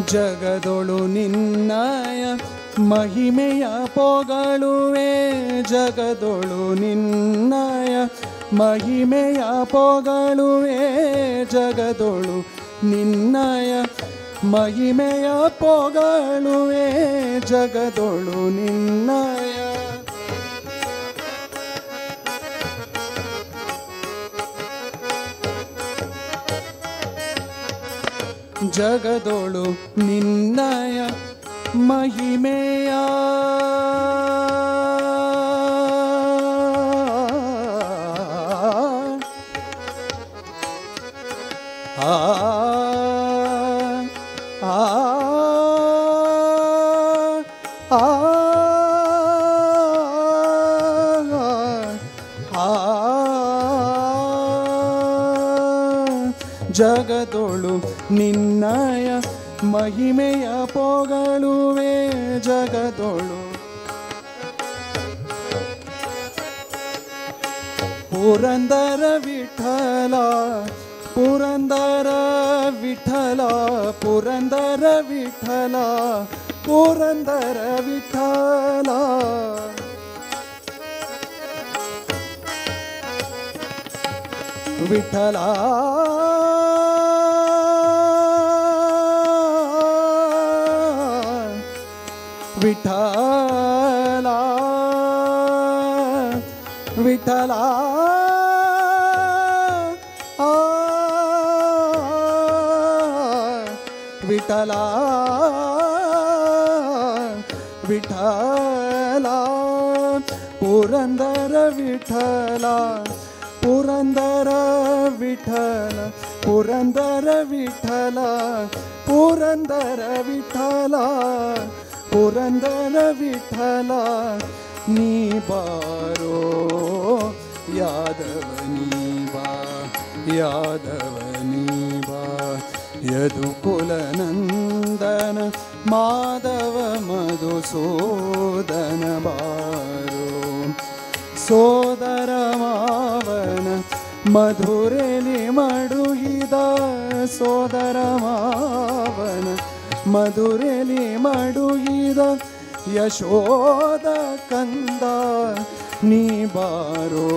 ಜಗದೊಳು ನಿನ್ನಯ ಮಹಿಮೆಯ ಪೊಗಳುವೆ ಜಗದೊಳು ನಿನ್ನಯ ಮಹಿಮೆಯ ಪೊಗಳುವೆ ಜಗದೊಳು ನಿನ್ನಯ ಮಹಿಮೆಯ ಪೊಗಳುವೆ ಜಗದೊಳು ನಿನ್ನಯ ಜಗದೊಳು ನಿನ್ನಯ ಮಹಿಮೆಯ ಜಗದೊಳು ನಿನ್ನಯ ಮಹಿಮೆಯ ಪೊಗಳುವೆ ಜಗದೊಳು ಪುರಂದರ ವಿಠಲ ಪುರಂದರ ವಿಠಲ ಪುರಂದರ ವಿಠಲ ಪುರಂದರ ವಿಠಲ ವಿಠಲ ವಿಠಲ ವಿಠಲ ವಿಠಲ ವಿಠಲ ಪುರಂದರ ವಿಠಲ ಪುರಂದರ ವಿಠಲ ಪುರಂದರ ವಿಠಲ ಪುರಂದರ ವಿಠಲ ಪುರಂದರ ವಿಠಲ ನೀ ಬಾರೋ ಯಾದವ ನೀ ಬಾ ಯಾದವ ನೀ ಬಾ ಯದುಕುಲ ನಂದನ ಮಾಧವ ಮಧುಸೂದನ ಬಾರೋ ಸೋದರ ಮಾವನ ಮಧುರೆಲಿ ಮಡುಹಿದ ಸೋದರ ಮಾವನ ಮಧುರೆಲಿ ಮಡುಹಿದ ಯಶೋದ ಕಂದ ನೀ ಬಾರೋ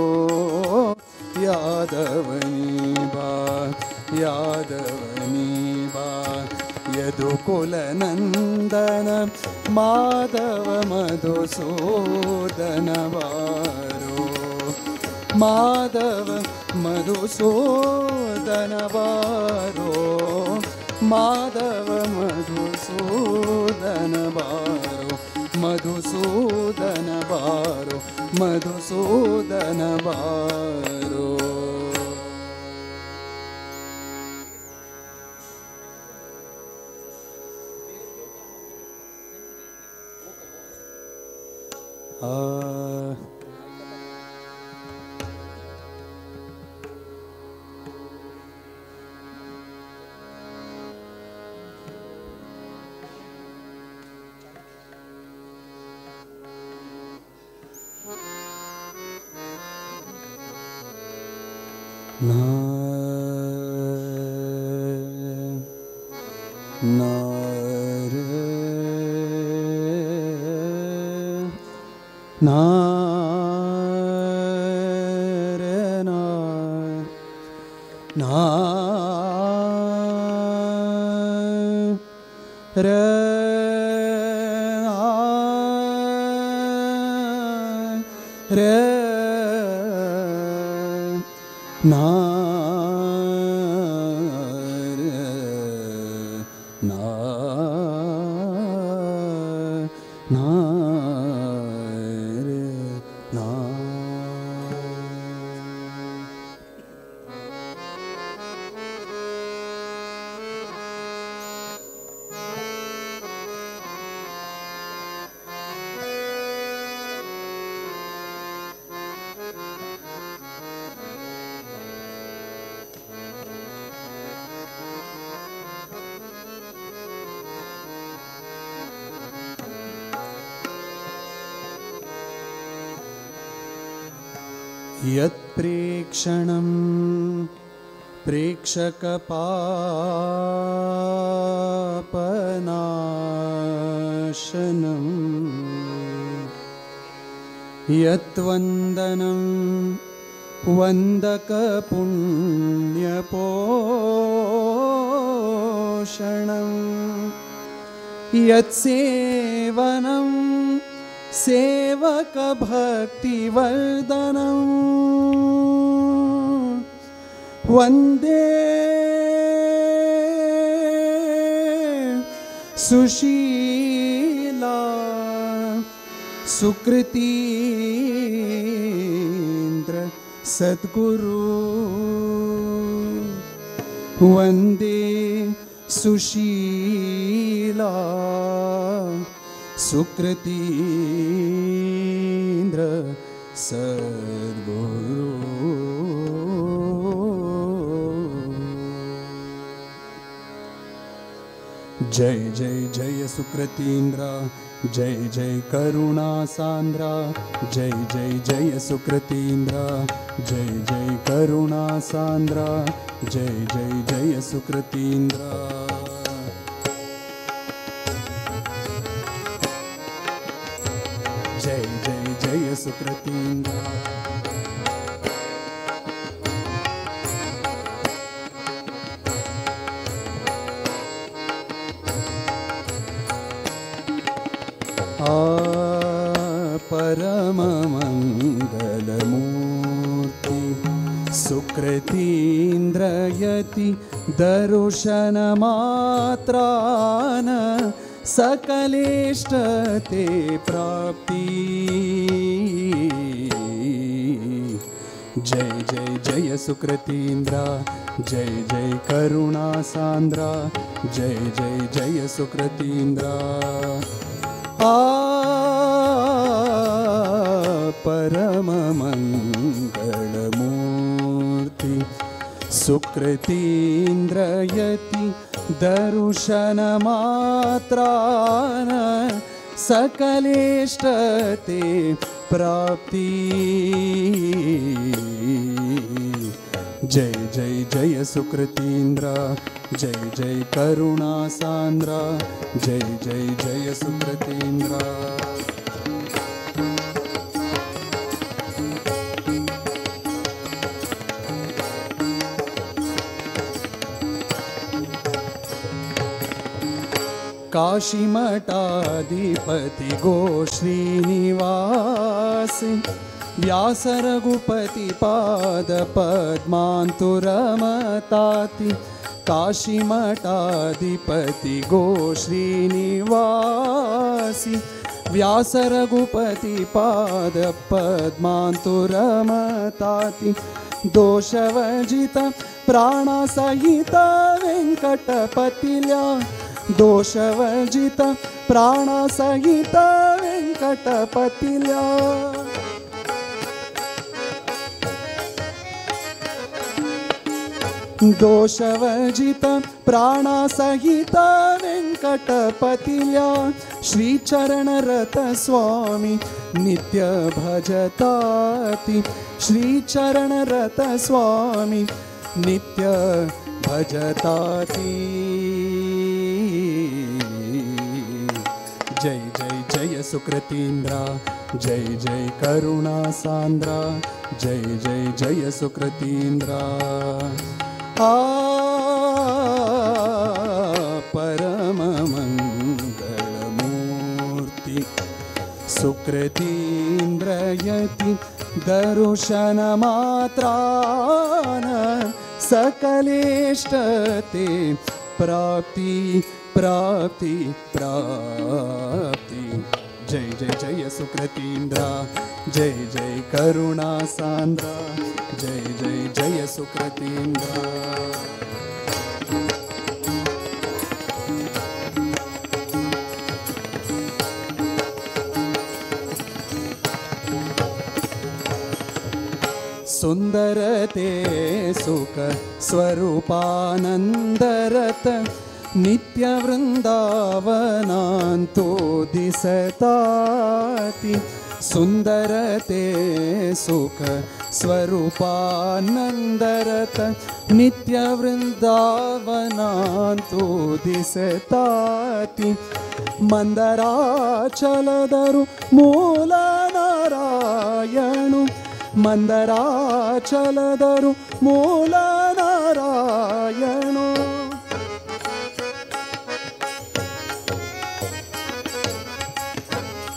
ಯಾದವ ನೀ ಬಾ ಯಾದವ ನೀ ಬಾ ಯದುಕುಲ ನಂದನ ಮಾಧವ ಮಧುಸೂದನ ಬಾರೋ ಮಾಧವ ಮಧುಸೂದನ ಬಾರೋ ಮಾಧವ ಮಧುಸೂದನ ಬಾರೋ ಮಧುಸೂದನ ಬಾರೋ ಮಧುಸೂದನ ಬಾರೋ यत्प्रेक्षणं प्रेक्षकपापनाशनं यत्वन्दनं वन्दकपुण्यपोषणं यत्सेवनं सेवकभक्तिवर्धनं वन्दे सुशीला सुकृतीन्द्र सद्गुरु वन्दे सुशीला सुकृतीन्द्र सद्गुरु। जय जय जय सुकृतीन्द्र, जय जय करुणा सांद्रा, जय जय जय सुकृतीन्द्र, जय जय करुणा सांद्रा, जय जय जय सुकृतीन्द्र। जय जय जय सुकृतीन्द्र। परममङ्गलमूर्ति सुकृतीन्द्रयति दर्शनमात्रान सकलेष्टते प्राप्ति। जय जय जय सुकृतीन्द्र, जय जय करुणा सांद्रा, जय जय जय सुकृतीन्द्र। परममङ्गलमूर्ति सुकृतीन्द्रयति दर्शनमात्रान सकलेष्टते प्राप्ति। जय जय जय सुकृतीन्द्र, जय जय करुणा सांद्रा, जय जय जय सुकृतीन्द्र। काशीमठाधिपति गो श्रीनिवास व्यास रघुपति पाद पद्मान्तुरमताति। काशीमठाधिपति गो श्रीनिवासी व्यास रघुपति पाद पद्मान्तुरमताति। दोषवर्जित प्राणसहित वेङ्कटपतिल्या, दोषवर्जित प्राणसहित वेङ्कटपतिल्या। दोषवर्जित प्राणसहित वेङ्कटपतिल्या। श्रीचरणरत स्वामी नित्य भजताति, श्रीचरणरत स्वामी नित्य भजताति। जय जय जय सुकृतीन्द्र, जय जय करुणा सांद्रा, जय जय जय सुकृतीन्द्र। परममङ्गलमूर्ति सुकृतीन्द्रयति दर्शनमात्रान सकलेष्टते प्राप्ति प्राप्ति प्राप्ति। जय जय जय सुकृतीन्द्र, जय जय करुणा सांद्रा, जय जय जय सुकृतीन्द्र। सुंदरते सुख स्वरूपानंदरत नित्य वृंदावनांतो दिसताति। सुंदरते सुख स्वरूपानंदरत नित्य वृंदावनांतु दिसताति मंदराचलदरु मूल नारायणु मंदराचलदरु मूल नारायणु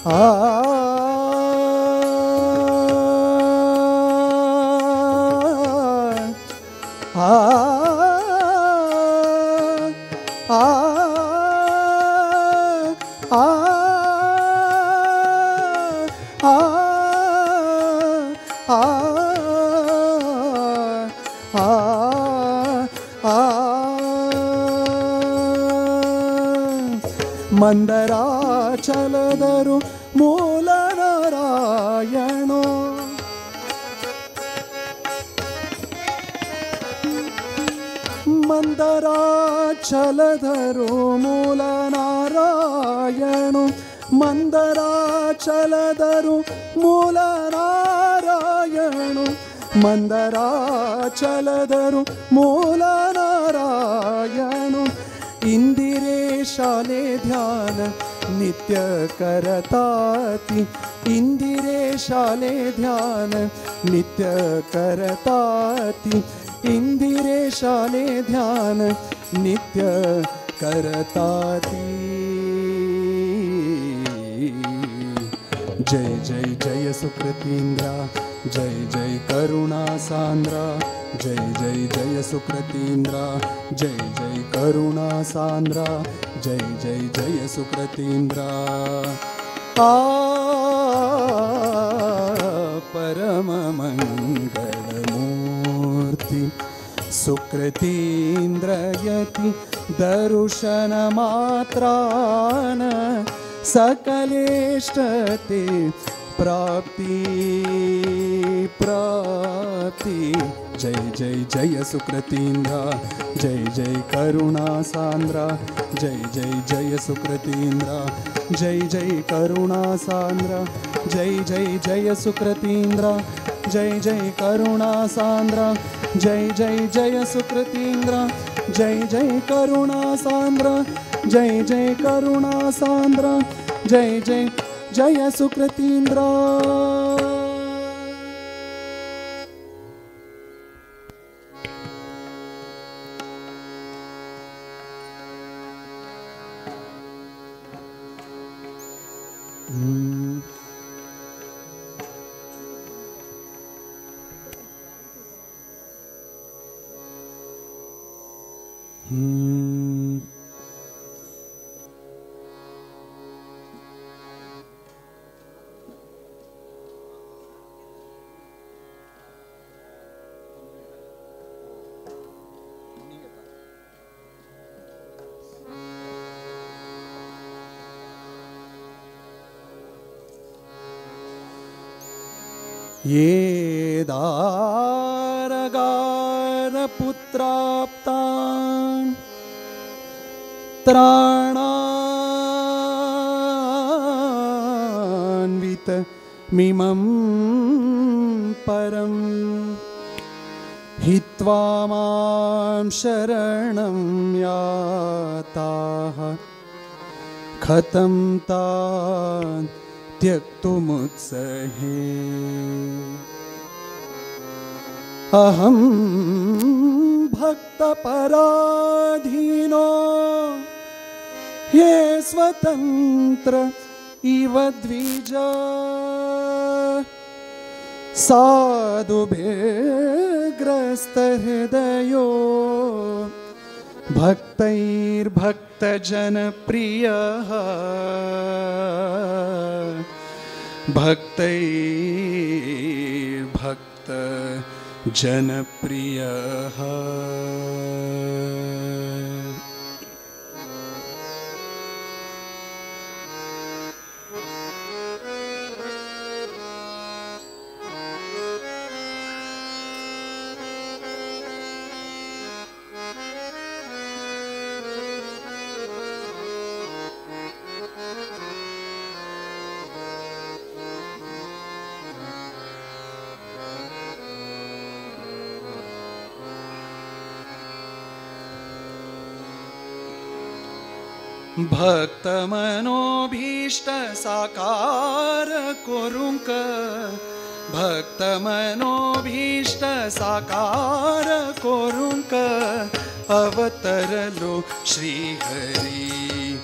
आ ಮಂದರಾಚಲದರು ಮೂಲ ನಾರಾಯಣೋ ಮಂದರಾಚಲದರು ಮೂಲ ನಾರಾಯಣೋ ಮಂದರಾಚಲದರು ಮೂಲ ನಾರಾಯಣೋ ಮಂದರಾಚಲದರು ಮೂಲ ನಾರಾಯಣೋ इंदिरेशाले ध्यान नित्य करताति इंदिरेशाले ध्यान नित्य करताति इंदिरेशाले ध्यान नित्य करताति जय जय जय सुकृतीन्द्रा जय जय करुणा सांद्रा जय जय जय सुकृतीन्द्रा जय जय करुणा सांद्रा जय जय जय सुकृतीन्द्रा आ परम मंगलमूर्ति सुकृतीन्द्रयति दर्शन मात्रान सकलेष्टते प्राप्ति प्राप्ति जय जय जय सुकृतीन्द्रा जय जय करुणा सांद्रा जय जय जय सुकृतीन्द्रा जय जय करुणा सांद्रा जय जय जय सुकृतीन्द्रा जय जय करुणा सांद्रा जय जय जय सुकृतीन्द्रा जय जय करुणा सांद्रा जय जय करुणा सांद्रा जय जय जय सुकृतीन्द्रा ये दारगारपुत्राप्तान् त्राणान्वित मिमं परं हित्वा मां शरणं याताः कथं तान् त्यक्तुमुत्सहे अहं भक्तपराधीनो ये स्वतन्त्र इव द्विजा साधुभिर्ग्रस्तहृदयो भक्तैर्भक्तजनप्रियः भक्तैर्भक्तजनप्रियः भक्त मनोभीष्ट साकार करूंक भक्त मनोभीष्ट साकार करूंक अवतरलो श्रीहरी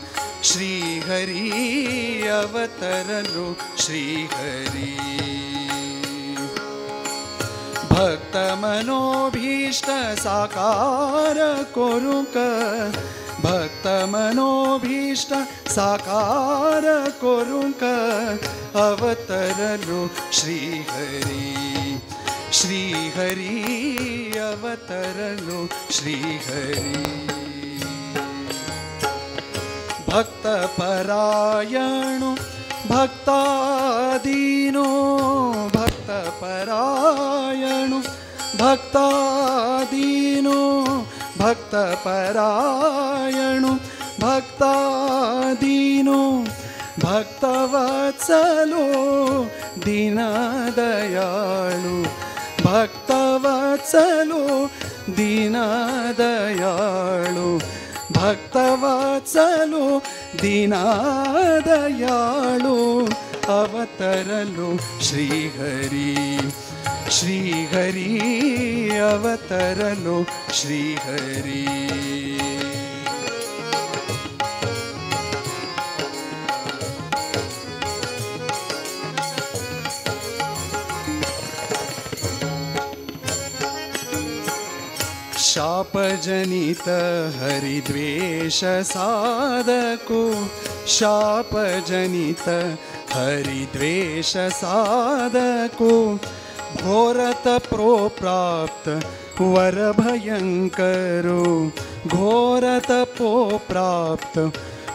श्रीहरी अवतरलो श्रीहरी भक्त मनोभीष्ट साकार करूंक भक्त मनोभीष्ट साकार करूंक अवतरलो श्रीहरी श्रीहरी अवतरलो श्रीहरी भक्त परायणो भक्तादीनो भक्त परायणो भक्तादीनो भक्त परायणो भक्तादीनो भक्तवत्सलो दीनदयाळु भक्तवत्सलो दीनदयाळु भक्तवत्सलो दीनदयाळु अवतरलो श्रीहरी श्रीहरी अवतरलो श्रीहरी शापजनित हरिद्वेष साधको शापजनित हरिद्वेष साधको घोरत प्रोप्राप्त वर भयंकरो घोरत प्रोप्राप्त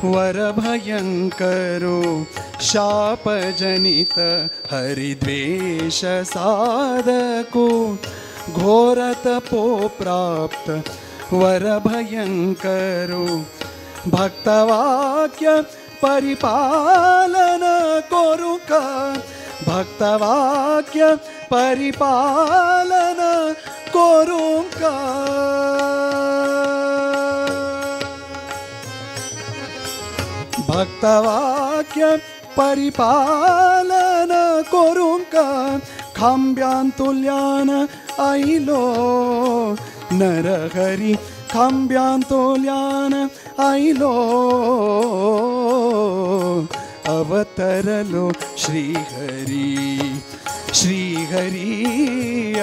वर भयंकरो शापजनित हरिद्वेष साधको घोरत पोप्राप्त वर भयंकरो भक्तवाक्य परिपालन करूंक भक्तवाक्य परिपालन करूंक भक्तवाक्य परिपालन करूंक खांब्यांतुल्यान आईलो नरहरी खांब्यांतुल्यान आईलो अवतरलो श्रीहरी श्रीहरी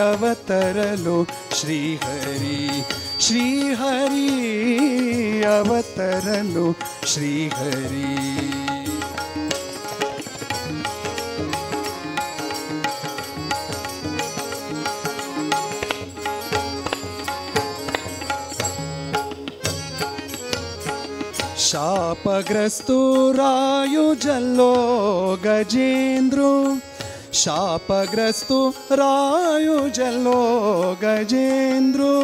अवतरलो श्रीहरी श्रीहरी अवतरलो श्रीहरी शापग्रस्तो रायुजल्लो गजेंद्रो शापग्रस्तो रायुजल्लो गजेंद्रो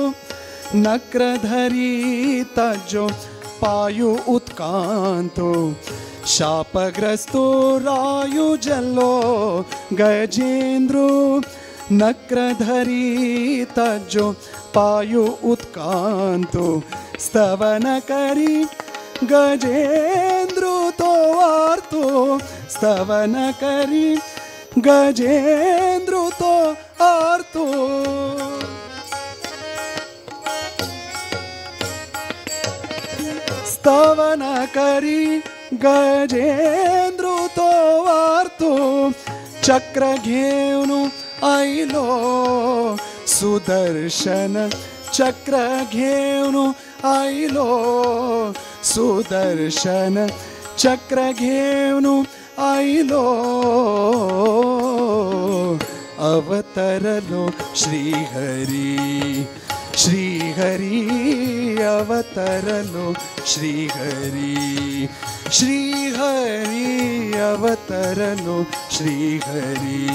नक्रधरी तज्जो पायु उत्कांतो शापग्रस्तो रायुजल्लो गजेंद्रो नक्रधरी तज्जो पायु उत्कांतो स्तवन करी गजेंद्र तो आर्तो स्तवन करी गजेंद्र तो आर्तो स्तवन करी गजेंद्र तो आर्तो चक्र घेऊन आईलो सुदर्शन चक्र घेऊन आईलो सुदर्शन चक्र घेऊन आईलो अवतरलो श्रीहरी श्रीहरी अवतरलो श्रीहरी श्रीहरी अवतरलो श्रीहरी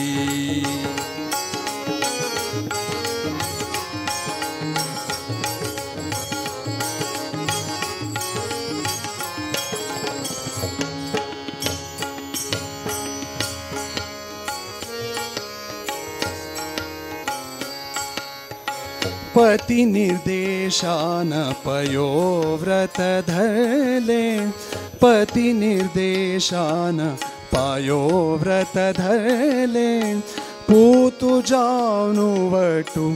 पति निर्देशान पयोव्रत धरले पति निर्देशान पयोव्रत धरले पूतु जानु वटु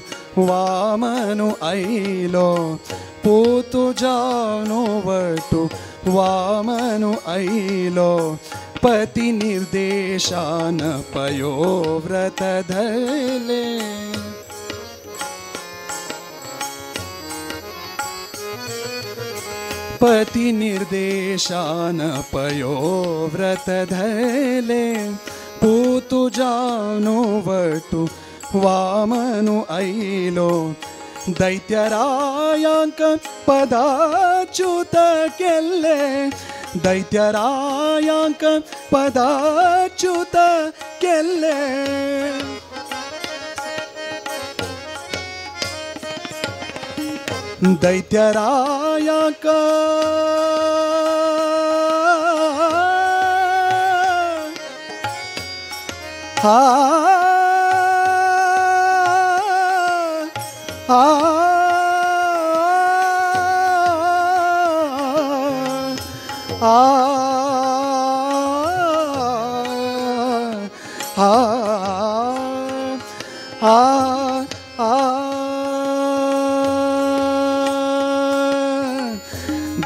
वामनु ऐलो पूतु जानु वटु वामनु ऐलो पति निर्देशान पयोव्रत धरले पति निर्देशान पयोव्रत धरले पूतु जानु वटु वामनु ऐलो दैत्यरायांक पदाच्युत केल्ले दैत्यरायांक पदाच्युत केल्ले दैत्यरायांक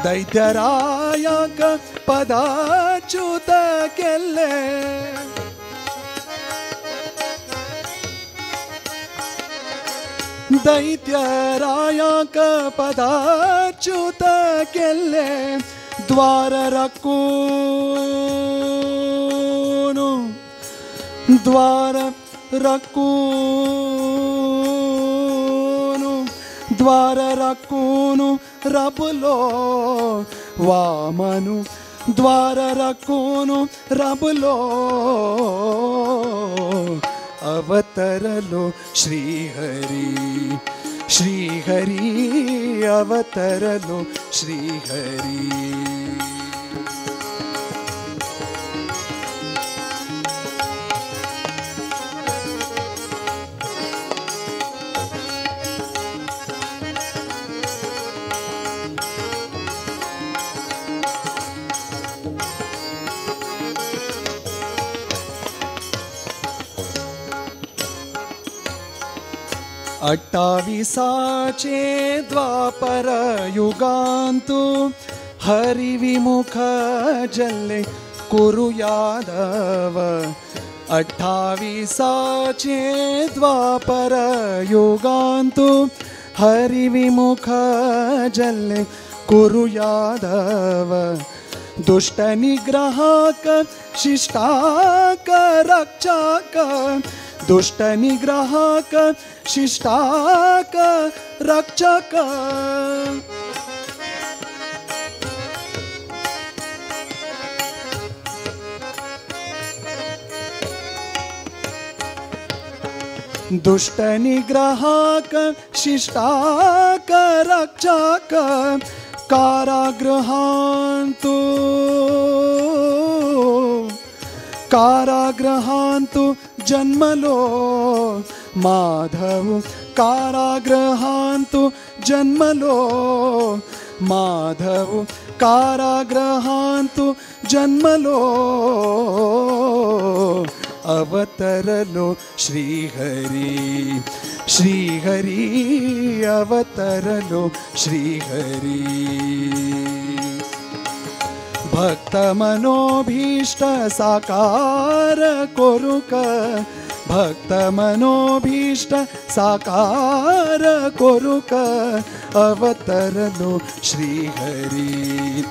दैत्यरायांक पदाच्युत केल्ले दैत्यरायांक पदाच्युत केल्ले द्वार रक्कूनु द्वार रक्कूनु द्वार रक्कूनु रबुलो वामनु द्वार रक्कूनु रबुलो अवतरलो श्रीहरि श्रीहरि अवतरलो श्रीहरि अट्टाविसाचे द्वापर युगांतु हरिविमुख जल्ले कुरु यादव अट्टाविसाचे द्वापर युगांतु हरिविमुख जल्ले कुरु यादव दुष्ट निग्रहाक शिष्टाक रक्षाक दुष्ट निग्रहाक शिष्टाक रक्षक दुष्ट निग्रहाक शिष्टाक रक्षक कारागृहांतु कारागृहांतु जन्मलो माधव कारागृहांतु जन्मलो माधव कारागृहांतु जन्मलो अवतरलो श्रीहरि श्रीहरि अवतरलो श्रीहरि भक्त मनोभीष्ट साकार कोरुक भक्त मनोभीष्ट साकार कोरुक अवतरलो श्रीहरि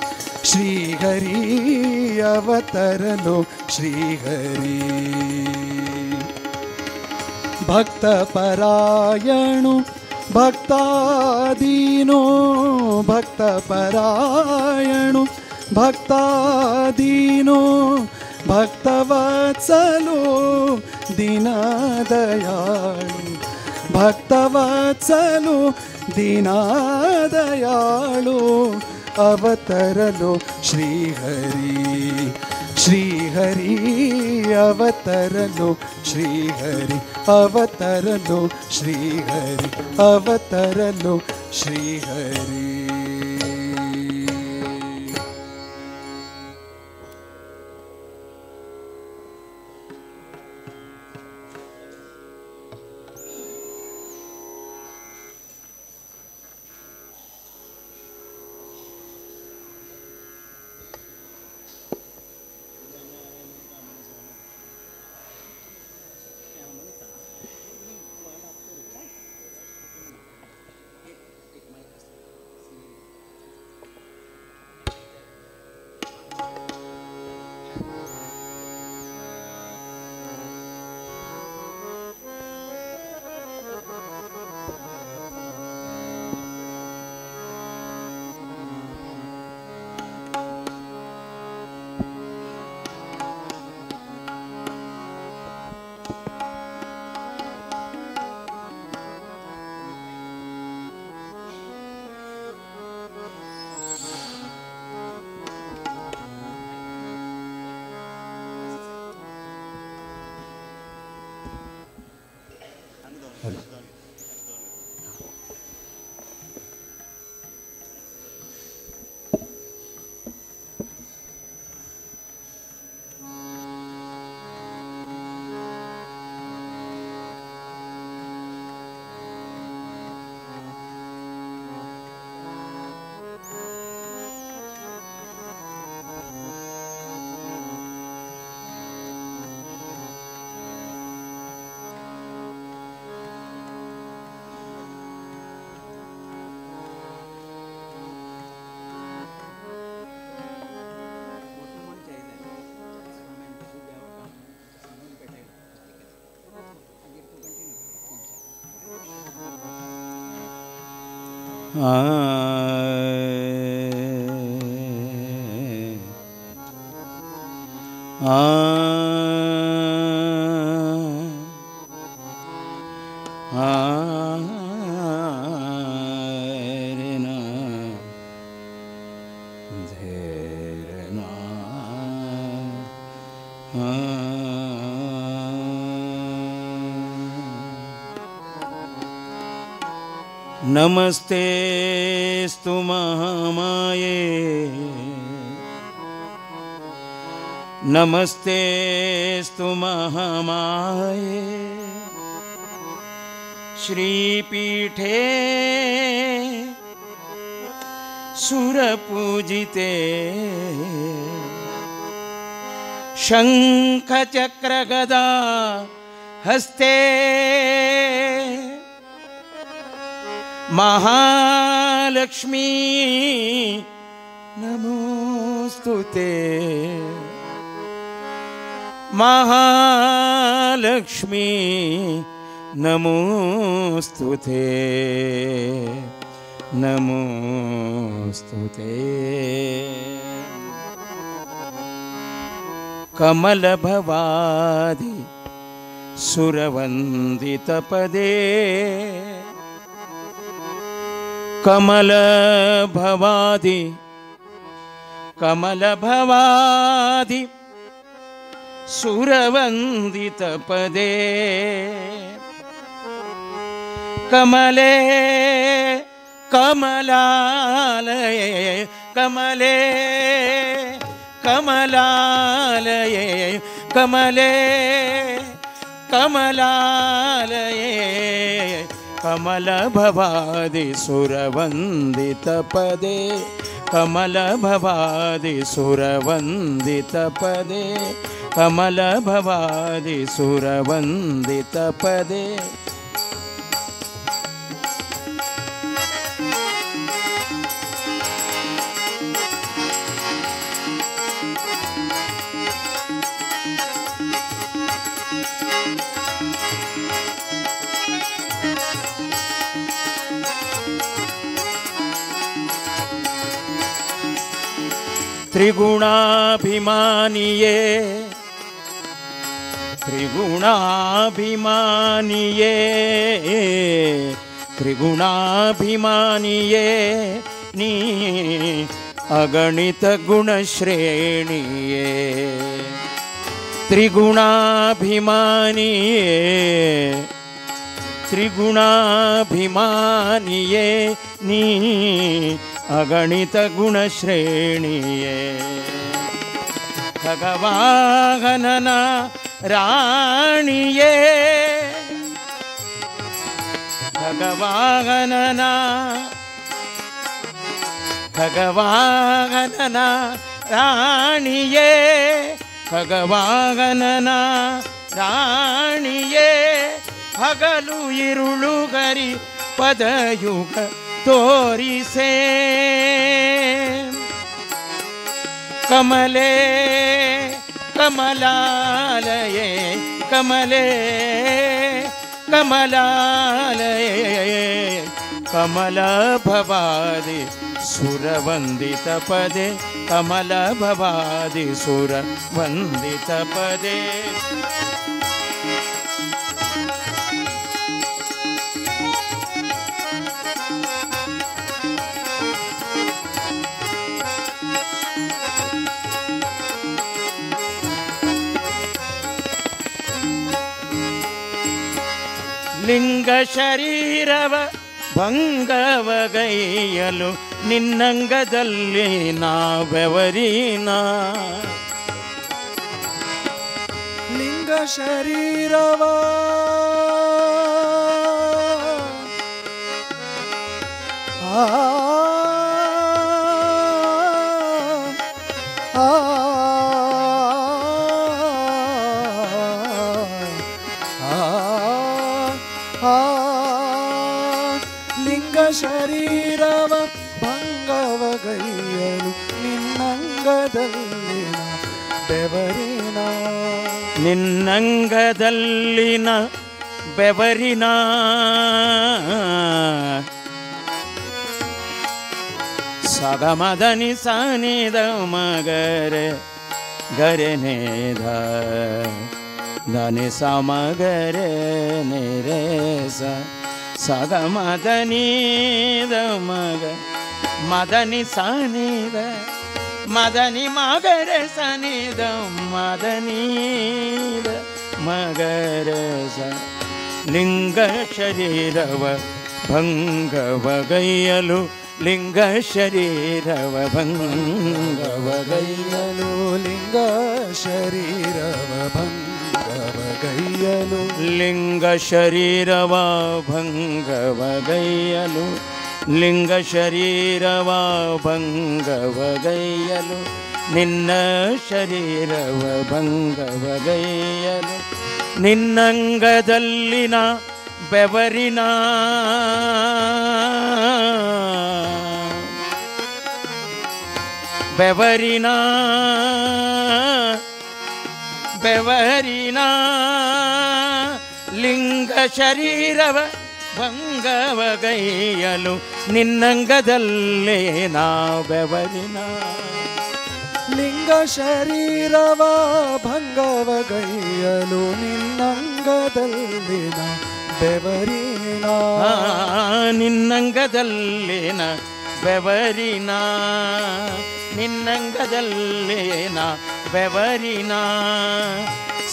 श्रीहरि अवतरलो श्रीहरि भक्त परायणु भक्तादीनो भक्त परायणु भक्तादीनो भक्तवत्सलो दीनदयाळु भक्तवत्सलो दीनदयाळु अवतरलो श्रीहरि श्रीहरि अवतरलो श्रीहरि अवतरलो श्रीहरि, अवतरलो श्रीहरि। नमस्तेस्तु महामाये, नमस्तेस्तु महामाये, श्रीपीठे सुरपूजिते, शंखचक्रगदा हस्ते, महालक्ष्मी नमोस्तुते, महालक्ष्मी नमोस्तुते, नमोस्तुते। कमलभवादि सुरवन्दितपदे, कमलभवादि कमलभवादि सुरवन्दितपदे, कमले कमलालये, कमले कमलालये, कमले कमलालये, कमलभवादि सुरवन्दितपदे, कमलभवादि सुरवन्दितपदे, कमलभवादि सुरवन्दितपदे। त्रिगुणाभिमानिये, त्रिगुणाभिमानिये, त्रिगुणाभिमानिये नी अगणित गुणश्रेणिये, ತ್ರಿಗುಣಾಭಿಮಾನಿಯೇ ತ್ರಿಗುಣಾಭಿಮಾನಿಯೇ ನೀ ಅಗಣಿತ ಗುಣಶ್ರೇಣಿಯೇ ಖಗವಾಹನನ ರಾಣಿಯೇ ಖಗವಾಹನನ ರಾಣಿಯೇ ಖಗವಾಹನನ ರಾಣಿಯೇ ಹಗಲು ಇರುಳು ಗರಿ ಪದಯುಗ ತೋರಿಸೇ ಕಮಲೇ ಕಮಲಾಲಯೇ ಕಮಲೇ ಕಮಲಾಲಯೇ ಕಮಲ ಭವಾದಿ ಸುರವಂದಿತ ಪದೇ ಕಮಲ ಭವಾದಿ ಸುರ ವಂದಿತ ಪದೇ ಲಿಂಗ ಶರೀರವ ಭಂಗವಗೈಯಲು ನಿನ್ನಂಗದಲ್ಲಿ ನಾವೆವರೀನ ಲಿಂಗ ಶರೀರವ ಲಿಂಗ ಶರೀರವ ಭಂಗವಗೈಯಲು ನಿನ್ನಂಗದಲ್ಲಿನ ಬೆವರಿನ ನಿನ್ನಂಗದಲ್ಲಿನ ಬೆವರಿನ ಸಗಮದನಿ ಸನಿದ ಮಗರೆ ಗರೆನೇದ ಧನಿ ಸಮಗರೆ ನಿರೇಸ ಸಗಮದನೀದ ಮಗ ಮದನಿ ಸನಿದ ಮದನಿ ಮಗರೆ ಸನಿದ ಮದನೀದ ಮಗರೆ ಸ ಲಿಂಗ ಶರೀರವ ಭಂಗವಗೈಯಲು ಲಿಂಗ ಶರೀರವ ಭಂಗವಗೈಯಲು ಲಿಂಗ ಶರೀರವ ಭಂಗವಗೈಯಲು ಲಿಂಗ ಶರೀರವ ಭಂಗವಗೈಯಲು ಲಿಂಗ ಶರೀರವ ಭಂಗವಗೈಯಲು ನಿನ್ನ ಶರೀರವ ಭಂಗವಗೈಯಲು ನಿನ್ನಂಗದಲ್ಲಿನ ಬೆವರಿನ ಬೆವರಿನ ಬೆವರಿನ ಲಿಂಗ ಶರೀರವ ಭಂಗವಗೈಯಲು ನಿನ್ನಂಗದಲ್ಲೇ ನಾ ಬೆವರಿನ ಲಿಂಗ ಶರೀರವ ಭಂಗವಗೈಯಲು ನಿನ್ನಂಗದಲ್ಲಿನ ಬೆವರಿನ ನಿನ್ನಂಗದಲ್ಲಿನ ಬೆವರಿನ ನಿನ್ನಂಗದಲ್ಲೇನ ಬೆವರಿನ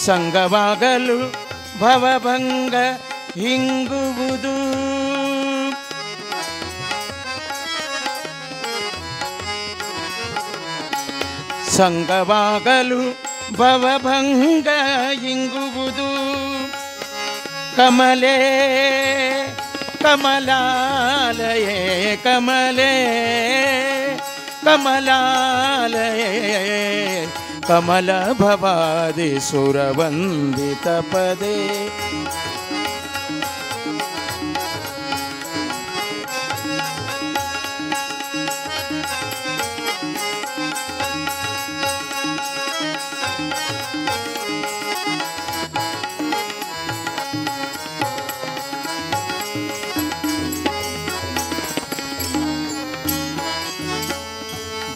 ಸಂಗವಾಗಲು ಭವಭಂಗ ಹಿಂಗುವುದು ಸಂಗವಾಗಲು ಭವಭಂಗ ಹಿಂಗುವುದು ಕಮಲೇ ಕಮಲಾಲಯೇ ಕಮಲೇ ಕಮಲಾಲಯೇ ಕಮಲ ಭವಾದಿ ಸುರವಂದಿತ ಪದೇ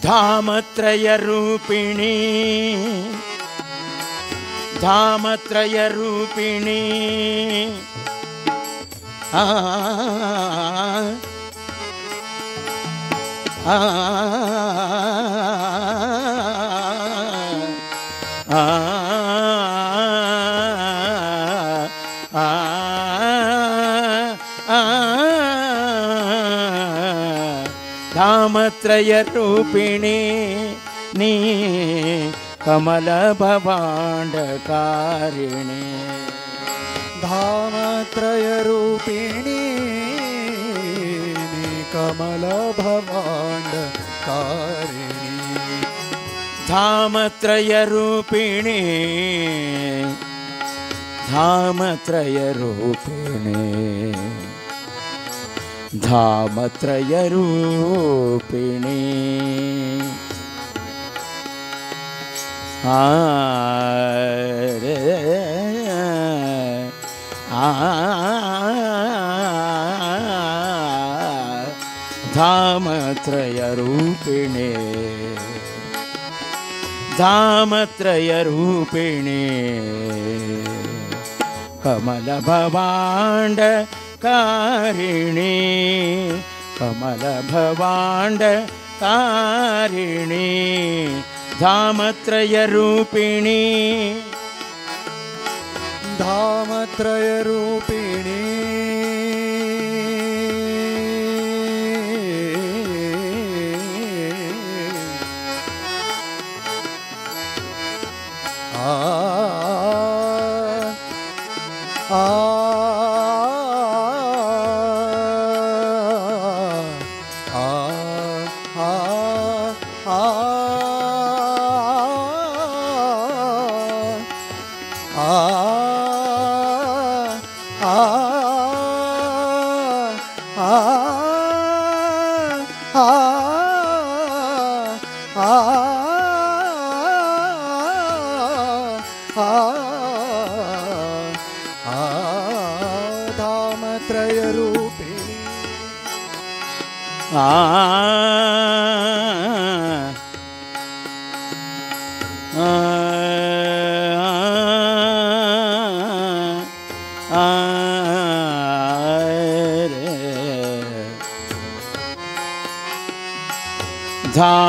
ಧಾಮತ್ರಯ ರೂಪಿಣಿ ಧಾಮತ್ರಯ ರೂಪಿಣಿ ಆ ಆ ಆ धामत्रय रूपिणी नी कमल भवांडकारिणी धामत्रय रूपिणी कमल भवांडकारिणी धामत्रय रूपिणी धामत्रय रूपिणी धामत्रय रूपिणी धामत्रय रूपिणी धामत्रय रूपिणी कमल भवांड कारिणी कमल भवांड कारिणी धामत्रय रूपिणी धामत्रय रूपिणी धामत्रय रूपिणी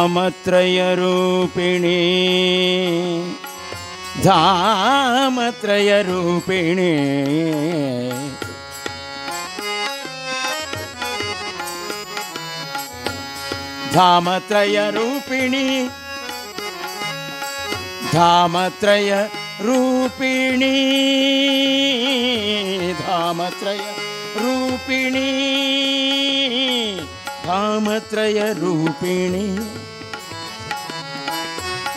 धामत्रय रूपिणी धामत्रय रूपिणी धामत्रय रूपिणी धामत्रय रूपिणी धामत्रय रूपिणी धामत्रय रूपिणी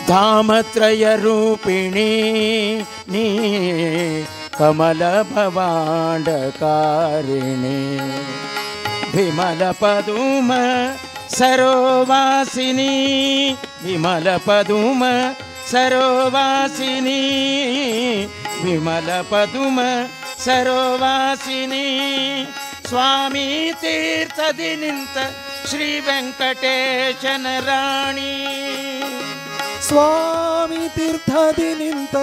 धामत्रय रूपिणी नी कमल भवांडकारिणी विमल पदुम सरोवासिनी विमल पदुम सरोवासिनी विमल पदुम सरोवासिनी स्वामी तीर्थदि निंत श्री वेंकटेशन राणी स्वामी तीर्थदि निंत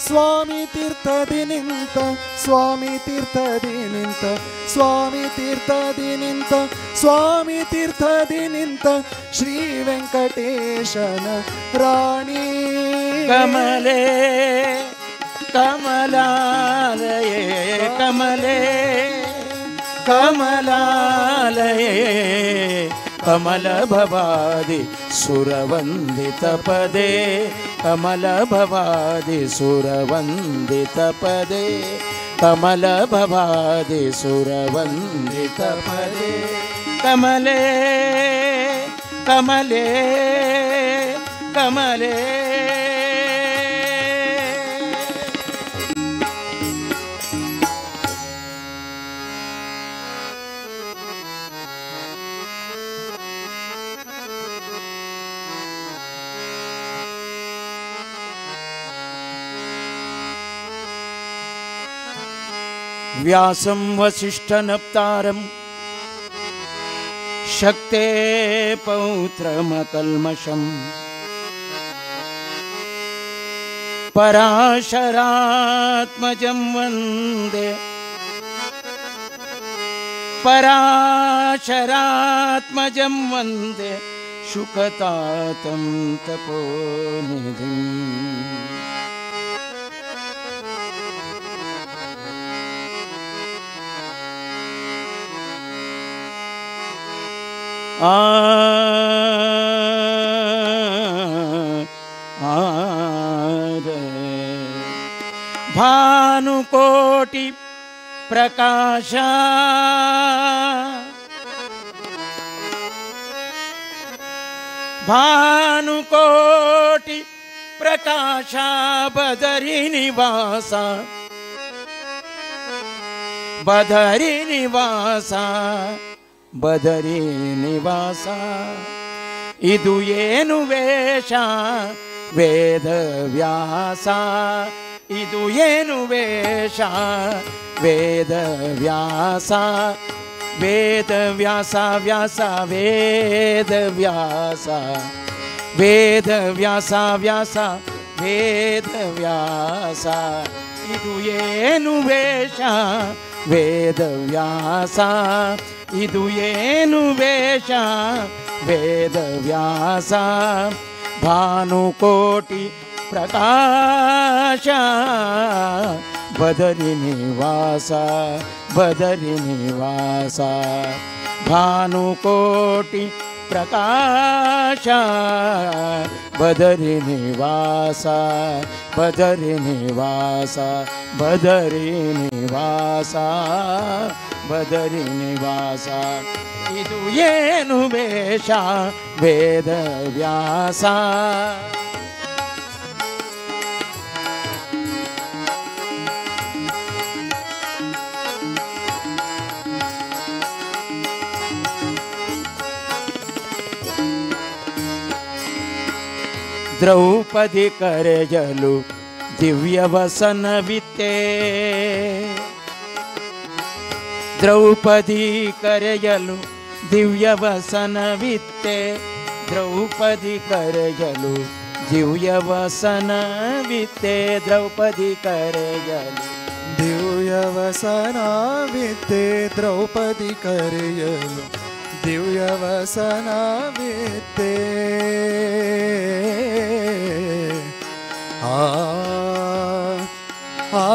स्वामी तीर्थदि निंत स्वामी तीर्थदि निंत स्वामी तीर्थदि निंत स्वामी तीर्थदि निंत श्री वेंकटेशन राणी कमले कमलालये कमले कमलालये कमल भवादि सुरवंदित पदे कमल भवादि सुरवंदित पदे कमल भवादि सुरवंदित पदे कमले कमले कमले व्यासं वसिष्ठनप्तारं शक्ते पौत्रमकल्मषम् पराशरात्मजं वन्दे पराशरात्मजं वन्दे शुकतातं तपोनिधिम् भानुकोटि प्रकाश भानुकोटि प्रकाश बदरी निवास बदरी निवास बदरी निवास इदु ಏನು ವೇಷ ವೇದ ವ್ಯಾಸ ಇದು ಏನು ವೇಷ ವೇದ ವ್ಯಾಸ ವೇದ ವ್ಯಾಸ ವ್ಯಾಸ ವೇದ ವ್ಯಾಸ ವೇದ ವ್ಯಾಸ ವ್ಯಾಸ ವೇದ ವ್ಯಾಸ ಇದು ಏನು ವೇಷ ವೇದ ವ್ಯಾಸ ಇದು ಏನು ವೇಷ ವೇದ ವ್ಯಾಸ ಭಾನುಕೋಟಿ ಪ್ರಕಾಶ ಬದರಿ ನಿವಾಸ ಬದರಿ ನಿವಾಸ ಭಾನುಕೋಟಿ ಪ್ರಕಾಶ ಬದರಿ ನಿವಾಸ ಬದರಿ ನಿವಾಸ ಬದರಿ ನಿವಾಸ ಬದರಿ ನಿವಾಸ ಇದು ಏನು ವೇಷ ವೇದ ವ್ಯಾಸ ದ್ರೌಪದಿ ಕರೆಯಲು ದಿವ್ಯವಸನವಿತ್ತೆ ದ್ರೌಪದಿ ಕರೆಯಲು ದಿವ್ಯವಸನವಿತ್ತೆ ದ್ರೌಪದಿ ಕರೆಯಲು ದಿವ್ಯವಸನವಿತ್ತೆ ದ್ರೌಪದಿ ಕರೆಯಲು ದಿವ್ಯವಸನವಿತ್ತೆ ದ್ರೌಪದಿ ಕರೆಯಲು ದಿವ್ಯವಸನವಿತ್ತೆ ಆ ಆ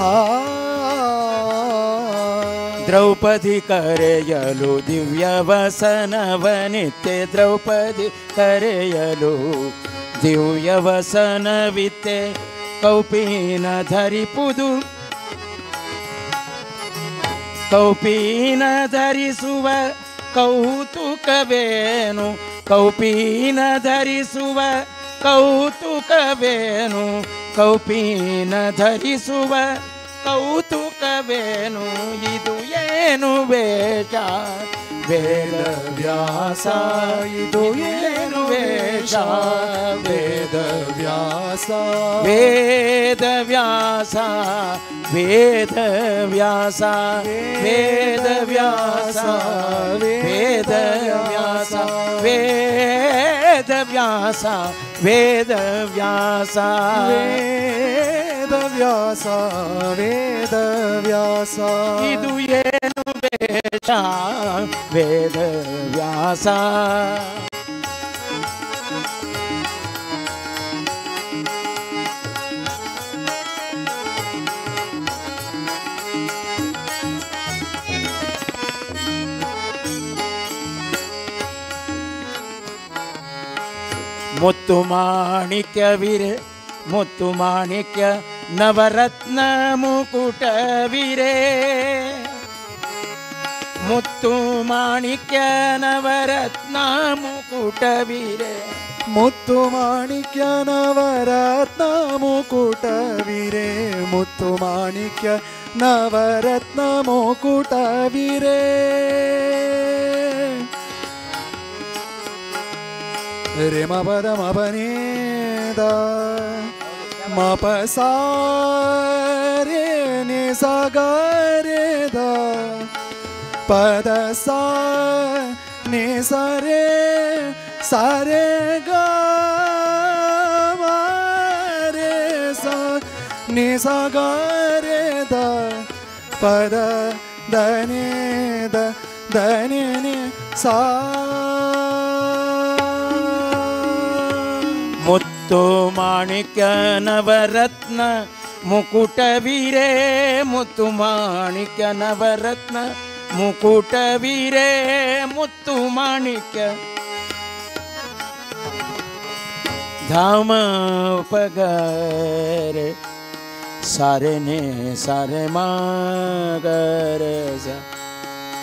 ಆ ದ್ರೌಪದಿ ಕರೆಯಲು ದಿವ್ಯವಸನವನಿತ್ತೆ ದ್ರೌಪದಿ ಕರೆಯಲು ದಿವ್ಯವಸನವಿತ್ತೆ ಕೌಪೀನ ಧರಿಪುದು ಕೌಪೀನ ಧರಿಸುವ ಕೌತುಕವೇನು ಕೌಪೀನ ಧರಿಸುವ ಕೌತುಕವೇನು ಕೌಪೀನ ಧರಿಸುವ ಕೌತುಕವೇನು ಇದು ಏನು ವೇಷ ವೇದ ವ್ಯಾಸ ಇದು ಏನು ವೇಷ ವೇದ ವ್ಯಾಸ ವೇದ ವ್ಯಾಸ ವೇದ ವ್ಯಾಸ ವೇದ ವ್ಯಾಸ ವೇದ ವ್ಯಾಸ ವೇದ ವ್ಯಾಸ ವೇದ ವ್ಯಾಸ ವೇದ ವ್ಯಾಸ ವೇದ ವ್ಯಾಸ ಇದು ಏನು ವೇಷ ವೇದ ವ್ಯಾಸ ಮುತ್ತು ಮಾಣಿಕ್ಯವಿರೆ ಮುತ್ತು ಮಾಣಿಕ್ಯ ನವರತ್ನ ಮುಕುಟವಿರೆ ಮುತ್ತು ಮಾಣಿಕ್ಯ ನವರತ್ನ ಮುಕುಟವಿರೆ ಮುತ್ತು ಮಾಣಿಕ್ಯ ನವರತ್ನ ಮುಕುಟವಿರೆ ಮುತ್ತು ಮಾಣಿಕ್ಯ ನವರತ್ನ ಮುಕುಟವಿರೆ ರೆ ಮ ಪದ ಮ ಪನೇದ ಮ ಪ ಸಾ ರೇ ನಿ ಸ ಗ ರೇ ದ ಪದ ಸಾ ನಿ ಸ ರೇ ಸ ರೇ ಗ ಮ ರೇ ಸ ನಿ ಸ ಗ ರೇ ದ ಪದ ದನೆ ದ ದನೆ ನಿ ಸಾ ಮುತ್ತು ಮಾಣಿಕ್ಯ ನವರತ್ನ ಮುಕುಟವೀರೇ ಮುತ್ತು ಮಾಣಿಕ್ಯ ನವರತ್ನ ಮುಕುಟವೀರೇ ಮುತ್ತು ಮಾಣಿಕ್ಯ ಧಾಮ ಪಗರೆ ಸಾರೆ ನೇ ಸಾರೆ ಮಗರೆ ಸ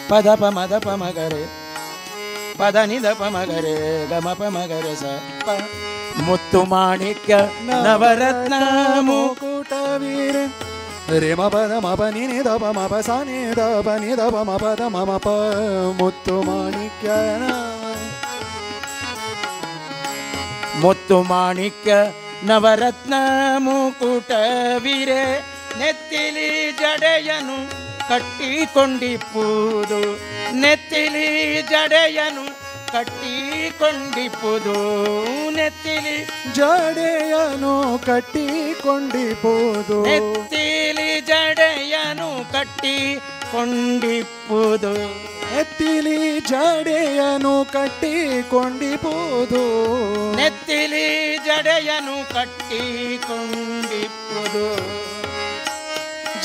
ಪದ ಪ ಮದ ಪ ಮಗರೆ ಪದ ನಿದ ಪ ಮಗರೆ ಗಮ ಪ ಮಗರೆ ಸ ಪ ಮುತ್ತು ಮಾಣಿಕ್ಯ ನವರತ್ನ ಮುಕುಟವೀರೆ ರೇ ಮ ಪದ ಮ ಪ ನಿ ದ ಪ ಮ ಪ ಸ ನಿ ದ ಪ ನಿ ದ ಪ ಮ ಪದ ಮ ಮ ಪ ಮುತ್ತು ಮಾಣಿಕ್ಯ ಮುತ್ತು ಮಾಣಿಕ್ಯ ನವರತ್ನ ಮುಕುಟವೀರೆ ನೆತ್ತಿಲಿ ಜಡೆಯನು ಕಟ್ಟಿಕೊಂಡಿಪ್ಪುದು ನೆತ್ತಿಲಿ ಜಡೆಯನು ಕಟ್ಟಿಕೊಂಡಿಪ್ಪುದು ನೆತ್ತಿಲಿ ಜಡೆಯನು ಕಟ್ಟಿಕೊಂಡಿಪ್ಪುದು ನೆತ್ತಿಲಿ ಜಡೆಯನು ಕಟ್ಟಿಕೊಂಡಿಪ್ಪುದು ನೆತ್ತಿಲಿ ಜಡೆಯನು ಕಟ್ಟಿಕೊಂಡಿಪ್ಪುದು ನೆತ್ತಿಲಿ ಜಡೆಯನು ಕಟ್ಟಿಕೊಂಡಿಪ್ಪುದು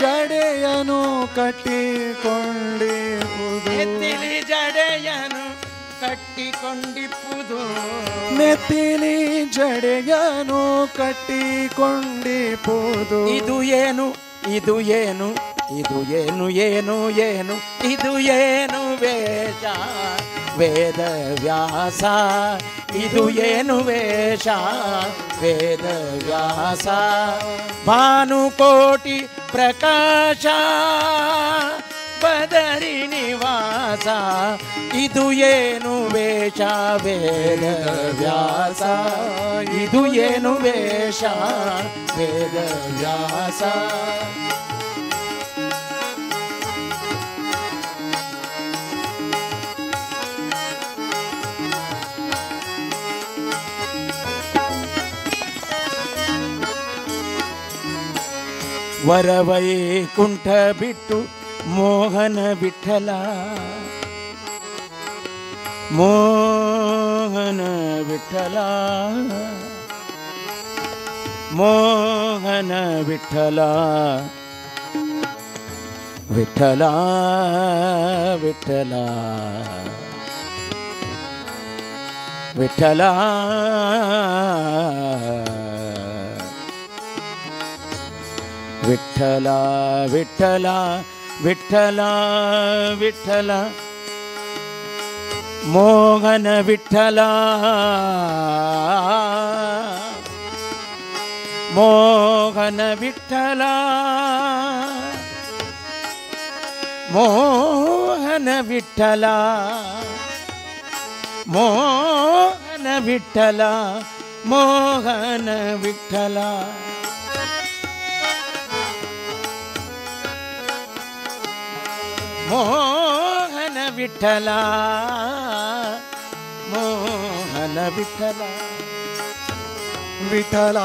ಜಡೆಯನು ಕಟ್ಟಿಕೊಂಡಿಪ್ಪುದು ನೆತ್ತಿಲಿ ಜಡೆಯನು ಕಟ್ಟಿಕೊಂಡಿಪ್ಪುದು ನೆತ್ತಿಲಿ ಜಡೆಯನು ಕಟ್ಟಿಕೊಂಡಿಪ್ಪುದು ಇದು ಏನು ಇದು ಏನು ಇದು ಏನು ಏನು ಏನು ಇದು ಏನು ವೇಷ ವೇದ ವ್ಯಾಸ ಇದು ಏನು ವೇಷ ವೇದ ವ್ಯಾಸ ಭಾನುಕೋಟಿ ಪ್ರಕಾಶ ಬದರಿ ನಿವಾಸ ಇದು ಏನು ವೇಷ ವೇದ ವ್ಯಾಸ ಇದು ಏನು ವೇಷ ವೇದ ವ್ಯಾಸ ವರವೈಕುಂಠ ಬಿಟ್ಟು ಮೋಹನ ವಿಠಲ ಮೋಹನ ವಿಠಲ ಮೋಹನ ವಿಠಲ ವಿಠಲ ವಿಠಲ ವಿಠಲ ವಿಠಲ ವಿಠಲ ವಿಠಲ ವಿಠಲ ಮೋಹನ ವಿಠಲ ಮೋಹನ ವಿಠಲ ಮೋಹನ ವಿಠಲ ಮೋಹನ ವಿಠಲ ಮೋಹನ ವಿಠಲ ಮೋಹನ ವಿಠಲ ಮೋಹನ ವಿಠಲ ವಿಠಲ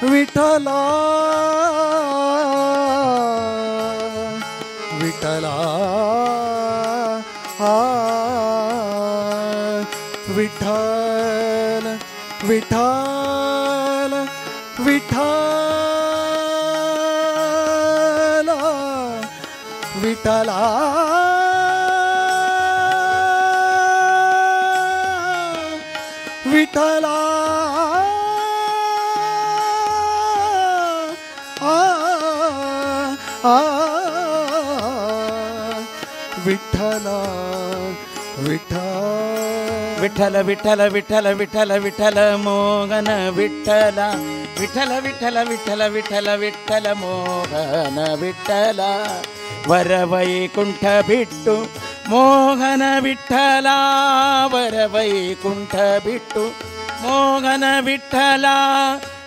ವಿಠಲ ವಿಠಲ ವಿಠಲ ವಿಠಲ ವಿಠಲ ವಿಠಲ ವಿಠಲ ವಿಠಲ ವಿಠಲ ವಿಠಲ ವಿಠಲ ವಿಠಲ ವಿಠಲ ಮೋಹನ ವಿಠಲ ವಿಠಲ ವಿಠಲ ವಿಠಲ ವಿಠಲ ವಿಠಲ ಮೋಹನ ವಿಠಲ ವರವೈಕುಂಠ ಬಿಟ್ಟು ಮೋಹನ ವಿಠಲ ವರವೈಕುಂಠ ಬಿಟ್ಟು ಮೋಹನ ವಿಠಲ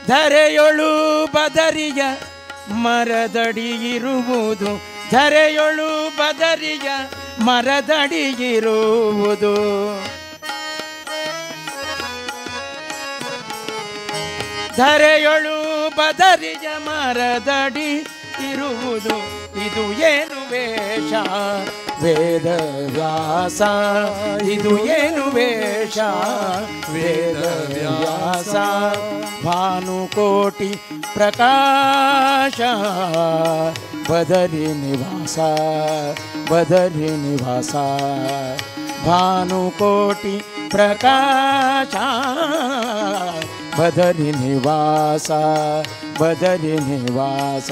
ಧರೆಯೊಳು ಬದರಿಯ ಮರದಡಿ ಇರುವುದು ಧರೆಯೊಳು ಬದರಿಯ ಮರದಡಿ ಇರುವುದು ಧರೆಯೊಳು ಬದರಿಯ ಮರದಡಿ ಇರುವುದು ಇದು ಏನು ವೇಷ ವೇದ ವ್ಯಾಸ ಇದು ಏನು ವೇಷ ವೇದ ವ್ಯಾಸ ಭಾನುಕೋಟಿ ಪ್ರಕಾಶ ಬದರಿ ನಿವಾಸ ಬದರಿ ನಿವಾಸ ಭಾನುಕೋಟಿ ಪ್ರಕಾಶ ಬದರಿ ನಿವಾಸ ಬದರಿ ನಿವಾಸ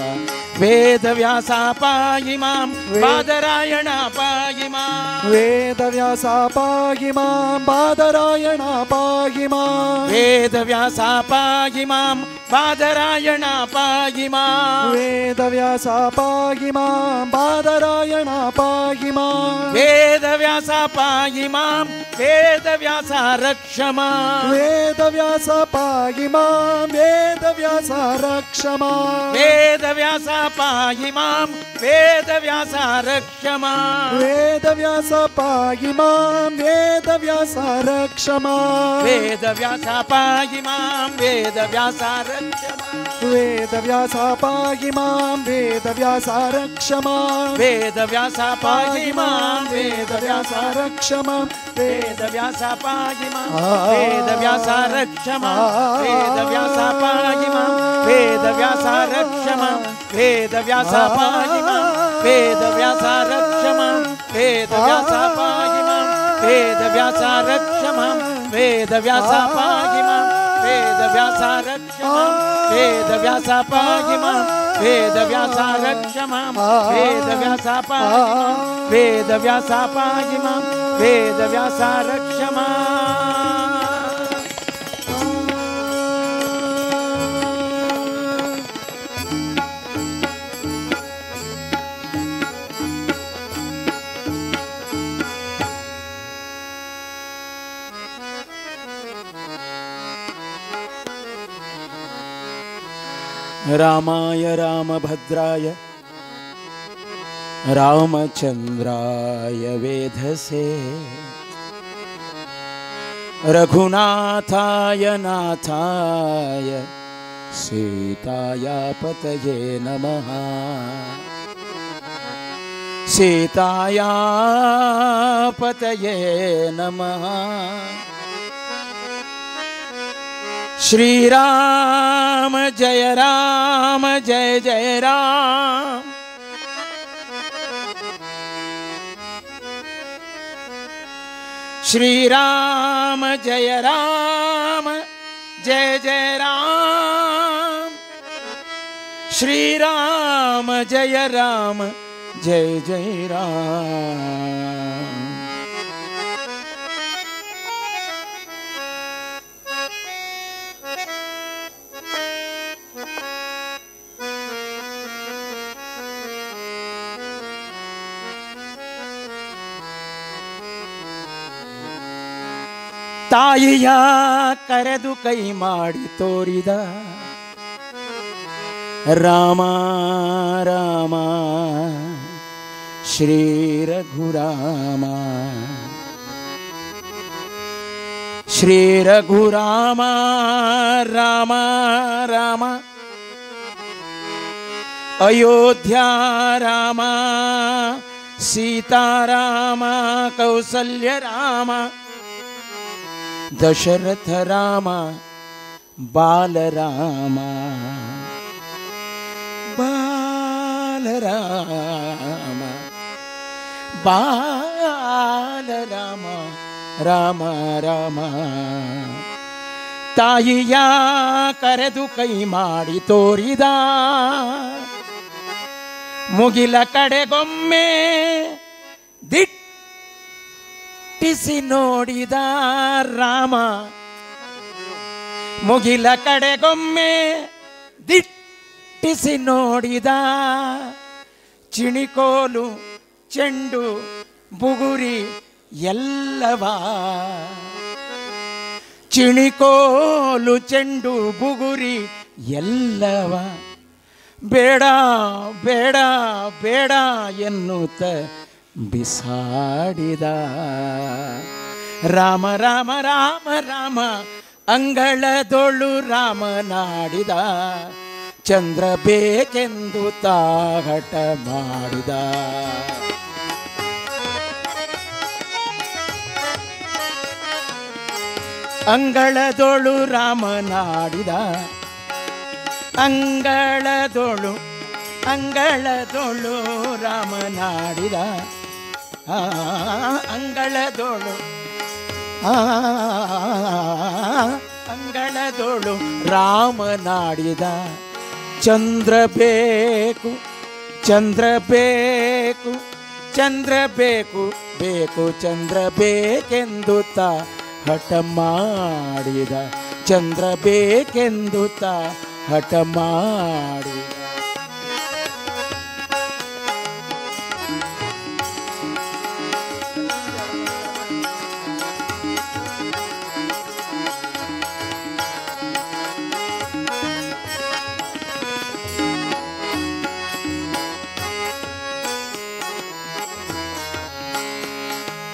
ವೇದವ್ಯಾಸ ಪಾಯಿ ಮಾಂ ಬಾದರಾಯಣ ಪಾಯಿ ಮಾಂ ವೇದವ್ಯಾಸ ಪಾಯಿ ಮಾಂ ಬಾದರಾಯಣ ಪಾಯಿ ಮಾಂ ವೇದವ್ಯಾಸ ಪಾಯಿ ಮಾಂ ಬಾದರಾಯಣ ಪಾಯಿ ಮಾಂ ವೇದವ್ಯಾಸ ಪಾಯಿ ಮಾಂ ಬಾದರಾಯಣ ಪಾಯಿ ಮಾಂ ವೇದವ್ಯಾಸ ಪಾಯಿ ಮಾಂ ವೇದವ್ಯಾಸ ರಕ್ಷ ಮಾಂ ವೇದವ್ಯಾಸ ಪಾಯಿ ಮಾಂ ವೇದವ್ಯಾಸ ರಕ್ಷ ಮಾಂ ವೇದವ್ಯಾಸ ಪಾಯಿ ಮಾಂ ವೇದವ್ಯಾಸ ರಕ್ಷ ಮಾಂ ವೇದವ್ಯಾಸ ಪಾಯಿ ಮಾಂ ವೇದವ್ಯಾಸ ರಕ್ಷ ಮಾಂ ವೇದವ್ಯಾಸ ಪಾಯಿ ಮಾಂ ವೇದವ್ಯಾಸ ರಕ್ಷ ಮಾಂ ವೇದವ್ಯಾಸ ಪಾಯಿ ಮಾಂ ವೇದವ್ಯಾಸ ರಕ್ಷ ಮಾಂ ವೇದವ್ಯಾಸ ಪಾಯಿ ಮಾಂ ವೇದವ್ಯಾಸ ರಕ್ಷ ಮಾಂ ವೇದವ್ಯಾಸ ಪಾಯಿ ಮಾಂ ವೇದವ್ಯಾಸ ರಕ್ಷ ಮಾಂ ವೇದವ್ಯಾಸ ಪಾಯಿ ಮಾಂ ವೇದವ್ಯಾಸ ರಕ್ಷ ಮಾಂ ವೇದವ್ಯಾಸ ಪಾಯಿ ಮಾಂ ವೇದವ್ಯಾಸ ರಕ್ಷ ಮಾಂ ವೇದವ್ಯಾಸ ಪಾಯಿ ಮಾಂ ವೇದವ್ಯಾಸ ರಕ್ಷ ಮಾಂ ವೇದವ್ಯಾಸ ಪಾಯಿ ಮಾಂ ವೇದವ್ಯಾಸ ರಕ್ಷ ಮಾಂ ವೇದವ್ಯಾಸ ಪಾಯಿ ಮಾಂ ವೇದವ್ಯಾಸ ರಕ್ಷ ಮಾಂ ವೇದವ್ಯಾಸ ಪಾಯಿ ಮಾಂ ವೇದವ್ಯಾಸ ಪಾಯಿ ಮಾಂ ವೇದವ್ಯಾಸ ರಕ್ಷ ಮಾಂ रामाय रामभद्राय रामचंद्राय वेधसे रघुनाथाय नाथाय सीताया पतये नमः सीताया पतये नमः श्री राम जय जय राम श्री राम जय जय राम श्री राम जय जय राम ತಾಯಿಯ ಕರೆದು ಕೈ ಮಾಡಿ ತೋರಿದ ರಾಮ ರಾಮ ಶ್ರೀ ರಘುರಾಮ ಶ್ರೀ ರಘುರಾಮ ರಾಮ ರಾಮ ಅಯೋಧ್ಯ ರಾಮ ಸೀತಾರಾಮ ಕೌಸಲ್ಯ ರಾಮ दशरथ राम बालराम बालराम बालराम राम राम ತಾಯಿಯ ಕರೆದು ಕೈ ಮಾಡಿ ತೋರಿದ ಮುಗಿಲ ಕಡೆಗೊಮ್ಮೆ ದಿಟ್ಟಿಸಿ ನೋಡಿದ ರಾಮ ಮುಗಿಲ ಕಡೆಗೊಮ್ಮೆ ದಿಟ್ಟಿಸಿ ನೋಡಿದ ಚಿಣಿಕೋಲು ಚೆಂಡು ಬುಗುರಿ ಎಲ್ಲವ ಚಿಣಿಕೋಲು ಚೆಂಡು ಬುಗುರಿ ಎಲ್ಲವ ಬೇಡ ಬೇಡ ಬೇಡ ಎನ್ನುತ್ತ ಬಿಸಾಡಿದ ರಾಮ ರಾಮ ರಾಮ ರಾಮ ಅಂಗಳದೊಳು ರಾಮನಾಡಿದ ಚಂದ್ರ ಬೇಕೆಂದು ತಾಹಟ ಮಾಡಿದ. ಅಂಗಳದೊಳು ರಾಮನಾಡಿದ ಅಂಗಳದೊಳು ರಾಮನಾಡಿದ ಅಂಗಳದೊಳು ಅಂಗಳದೊಳು ರಾಮನಾಡಿದ ಚಂದ್ರ ಬೇಕು ಚಂದ್ರ ಬೇಕು ಚಂದ್ರ ಬೇಕು ಬೇಕು ಚಂದ್ರ ಬೇಕೆಂದು ತಾ ಹಠ ಮಾಡಿದ ಚಂದ್ರ ಬೇಕೆಂದು ತಾ ಹಠ ಮಾಡಿದ.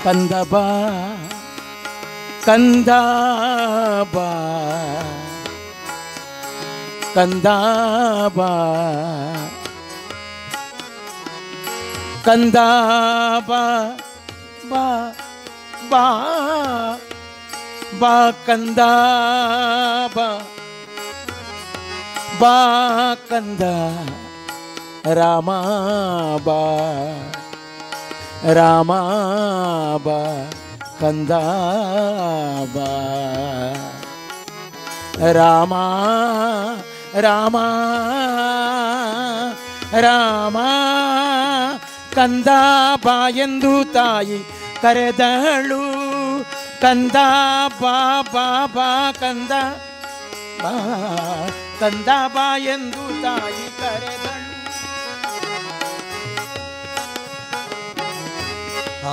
ಕಂದ ಬಾ ಕಂದ ಬಾ ಕಂದ ಬಾ ಕಂದ ಬಾ ಬಾ ಬಾ ಬಾ ಕಂದ ಬಾ ಬಾ ಕಂದ ರಾಮ ಬಾ ರಾಮ ಬಾ ಕಂದ ಬಾ ರಾಮ ರಾಮ ರಾಮ ಕಂದ ಬಾ ಎಂದು ತಾಯಿ ಕರೆದಳು ಕಂದ ಬಾ ಬಾ ಬಾ ಕಂದ ಬಾ ಕಂದ ಬಾ ಎಂದು ತಾಯಿ ಕರೆದಳು. ಆ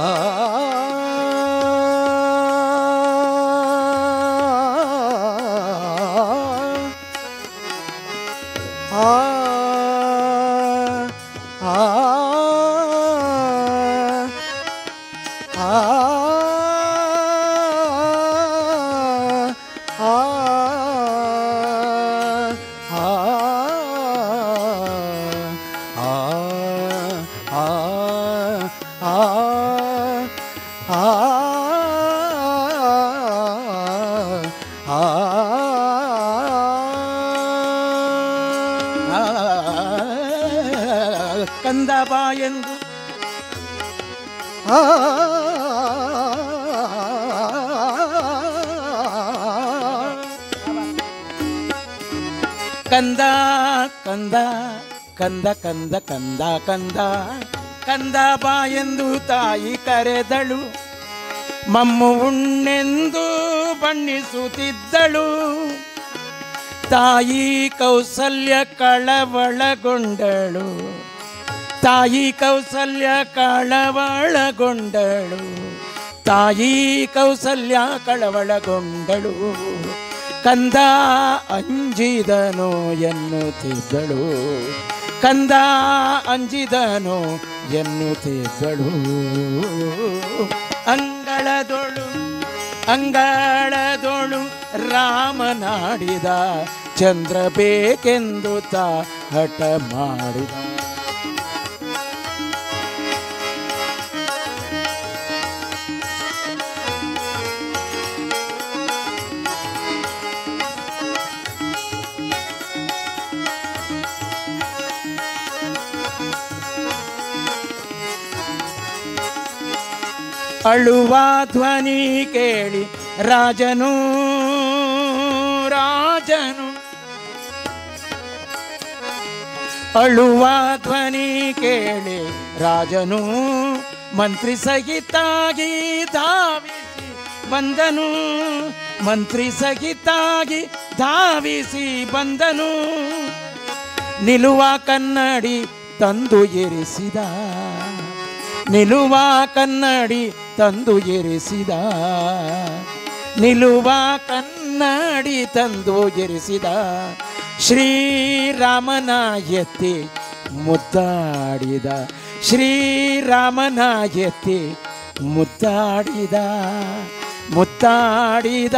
ಕಂದ ಬಾ ಎಂದು ಕಂದ ಕಂದ ಕಂದ ಕಂದ ಕಂದ ಕಂದ ಕಂದ ಬಾ ಎಂದು ತಾಯಿ ಕರೆದಳು ಮಮ್ಮು ಉಣ್ಣೆಂದು ಬಣ್ಣಿಸುತ್ತಿದ್ದಳು ತಾಯಿ ಕೌಸಲ್ಯ ಕಳವಳಗೊಂಡಳು ತಾಯಿ ಕೌಸಲ್ಯ ಕಳವಳಗೊಂಡಳು ತಾಯಿ ಕೌಸಲ್ಯ ಕಳವಳಗೊಂಡಳು ಕಂದ ಅಂಜಿದನೋ ಎನ್ನುತ್ತಿದ್ದಳು ಕಂದ ಅಂಜಿದನೋ ಎನ್ನುತ್ತಿದ್ದಳು ಅಂಗಳದೊಳು ಅಂಗಳದೊಳು ರಾಮನಾಡಿದ ಚಂದ್ರ ಬೇಕೆಂದು ತಾ ಹಠ ಮಾಡಿದ ಅಳುವ ಧ್ವನಿ ಕೇಳಿ ರಾಜನು ರಾಜನು ಅಳುವ ಧ್ವನಿ ಕೇಳಿ ರಾಜನು ಮಂತ್ರಿ ಸಹಿತಾಗಿ ಧಾವಿಸಿ ಬಂದನು ಮಂತ್ರಿ ಸಹಿತಾಗಿ ಧಾವಿಸಿ ಬಂದನು ನಿಲುವ ಕನ್ನಡಿ ತಂದು ಇರಿಸಿದ ನಿಲುವ ಕನ್ನಡಿ ತಂದು ಇರಿಸಿದ ನಿಲುವ ಕನ್ನಡಿ ತಂದು ಇರಿಸಿದ ಶ್ರೀರಾಮನ ಎತ್ತಿ ಮುದ್ದಾಡಿದ ಶ್ರೀರಾಮನ ಎತ್ತಿ ಮುದ್ದಾಡಿದ ಮುತ್ತಾಡಿದ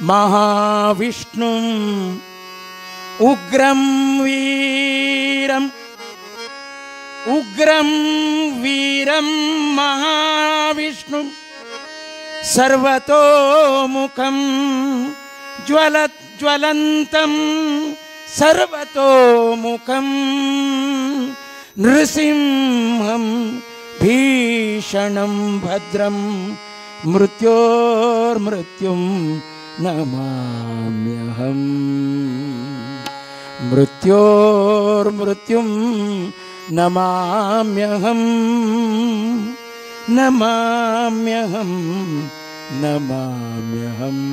महाविष्णुं उग्रं वीरं महाविष्णुं सर्वतोमुखं ज्वलन्तं सर्वतोमुखं नृसिंहं भीषणं भद्रं मृत्योर्मृत्युं नमाम्यहम् मृत्योर्मृत्युं नमाम्यहम् नमाम्यहम् नमाम्यहम्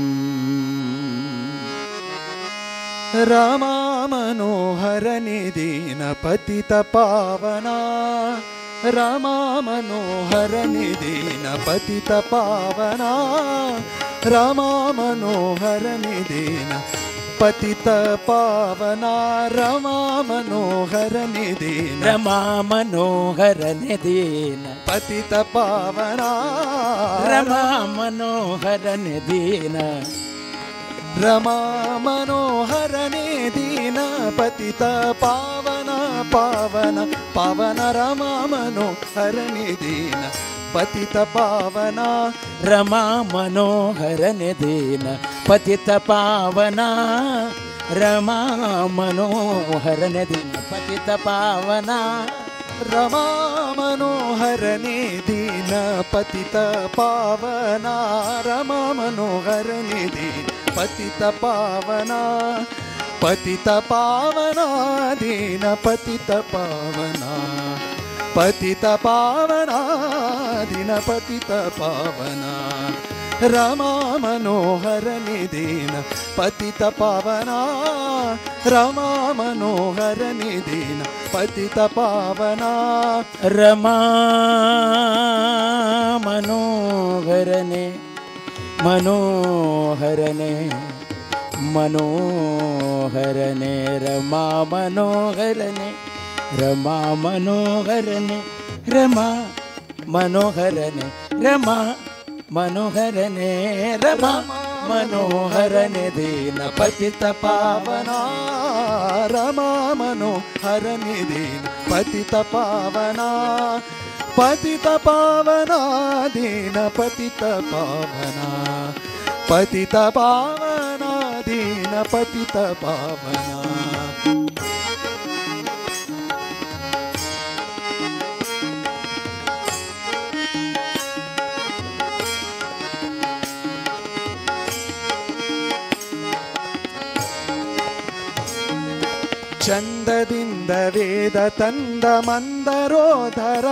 रमा मनोहर निदीन पतित पावना रमा मनोहर निदीन पतित पावना रमा मनोहर निदीन पतित पावना रमा मनोहर निदीन रमा मनोहर निदीन पतित पावना रमा मनोहर निदीन रमा मनोहर निदीन पतित पावना पावना पावना रमा मनोहर निदीन पतित पावना रमा मनोहर निदीन पतित पावना रमा मनोहर निदीन पतित पावना रमा मनोहर निदीन पतित पावना रमा मनोहर निदीन पतित पावना पतित पावना दीन पतित पावना पतित पावना दीन पतित पावना रमा मनोहर निदीन पतित पावना रमा मनोहर निदीन पतित पावना रमा मनोहरने मनोहरने मनोहरने रमा मनोहरने रमा मनोहरने रमा मनोहरने रमा मनोहरने रमा मनोहरने दीन पतित पावना रमा मनोहर निदीन पतित पावना पतित पावना दीन पतित पावना पतित पावना दीन पतित पावना ಚಂದದಿಂದ ವೇದ ತಂದ ಮಂದರೋದರ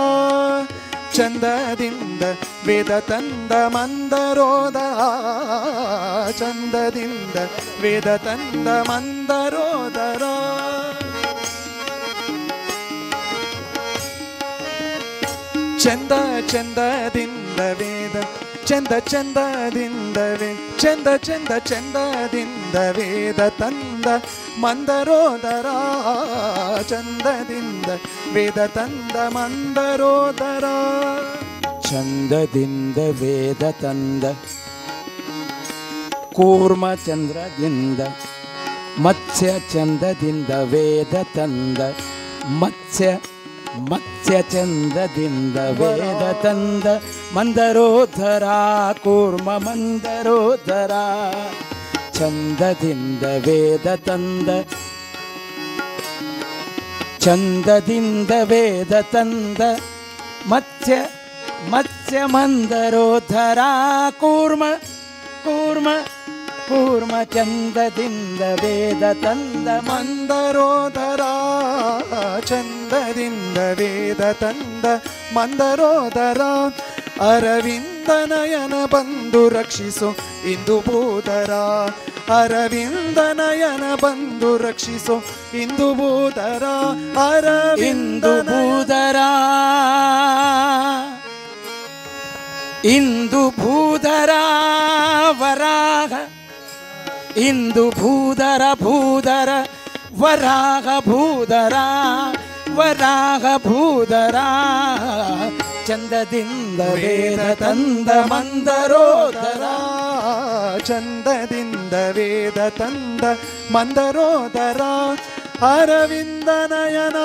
ಚಂದದಿಂದ ವೇದ ತಂದ ಮಂದರೋದರ ಚಂದದಿಂದ ವೇದ ತಂದ ಮಂದರೋದರ ಚಂದ ಚಂದದಿಂದ ವೇದ ಚಂದ ಚಂದದಿಂದ ಚಂದ ಚಂದ ಚಂದದಿಂದ ವೇದ ತಂದ ಮಂದರೋದರ ಚಂದದಿಂದ ವೇದ ತಂದ ಮಂದರೋದರ ಚಂದದಿಂದ ವೇದ ತಂದ ಕೂರ್ಮ ಚಂದ್ರದಿಂದ ಮತ್ಸ್ಯ ಚಂದದಿಂದ ವೇದ ತಂದ ಮತ್ಸ್ಯ ಚಂದದಿಂದ ವೇದ ತಂದ ಮಂದರೋದರ ಕೂರ್ಮ ಮಂದರೋದರ ಚಂದದಿಂದ ವೇದ ತಂದ ಚಂದದಿಂದ ವೇದ ತಂದ ಮತ್ಸ್ಯ ಮಂದರೋದರ ಕೂರ್ಮ ಚಂದದಿಂದ ವೇದ ತಂದ ಮಂದರೋದರ ಚಂದದಿಂದ ವೇದ ತಂದ ಮಂದರೋದರ ಅರವಿಂದ ನಯನ ಬಂದು ರಕ್ಷಿಸು ಇಂದು ಭೂಧರ ಅರವಿಂದ ನಯನ ಬಂದು ರಕ್ಷಿಸು ಇಂದು ಭೂಧರ ಅರವಿಂದ ಭೂಧರ ಇಂದು ಭೂಧರ ವರಾಹ ಇಂದು ಭೂಧರ ವರಾಹ ಭೂಧರ ಚಂದದಿಂದ ವೇದ ತಂದ ಮಂದರೋದರ ಚಂದದಿಂದ ವೇದ ತಂದ ಮಂದರೋದರ ಅರವಿಂದ ನಯನ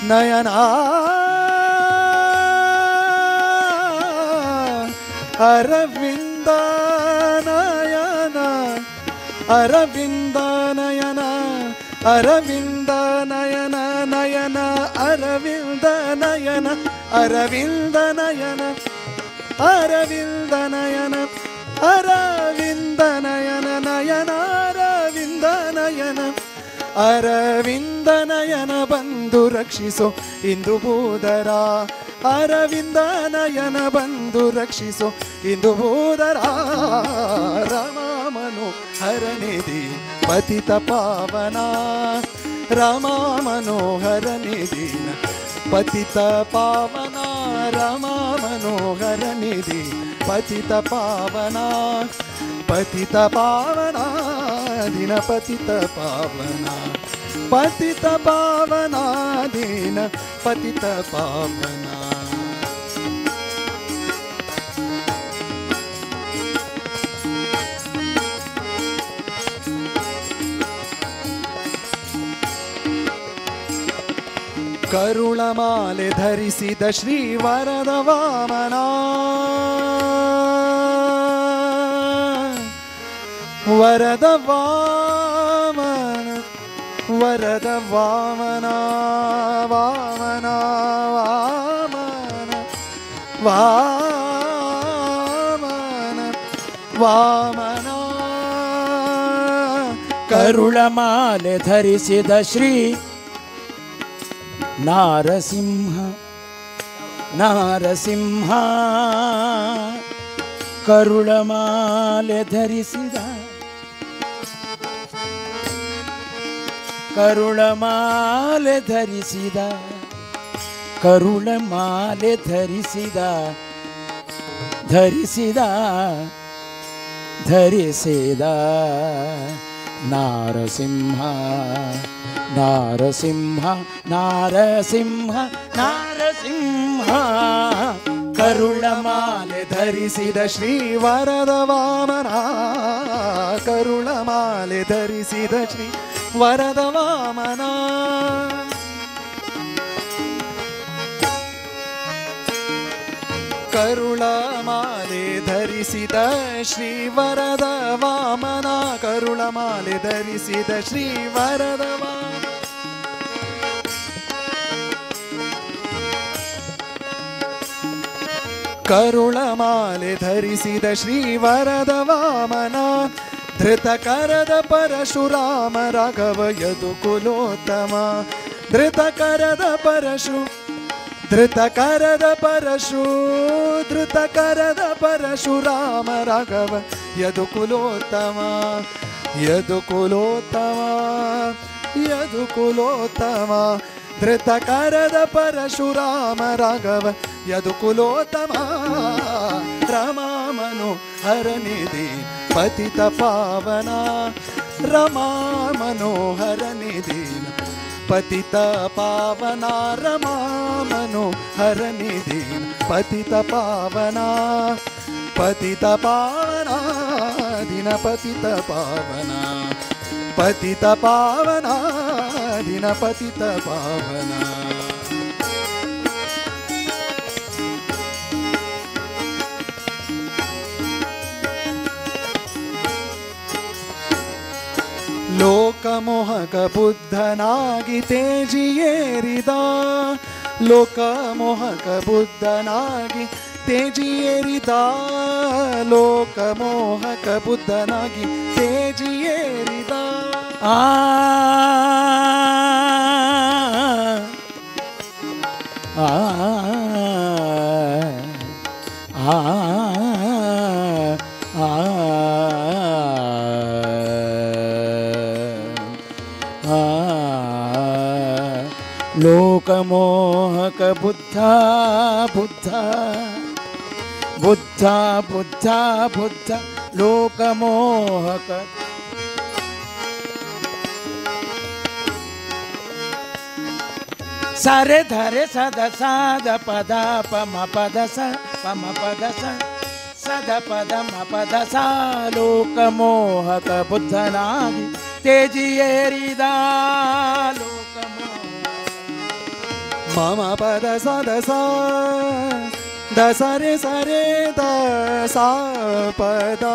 ನಯನ ಅರವಿಂದ ನಯನ ಅರವಿಂದ ನಯನ ಅರವಿಂದ ನಯನ ನಯನ ಅರವಿಂದ ನಯನ ಅರವಿಂದ ನಯನ ಅರವಿಂದ ನಯನ ಅರವಿಂದ ನಯನ ನಯನ ಅರವಿಂದ ನಯನ ಅರವಿಂದ ನಯನ ಬಂದು ರಕ್ಷಿಸೋ ಇಂದು ಭೂಧರ ಅರವಿಂದ ನಯನ ಬಂದು ರಕ್ಷಿಸೋ ಇಂದು ಭೂಧರ ರಾಮ ಮನೋಹರ ನಿಧಿ ಪತಿತ ಪಾವನ ರಾಮ ಮನೋಹರ ನಿಧಿ ಪತಿತ ಪಾವನ ರಾಮ ಮನೋಹರ ನಿಧಿ ಪತಿತ ಪಾವನ ಪತಿತ ಪಾವನ ದಿನ ಪತಿತ ಪಾವನ ಪತಿತ ಪಾವನ ದಿನ ಪತಿತ ಪಾವನ ಕರುಳಮಾಲೆ ಧರಿಸಿದ ಶ್ರೀ ವರದ ವಾಮನ ವರದ ವಾಮನ ವರದ ವಾಮನ ವಾಮನ ವಾಮನ ವಾಮನ ವಾಮನ ಕರುಳಮಾಲೆ ಧರಿಸಿದ ಶ್ರೀ ನಾರಸಿಂಹ ನಾರಸಿಂಹ ಕರುಳಮಾಲೆ ಧರಿಸಿದ ಕರುಳಮಾಲೆ ಧರಿಸಿದ ಕರುಳಮಾಲೆ ಧರಿಸಿದ ಧರಿಸಿದ ಧರಿಸಿದ ನಾರಸಿಂಹ ನಾರಸಿಂಹ ನಾರಸಿಂಹ ನಾರಸಿಂಹ ಕರುಳಮಾಲೆ ಧರಿಸಿದ ಶ್ರೀ ವರದ ವಾಮನ ಕರುಳಮಾಲೆ ಧರಿಸಿದ ಶ್ರೀ ವರದ ವಾಮನ ಕರುಳಮಾಲೆ ಧರಿಸಿದ ಶ್ರೀ ವರದ ವಾಮನ ಕರುಳಮಾಲೆ ಧರಿಸಿದ ಶ್ರೀ ವರದ ವಾಮನ ಕರುಳಮಾಲೆ ಧರಿಸಿದ ಶ್ರೀ ವರದ ವಾಮನ ಧೃತಕರದ ಪರಶುರಾಮ ರಾಘವ ಯದುಕುಲೋತ್ತಮ ಧೃತಕರದ ಪರಶು ಧೃತಕರದ ಪರಶು ಧೃತಕರದ ಪರಶುರಾಮ ರಾಘವ ಯದುಕುಲೋತ್ತಮ ಯದುಕುಲೋತ್ತಮ ಯದುಕುಲೋತ್ತಮ ಧೃತಕರದ ಪರಶುರಾಮ ರಾಘವ ಯದುಕುಲೋತ್ತಮ ರಮಾ ಮನೋಹರ ನಿಧಿ ಪತಿತ ಪಾವನ ರಮಾ ಮನೋಹರ ನಿಧಿ ಪತಿತ ಪಾವನ ರಮಾ ಮನೋಹರ ನಿಧಿ ಪತಿತ ಪಾವನ ಪತಿತ ಪಾವನ ದಿನ ಪತಿತ ಪಾವನ ಪತಿತ ಪಾವನ ದಿನ ಪತಿತ ಪಾವನ ಲೋಕಮೋಹಕ ಬುದ್ಧನಾಗಿ ತೇಜಿಯೇರಿದ ಲೋಕಮೋಹಕ ಬುದ್ಧನಾಗಿ ತೇಜಿಯೇರಿದ ಲೋಕಮೋಹಕ ಬುದ್ಧನಾಗಿ ತೇಜಿಯೇರಿದ ಆ ಆ ಆ ಲೋಕಮೋಹಕ ಬುದ್ಧ ಬುದ್ಧ ಬುದ್ಧ ಬುದ್ಧ ಬುದ್ಧ ಲೋಕಮೋಹಕ ಸರೆ ಧರೆ ಸದ ಸಾದ ಪದ ಪಮ ಪದ ಸ ಪಮ ಪದ ಸ ಸದ ಪದ ಮ ಪದ ಸಾ ಲೋಕ ಮೋಹಕ ಬುದ್ಧನಾಗಿ ತೇಜಿಯೇರಿದ ಲೋಕ ಮಮ ಪದ ಸದ ಸಾ ದ ಸರೆ ಸರೆ ದ ಸಾ ಪದ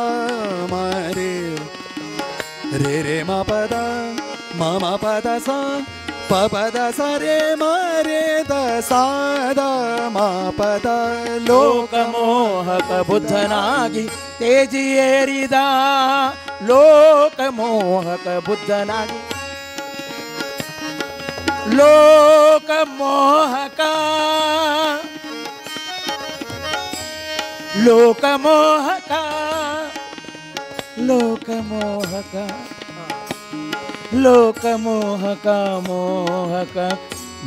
ಮರೆ ರೇ ರೇ ಮ ಪದ ಮಮ ಪದ ಸಾ ಪ ಪದ ಸರೆ ಮರೆ ದ ಸಾ ದ ಮ ಪದ ಲೋಕ ಮೋಹಕ ಬುದ್ಧನಾಗಿ ತೇಜಿಯೇರಿದ ಲೋಕ ಮೋಹಕ ಬುದ್ಧನಾಗಿ ಲೋಕ ಮೋಹಕ ಲೋಕ ಮೋಹಕ ಲೋಕ ಮೋಹಕ ಲೋಕ ಮೋಹಕ ಮೋಹಕ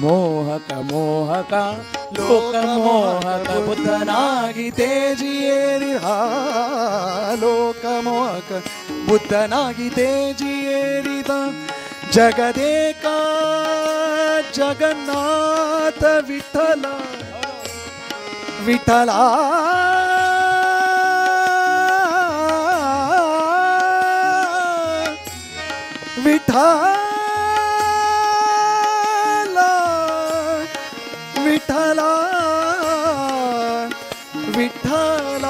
ಮೋಹಕ ಮೋಹಕ ಲೋಕ ಮೋಹಕ ಬುದ್ಧನಾಗಿ ತೇಜಿಯೇರಿದ ಲೋಕ ಮೋಹಕ ಬುದ್ಧನಾಗಿ ತೇಜಿಯೇರಿದ ಜಗದೇಕ ಜಗನ್ನಾಥ ವಿಠಲ ವಿಠಲ ವಿಠಲ ವಿಠಲ ವಿಠಲ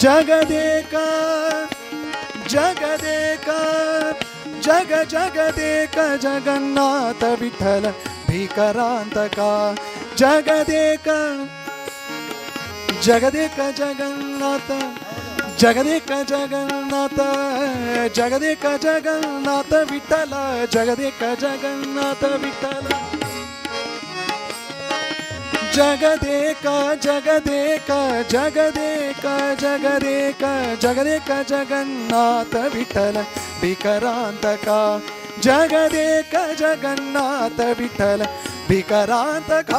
ಜಗದೇಕ ಜಗದೇಕ ಜಗ ಜಗದೇಕ ಜಗನ್ನಾಥ ವಿಠಲ ಭೀಕರಾಂತಕ ಜಗದೇಕ ಜಗದೇಕ ಜಗನ್ನಾಥ ಜಗದೇಕ ಜಗನ್ನಾಥ ಜಗದೇಕ ಜಗನ್ನಾಥ ವಿಠಲ ಜಗದೇಕ ಜಗನ್ನಾಥ ವಿಠಲ ಜಗದೇಕ ಜಗದೇಕ ಜಗದೇಕ ಜಗದೇಕ ಜಗದೇಕ ಜಗನ್ನಾಥ ವಿಠಲ ಭೀಕರಾಂತಕ ಜಗದೇಕ ಜಗನ್ನಾಥ ವಿಠಲ ಭೀಕರಾಂತಕ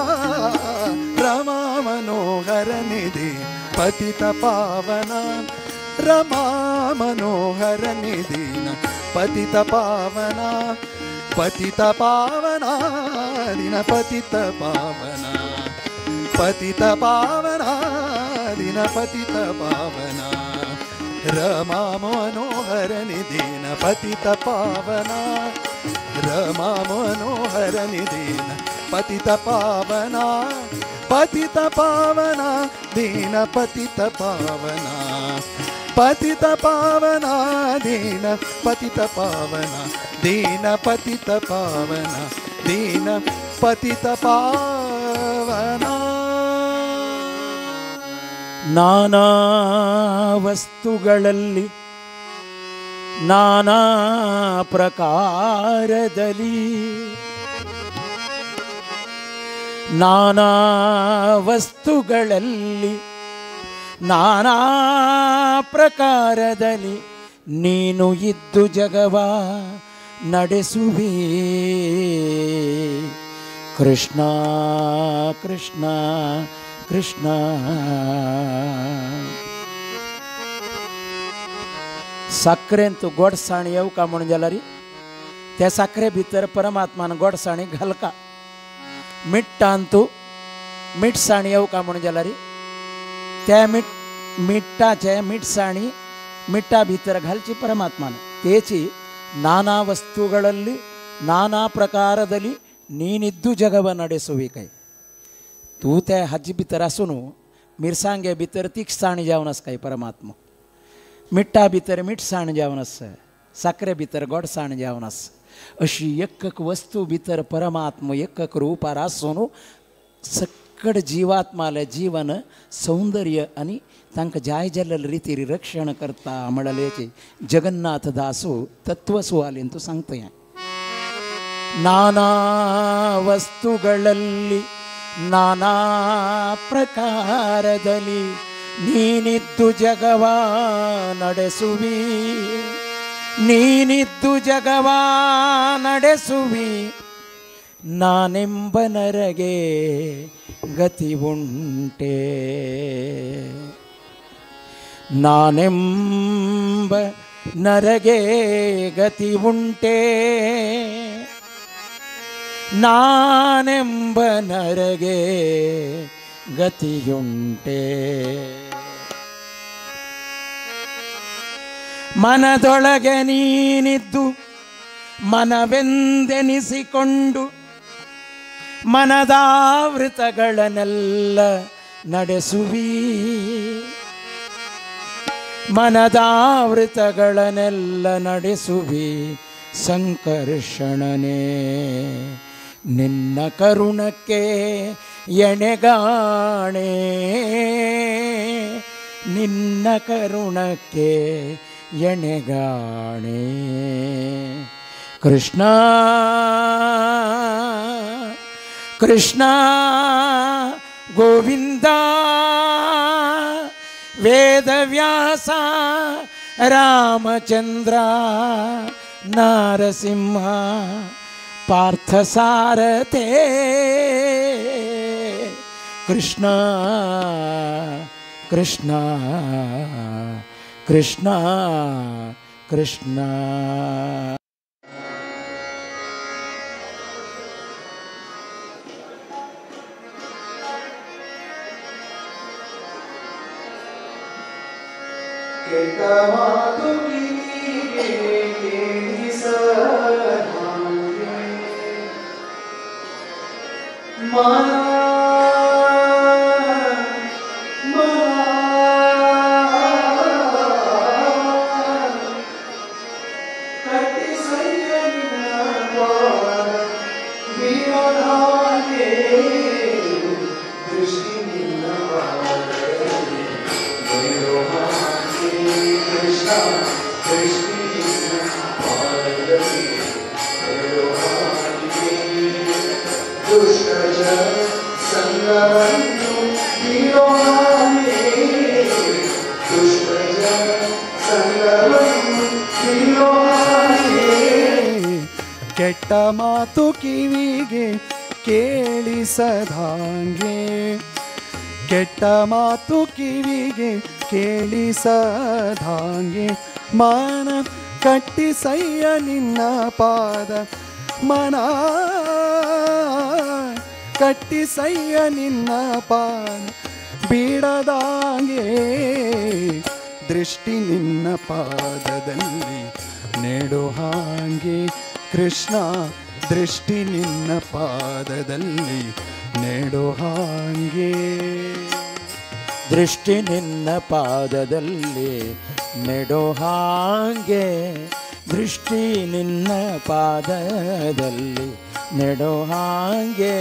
ರಮಾ ಮನೋಹರ ನಿಧಿ ಪತಿತ ಪಾವನ ರಮಾ ಮನೋಹರ ನಿಧಿನ ಪತಿತ ಪಾವನ ಪತಿತ ಪಾವನ ದಿನ ಪತಿತ ಪಾವನ ಪತಿತ ಪಾವನ ದಿನ ಪತಿತ ಪಾವನ रमा मनोहर निधीन पतित पावना रमा मनोहर निधीन पतित पावना पतित पावना दीन पतित पावना पतित पावना दीन पतित पावना दीन पतित पावना दीन पतित पावना ನಾನಾ ವಸ್ತುಗಳಲ್ಲಿ ನಾನಾ ಪ್ರಕಾರದಲ್ಲಿ ನಾನಾ ವಸ್ತುಗಳಲ್ಲಿ ನಾನಾ ಪ್ರಕಾರದಲ್ಲಿ ನೀನು ಇದ್ದು ಜಗವ ನಡೆಸುವೆ ಕೃಷ್ಣ ಕೃಷ್ಣ ಕೃಷ್ಣ साखरे तू गोडसाणी येऊ का म्हणून गेला रे त्या साखरे भितर परमात्मान गोडसाणी घाल का मीठ तू मीठ साणी येऊ का म्हणून गेला रे त्या मीठाचे मीठ साणी ಮಿಟ್ಟ ಭಿತರ घालची परमात्मान तेची ನಾನಾ ವಸ್ತುಗಳಲ್ಲಿ ನಾನಾ ಪ್ರಕಾರದಲ್ಲಿ ನೀನಿದ್ದು ಜಗವ ನಡೆಸುವೆ ಕೈ तू त्या हजी भितर असून मिरसांगे भितर तीक्ष्ण जावनस काय परमात्मा मिठा भितर मीठ साण जावनस साखरे भितर गोड साण जावनस अशी एकक वस्तू भितर परमात्मा एकक रूपार आसून सकड जीवात्माले जीवन सौंदर्य आणि तांक जाय जल्ल रीतीरी रक्षण करता म्हणलेचे जगन्नाथ दासू तत्वसु आले तू सांगतोय नाना वस्तुಗಳಲ್ಲಿ ನಾನಾ ಪ್ರಕಾರದಲ್ಲಿ ನೀನಿದ್ದು ಜಗವ ನಡೆಸುವಿ ನೀನಿದ್ದು ಜಗವ ನಡೆಸುವಿ ನಾನೆಂಬ ನರಗೆ ಗತಿ ಉಂಟೆ ನಾನೆಂಬ ನರಗೆ ಗತಿ ಉಂಟೆ ನಾನೆಂಬ ನರಗೆ ಗತಿಯುಂಟೆ ಮನದೊಳಗೆ ನೀನಿದ್ದು ಮನವೆಂದೆನಿಸಿಕೊಂಡು ಮನದಾವೃತಗಳನ್ನೆಲ್ಲ ನಡೆಸುವಿ. ಮನದಾವೃತಗಳನ್ನೆಲ್ಲ ನಡೆಸುವಿ ಸಂಕರ್ಷಣನೇ. ನಿನ್ನ ಕರುಣಕ್ಕೆ ಎಣೆಗಾಣೆ, ನಿನ್ನ ಕರುಣಕ್ಕೆ ಎಣೆಗಾಣೆ. ಕೃಷ್ಣ ಕೃಷ್ಣ ಗೋವಿಂದ ವೇದವ್ಯಾಸ ರಾಮಚಂದ್ರ ನಾರಸಿಂಹ ಪಾರ್ಥಸಾರಥೇ. ಕೃಷ್ಣ ಕೃಷ್ಣ ಕೃಷ್ಣ ಕೃಷ್ಣ. ಕೆಟ್ಟ ಮಾತು ಕಿವಿಗೆ ಕೇಳಿಸದಂಗೆ ಮನ ಕೆಟ್ಟ ಮಾತು ಕಿವಿಗೆ ಕೇಳಿಸದಂಗೆ, ಕೆಟ್ಟ ಮಾತು ಕಿವಿಗೆ ಕೇಳಿಸದಂಗೆ ಮನ ಕಟ್ಟಿಸಯ್ಯ ನಿನ್ನ ಪಾದ, ಮನ ಕಟ್ಟಿಸಯ್ಯ ನಿನ್ನ ಪಾದ ಬಿಡದಾಗೆ. ದೃಷ್ಟಿ ನಿನ್ನ ಪಾದದಲ್ಲಿ ನೆಡು ಹಾಗೆ ಕೃಷ್ಣ, ದೃಷ್ಟಿ ನಿನ್ನ ಪಾದದಲ್ಲಿ ನೆಡು ಹಾಗೆ. ದೃಷ್ಟಿ ನಿನ್ನ ಪಾದದಲ್ಲಿ ನೆಡು ಹಾಗೆ, ದೃಷ್ಟಿ ನಿನ್ನ ಪಾದದಲ್ಲಿ ನೆಡು ಹಾಗೆ.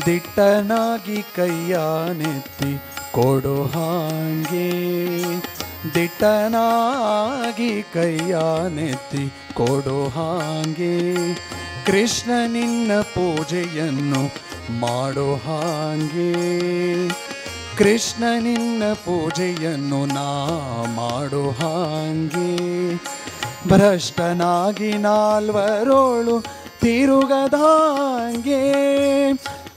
ದಿಟ್ಟನಾಗಿ ಕೈಯಾನೆತ್ತಿ ಕೊಡು ಹಾಗೆ, ದಿಟ್ಟನಾಗಿ ಕೈಯಾನೆತ್ತಿ ಕೊಡು ಹಾಗೆ. ಕೃಷ್ಣ ನಿನ್ನ ಪೂಜೆಯನ್ನು ಮಾಡೋ ಹಾಗೆ, ಕೃಷ್ಣ ನಿನ್ನ ಪೂಜೆಯನ್ನು ನಾ ಮಾಡೋ ಹಾಗೆ. ಭ್ರಷ್ಟನಾಗಿ ನಾಲ್ವರೋಳು ತಿರುಗದಾಂಗೆ,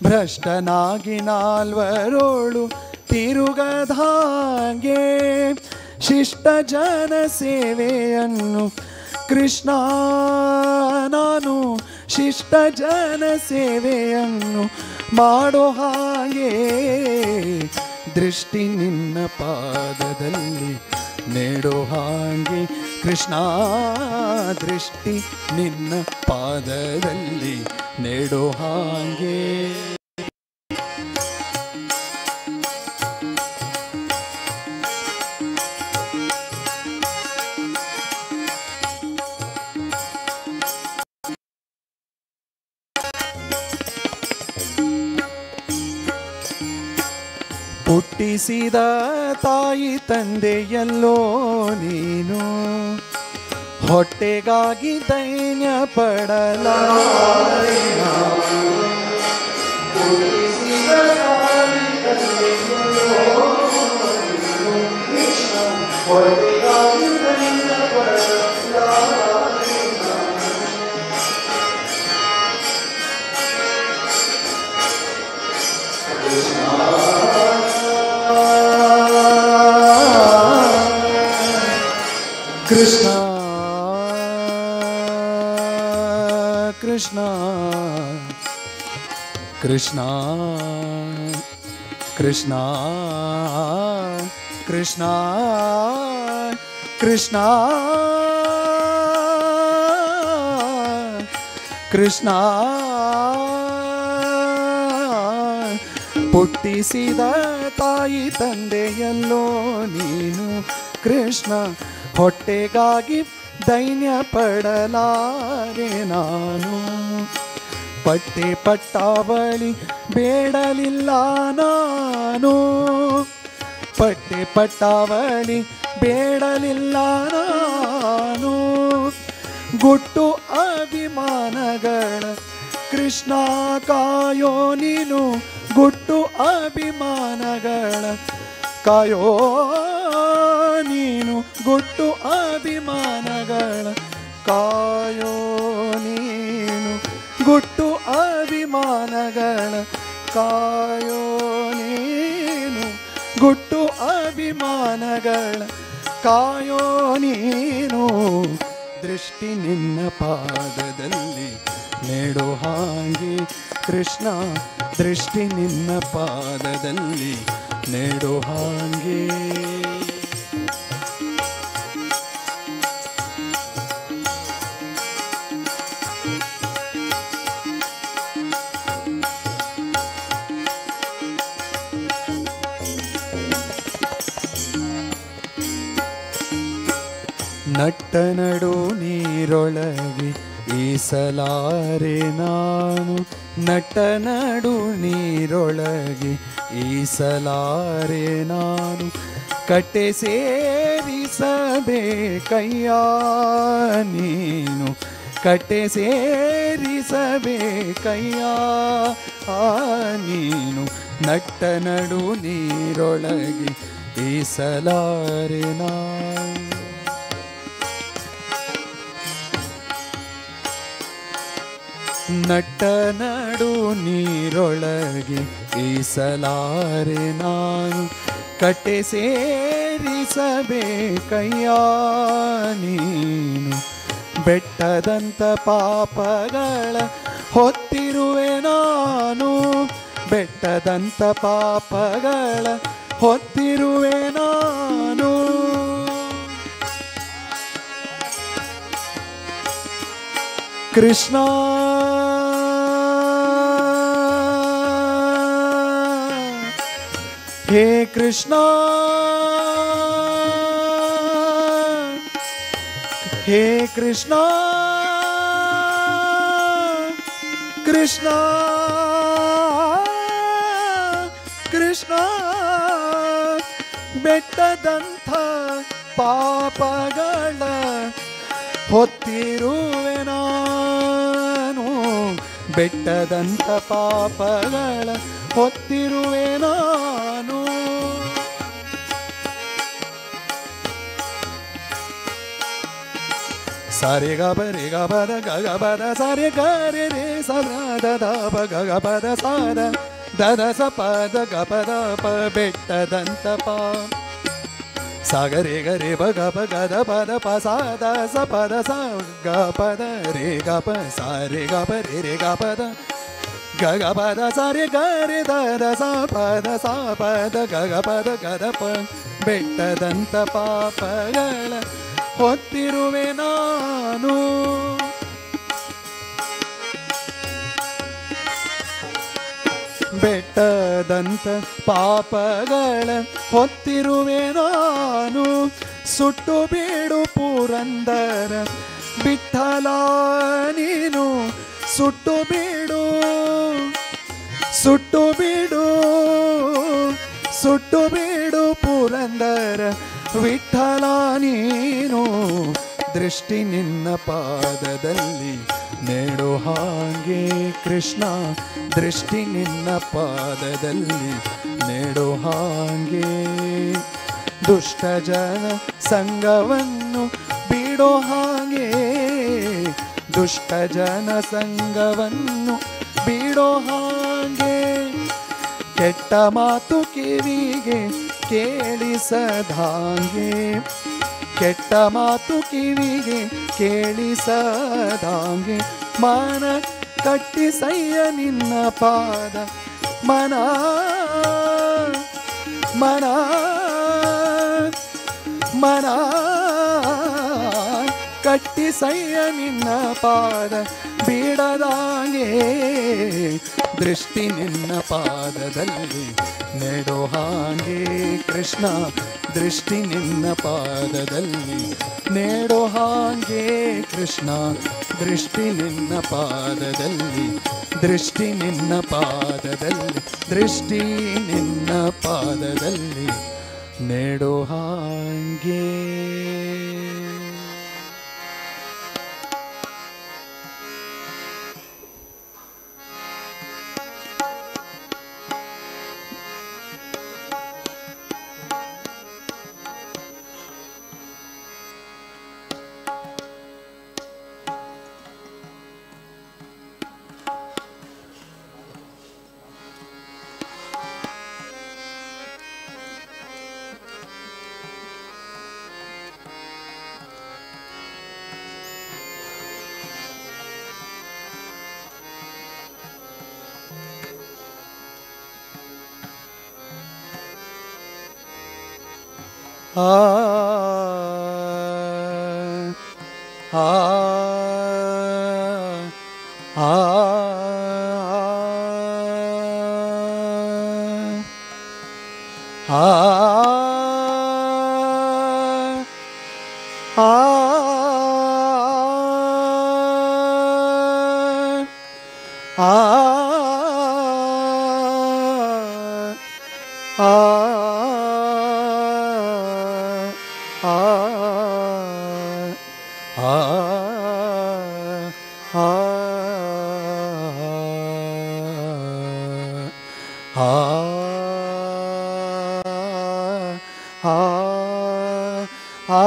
ಭ್ರಷ್ಟನಾಗಿ ನಾಲ್ವರೋಳು ತಿರುಗದಾಂಗೆ. ಶಿಷ್ಟ ಜನ ಸೇವೆಯನ್ನು ಕೃಷ್ಣ ನಾನು ಶಿಷ್ಟ ಜನ ಸೇವೆಯನ್ನು ಮಾಡೋ ಹಾಗೆ. ದೃಷ್ಟಿ ನಿನ್ನ ಪಾದದಲ್ಲಿ ನೆಡೋ ಹಾಗೆ ಕೃಷ್ಣ, ದೃಷ್ಟಿ ನಿನ್ನ ಪಾದದಲ್ಲಿ ನೆಡೋ ಹಾಗೆ. ಹುಟ್ಟಿಸಿದ ತಾಯಿ ತಂದೆಯಲ್ಲೋ ನೀನು, ಹೊಟ್ಟೆಗಾಗಿ ದೈನ್ಯ ಪಡಲಾರೆ. ಹುಟ್ಟಿಸಿದ ತಾಯಿ ತಂದೆಯಲ್ಲೋ ನೀನು, ಹೊಟ್ಟೆಗಾಗಿ ದೈನ್ಯ ಪಡಲಾರೆ. ಕೃಷ್ಣ ಕೃಷ್ಣ ಕೃಷ್ಣ ಕೃಷ್ಣ ಕೃಷ್ಣ ಕೃಷ್ಣ ಕೃಷ್ಣ ಕೃಷ್ಣ ಹುಟ್ಟಿಸಿದ ತಾಯಿ ತಂದೆಯಲ್ಲೋ ನೀನು ಕೃಷ್ಣ ಹೊಟ್ಟೆಗಾಗಿ ದೈನ್ಯ ಪಡಲಾರೆ ನಾನು ಪಟ್ಟೆ ಪಟ್ಟಾವಳಿ ಬೇಡಲಿಲ್ಲ ನಾನು ಪಟ್ಟೆ ಪಟ್ಟಾವಳಿ ಬೇಡಲಿಲ್ಲ ನಾನು ಗುಟ್ಟು ಅಭಿಮಾನಗಳ ಕೃಷ್ಣ ಕಾಯೋ ನೀನು ಗುಟ್ಟು ಅಭಿಮಾನಗಳ ಕಾಯೋ ನೀನು ಗುಟ್ಟು ಅಭಿಮಾನಗಳ ಕಾಯೋ ನೀನು ಗುಟ್ಟು ಅಭಿಮಾನಗಳ ಕಾಯೋ ನೀನು ಗುಟ್ಟು ಅಭಿಮಾನಗಳ ಕಾಯೋ ನೀನು ದೃಷ್ಟಿ ನಿನ್ನ ಪಾದದಲ್ಲಿ ನೆಡೋ ಹಾಗೆ ಕೃಷ್ಣ ದೃಷ್ಟಿ ನಿನ್ನ ಪಾದದಲ್ಲಿ ನೆಡೋ ಹಾಗೆ ನಟ್ಟ ನಡು ನೀರೊಳಗೆ ಈಸಲಾರೆ ನಾನು ನಟ್ಟ ನಡು ನೀರೊಳಗೆ ಈಸಲಾರೆ ನಾನು ಕಟ್ಟೆ ಸೇರಿಸಬೇಕಯ್ಯ ನೀನು ಕಟ್ಟೆ ಸೇರಿಸಬೇಕಯ್ಯ ನೀನು ನಟ್ಟ ನಡು ನೀರೊಳಗೆ ಈಸಲಾರೆ ನಾನು ನಟ್ಟ ನಡು ನೀರೊಳಗೆ ಈಸಲಾರೆ ನಾನು ಕಟ್ಟೆ ಸೇರಿಸಬೇಕಯ್ಯ ನೀನು ಬೆಟ್ಟದಂತ ಪಾಪಗಳ ಹೊತ್ತಿರುವೆ ನಾನು ಬೆಟ್ಟದಂತ ಪಾಪಗಳ ಹೊತ್ತಿರುವೆ ನಾನು ಕೃಷ್ಣ ಹೇ ಕೃಷ್ಣ ಹೇ ಕೃಷ್ಣ ಕೃಷ್ಣ ಕೃಷ್ಣ ಬೆಟ್ಟದಂಥ ಪಾಪಗಳ ಹೊತ್ತಿರುವೆ ನಾನು ಬೆಟ್ಟದಂಥ ಪಾಪಗಳ ಹೊತ್ತಿರುವೆ ನಾನು ಸಾರೆ ಗಬರೆ ಗಬದ ಗಗಬದ ಸಾರೆ ಗರೆ ರೇ ಸದ ದ ಗಗ ಪದ ಸಾದ ದದ ಸ ಪದ ಗಪದ ಪ ಬೆಟ್ಟದಂತ ಪಾ ಸಾಗರೆ ಗರೆ ಬಗ ಬಗದ ಪದ ಪ ಸಾದ ಸ ಪದ ಸ ಗ ಪದ ರೇ ಗ ಪ ಸಾರೆ ಗ ಪ ರೇ ಗ ಪದ ಗಗ ಪದ ಸಾರೆ ಗರೆ ದದ ಸ ಪದ ಗಗ ಪದ ಗದ ಪ ಬೆಟ್ಟದಂತ ಪಾಪಗಳ ಹೊತ್ತಿರುವೆ ನಾನು ಬೆಟ್ಟದಂತ ಪಾಪಗಳ ಹೊತ್ತಿರುವೆ ನಾನು ಸುಟ್ಟು ಬೀಡು ಪುರಂದರ ವಿಠಲ ನೀನು ಸುಟ್ಟು ಬೀಡು ಸುಟ್ಟು ಬೀಡು ಸುಟ್ಟು ಬೀಡು ಪುರಂದರ ವಿಠಲ ನೀನು ದೃಷ್ಟಿ ನಿನ್ನ ಪಾದದಲ್ಲಿ ನೆಡೋ ಹಾಗೆ ಕೃಷ್ಣ ದೃಷ್ಟಿ ನಿನ್ನ ಪಾದದಲ್ಲಿ ನೆಡೋ ಹಾಗೆ ದುಷ್ಟ ಜನ ಸಂಗವನ್ನು ಬಿಡೋ ಹಾಗೆ ದುಷ್ಟ ಜನ ಸಂಗವನ್ನು ಬಿಡೋ ಹಾಗೆ ಕೆಟ್ಟ ಮಾತು ಕಿವಿಗೆ ಕೇಳಿಸದಾಂಗೆ ಕೆಟ್ಟ ಮಾತು ಕಿವಿಗೆ ಕೇಳಿಸದಾಂಗೆ ಮನ ಕಟ್ಟಿಸಯ್ಯ ನಿನ್ನ ಪಾದ ಮನ ಮನ ಮನ ಕಟ್ಟಿಸಯ್ಯ ನಿನ್ನ ಪಾದ ಬಿಡದಾಗೆ ದೃಷ್ಟಿ ನಿನ್ನ ಪಾದದಲ್ಲಿ ನೆಡೋ ಹಾಗೆ ಕೃಷ್ಣ ದೃಷ್ಟಿ ನಿನ್ನ ಪಾದದಲ್ಲಿ ನೆಡೋ ಹಾಗೆ ಕೃಷ್ಣ ದೃಷ್ಟಿ ನಿನ್ನ ಪಾದದಲ್ಲಿ ದೃಷ್ಟಿ ನಿನ್ನ ಪಾದದಲ್ಲಿ ದೃಷ್ಟಿ ನಿನ್ನ ಪಾದದಲ್ಲಿ ನೆಡೋ ಹಾಗೆ. ಆ ಆ ಆ ಆ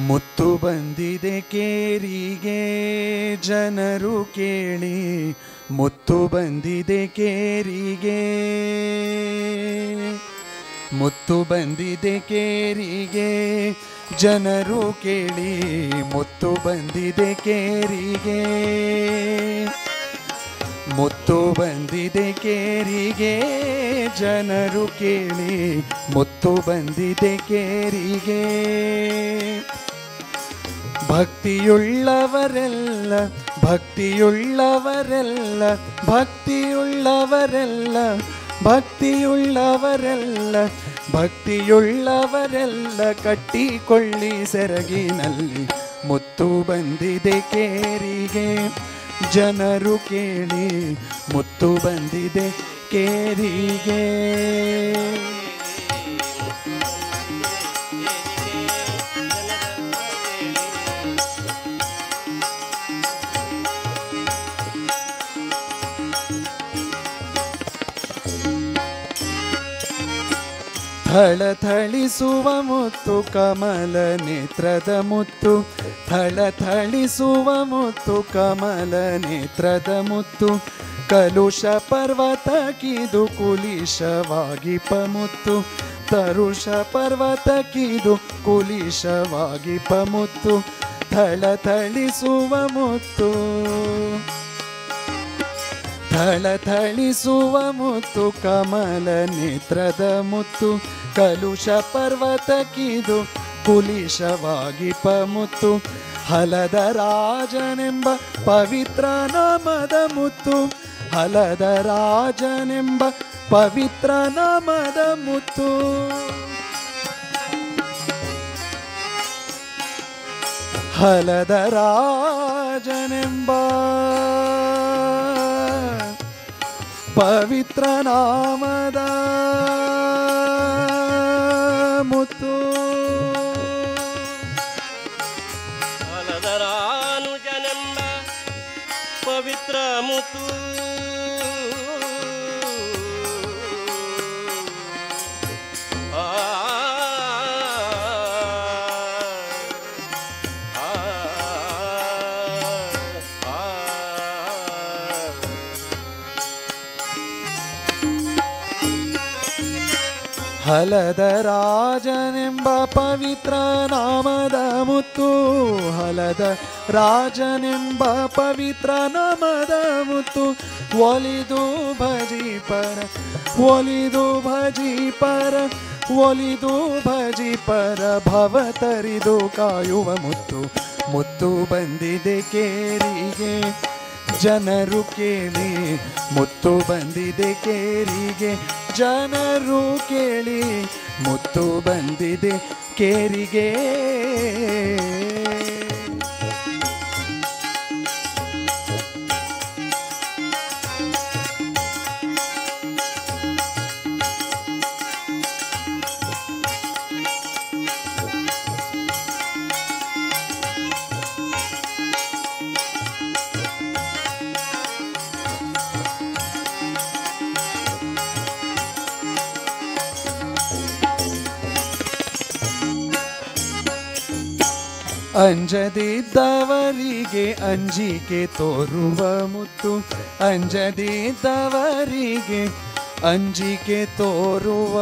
ಮುತ್ತು ಬಂದಿದೆ ಕೇರಿಗೆ ಜನರು ಕೇಳಿ, ಮುತ್ತು ಬಂದಿದೆ ಕೇರಿಗೆ, ಮುತ್ತು ಬಂದಿದೆ ಕೇರಿಗೆ ಜನರು ಕೇಳಿ, ಮುತ್ತು ಬಂದಿದೆ ಕೇರಿಗೆ, ಮುತ್ತು ಬಂದಿದೆ ಕೇರಿಗೆ ಜನರು ಕೇಳಿ, ಮುತ್ತು ಬಂದಿದೆ ಕೇರಿಗೆ. ಭಕ್ತಿಯುಳ್ಳವರೆಲ್ಲ ಭಕ್ತಿಯುಳ್ಳವರೆಲ್ಲ ಭಕ್ತಿಯುಳ್ಳವರೆಲ್ಲ ಭಕ್ತಿಯುಳ್ಳವರೆಲ್ಲ ಭಕ್ತಿಯುಳ್ಳವರೆಲ್ಲ ಕಟ್ಟಿಕೊಳ್ಳಿ ಸೆರಗಿನಲ್ಲಿ, ಮುತ್ತು ಬಂದಿದೆ ಕೇರಿಗೆ ಜನರು ಕೇಳಿ, ಮುತ್ತು ಬಂದಿದೆ ಕೇರಿಗೆ. ಥಳಥಳಿಸುವ ಮುತ್ತು ಕಮಲ ನೇತ್ರದ ಮುತ್ತು, ಥಳಥಳಿಸುವ ಮುತ್ತು ಕಮಲ ನೇತ್ರದ ಮುತ್ತು, ಕಲುಷ ಪರ್ವತಕ್ಕಿದು ಕುಲಿಶವಾಗಿಪ ಮುತ್ತು, ತರುಷ ಪರ್ವತಕ್ಕಿದು ಕುಲಿಶವಾಗಿಪ ಮುತ್ತು, ಥಳಥಳಿಸುವ ಮುತ್ತು, ಥಳಥಳಿಸುವ ಮುತ್ತು ಕಮಲ ನೇತ್ರದ ಮುತ್ತು, ಕಲುಷ ಪರ್ವತಕ್ಕಿದು ಕುಲಿಶವಾಗಿಪ ಮುತ್ತು, ಹಲದ ರಾಜನೆಂಬ ಪವಿತ್ರ ನಾಮದ ಮುತ್ತು, ಹಲದ ರಾಜನೆಂಬ ಪವಿತ್ರ ನಾಮದ ಮುತ್ತು, ಹಲದ ರಾಜನೆಂಬ ಪವಿತ್ರ ನಾಮದ ಮುತ್ತು, ಹಲದರಾನುಜನೆಂಬ ಮುತ್ತು ಹಲದ ರಾಜನೆಂಬ ಪವಿತ್ರ ನಾಮದ ಮುತ್ತು, ಹಲದ ರಾಜನೆಂಬ ಪವಿತ್ರ ನಾಮದ ಮುತ್ತು, ಒಲಿದು ಭಜಿಪರ ಒಲಿದು ಭಜಿಪರ ಒಲಿದು ಭಜಿಪರ ಭವ ತರಿದು ಕಾಯುವ ಮುತ್ತು. ಮುತ್ತು ಬಂದಿದೆ ಕೇರಿಗೆ ಜನರು ಕೇಳಿ, ಮುತ್ತು ಬಂದಿದೆ ಕೇರಿಗೆ ಜನರು ಕೇಳಿ, ಮುತ್ತು ಬಂದಿದೆ ಕೇರಿಗೆ. ಅಂಜದಿದ್ದವರಿಗೆ ಅಂಜಿಕೆ ತೋರುವ ಮುತ್ತು, ಅಂಜದಿದ್ದವರಿಗೆ ಅಂಜಿಕೆ ತೋರುವ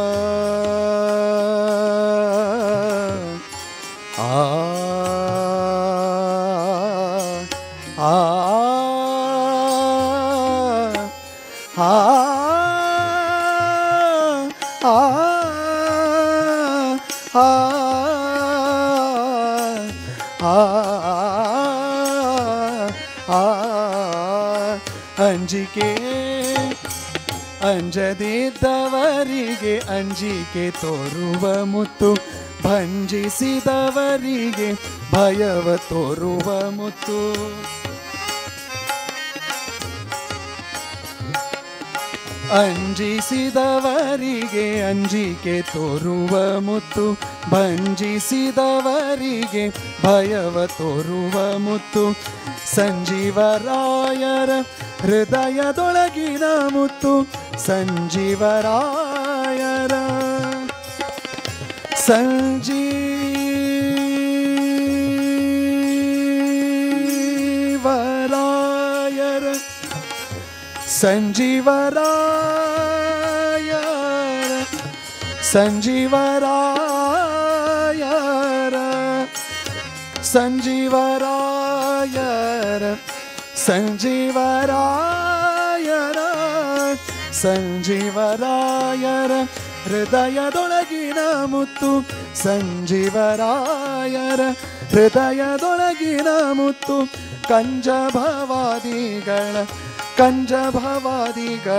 ಆ ಆ ಆ ಅಂಜಿಕೆ ಅಂಜದಿದ್ದವರಿಗೆ ಅಂಜಿಕೆ ತೋರುವ ಮುತ್ತು, ಭಂಜಿಸಿದವರಿಗೆ ಭಯವ ತೋರುವ ಮುತ್ತು. ಅಂಜಿಸಿದವರಿಗೆ ಅಂಜಿಕೆ ತೋರುವ ಮುತ್ತು, ಭಂಜಿಸಿದವರಿಗೆ ಭಯವ ತೋರುವ ಮುತ್ತು. ಸಂಜೀವರಾಯರ ಹೃದಯದೊಳಗಿನ ಮುತ್ತು, ಸಂಜೀವರಾಯರ ಸಂಜೀವರಾಯರ ಸಂಜೀವರಾಯರ ಸಂಜೀವರಾಯರ ಸಂಜೀವರಾಯರ ಸಂಜೀವರಾಯರ ಸಂಜೀವರಾಯರ ಹೃದಯದೊಳಗಿನ ಮುತ್ತು, ಸಂಜೀವರಾಯರ ಹೃದಯದೊಳಗಿನ ಮುತ್ತು. ಕಂಜಭವಾದಿಗಳ ಕಂಜಭವಾದಿಗಳ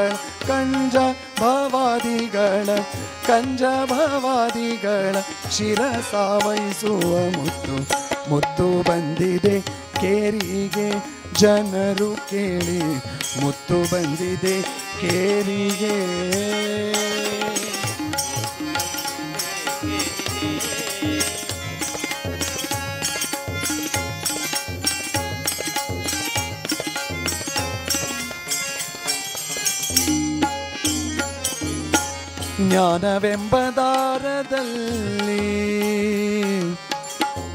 ಕಂಜಭವಾದಿಗಳ ಕಂಜಭವಾದಿಗಳ ಶಿರಸಾವಹಿಸುವ ಮುತ್ತು. ಮುತ್ತು ಬಂದಿದೆ ಕೇರಿಗೆ ಜನರು ಕೇಳಿ, ಮುತ್ತು ಬಂದಿದೆ ಕೇರಿಗೆ. ಜ್ಞಾನವೆಂಬ ದಾರದಲ್ಲಿ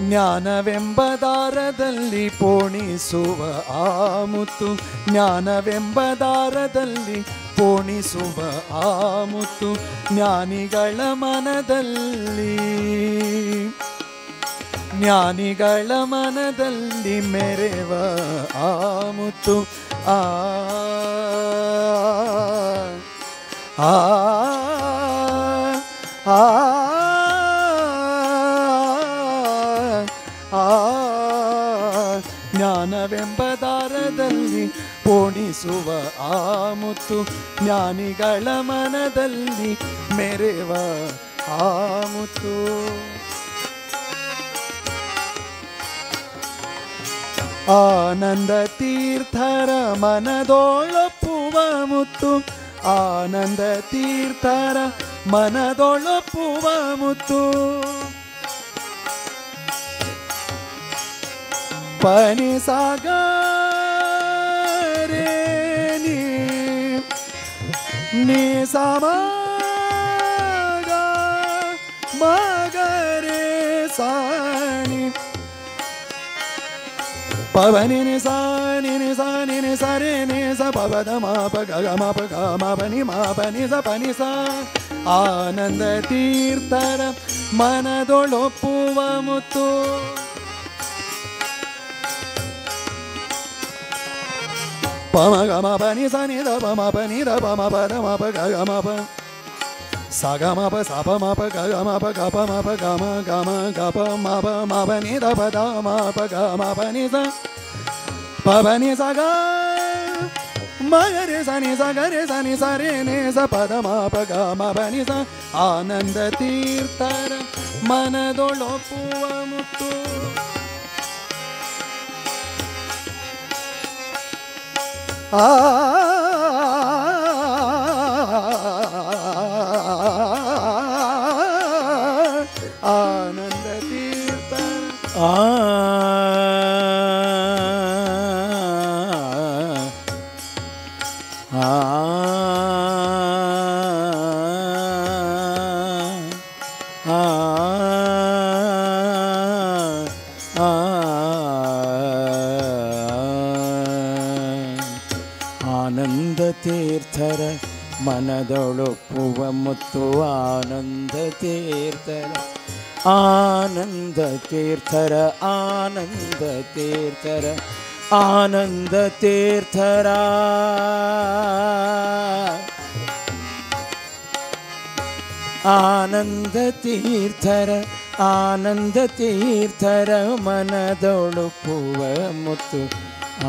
ಜ್ಞಾನವೆಂಬ ದಾರದಲ್ಲಿ ಪೋಣಿಸುವ ಆ ಮುತ್ತು, ಜ್ಞಾನವೆಂಬ ದಾರದಲ್ಲಿ ಪೋಣಿಸುವ ಆ ಮುತ್ತು. ಜ್ಞಾನಿಗಳ ಮನದಲ್ಲಿ ಜ್ಞಾನಿಗಳ ಮನದಲ್ಲಿ ಮೆರೆವ ಆ ಮುತ್ತು. ಆ ಆ ಆ ಜ್ಞಾನವೆಂಬ ದಾರದಲ್ಲಿ ಪೋಣಿಸುವ ಆ ಮುತ್ತು, ಜ್ಞಾನಿಗಳ ಮನದಲ್ಲಿ ಮೆರೆವ ಆ ಮುತ್ತು. ಆನಂದ ತೀರ್ಥರ ಮನದೊಳಪ್ಪುವ ಮುತ್ತು, ಆನಂದ ತೀರ್ಥರ ಮನದೊಳಪ್ಪುವ ಮುತ್ತು. ಪನಿ ಸಾಗರೆ ನಿ ಸಮ ಗ ಮಗರೆ ಸಾನಿ ಪವನಿ ನಿ ಸಾ ನಿ ನಿ ಸಾ ನಿ ನಿ ಸ ರೇ ನಿ ಸ ಪವದ ಮಾಪ ಗ ಮಾಪ ಗ ಮಾಪನಿ ಮಾಪನಿ ಸ ಪನಿ ಸ ಆನಂದ ತೀರ್ಥರ ಮನದೊಳೊಪ್ಪುವ ಮುತ್ತು ಪಮ ಗ ಮ ಪನಿ ಸ ನಿ ದ ಪ ಮ ಪ ನಿ ದ ಪ ಮ ಪ ದ ಮ ಪ ಗ ಗ ಮ ಪ ಸ ಗ ಮ ಪ ಸ ಪ ಮ ಪ ಗ ಗ ಮ ಪ ಗ ಪ ಮ ಪ ಗ ಮ ಗ ಮ ಗ ಪ ಮ ಪ ನಿ ದ ಪ ದ ಮ ಪ ಗ ಮ ಪ ನಿ ಸ ಪ ಪ ನಿ ಸ ಗ ಮ ಗ ರೆ ಸ ನಿ ಸ ಗ ರೆ ಸ ನಿ ಸ ರೇ ನಿ ಸ ಪ ದ ಮ ಪ ಗ ಮ ಪ ನಿ ಸ ಆನಂದ ತೀರ್ಥರ ಮನದೊಳೊಪ್ಪುವ ಮುತ್ತು ಆನಂದ ತೀರ್ಥ ಆನಂದ ತೀರ್ಥರ ಮನದೊಳೊಪ್ಪುವ ಮುತ್ತು ಆನಂದ ತೀರ್ಥರ ಆನಂದ ತೀರ್ಥರ ಆನಂದ ತೀರ್ಥರ ಆನಂದ ತೀರ್ಥರ ಆನಂದ ತೀರ್ಥರ ಆನಂದ ತೀರ್ಥರ ಮನದೊಳೊಪ್ಪುವ ಮುತ್ತು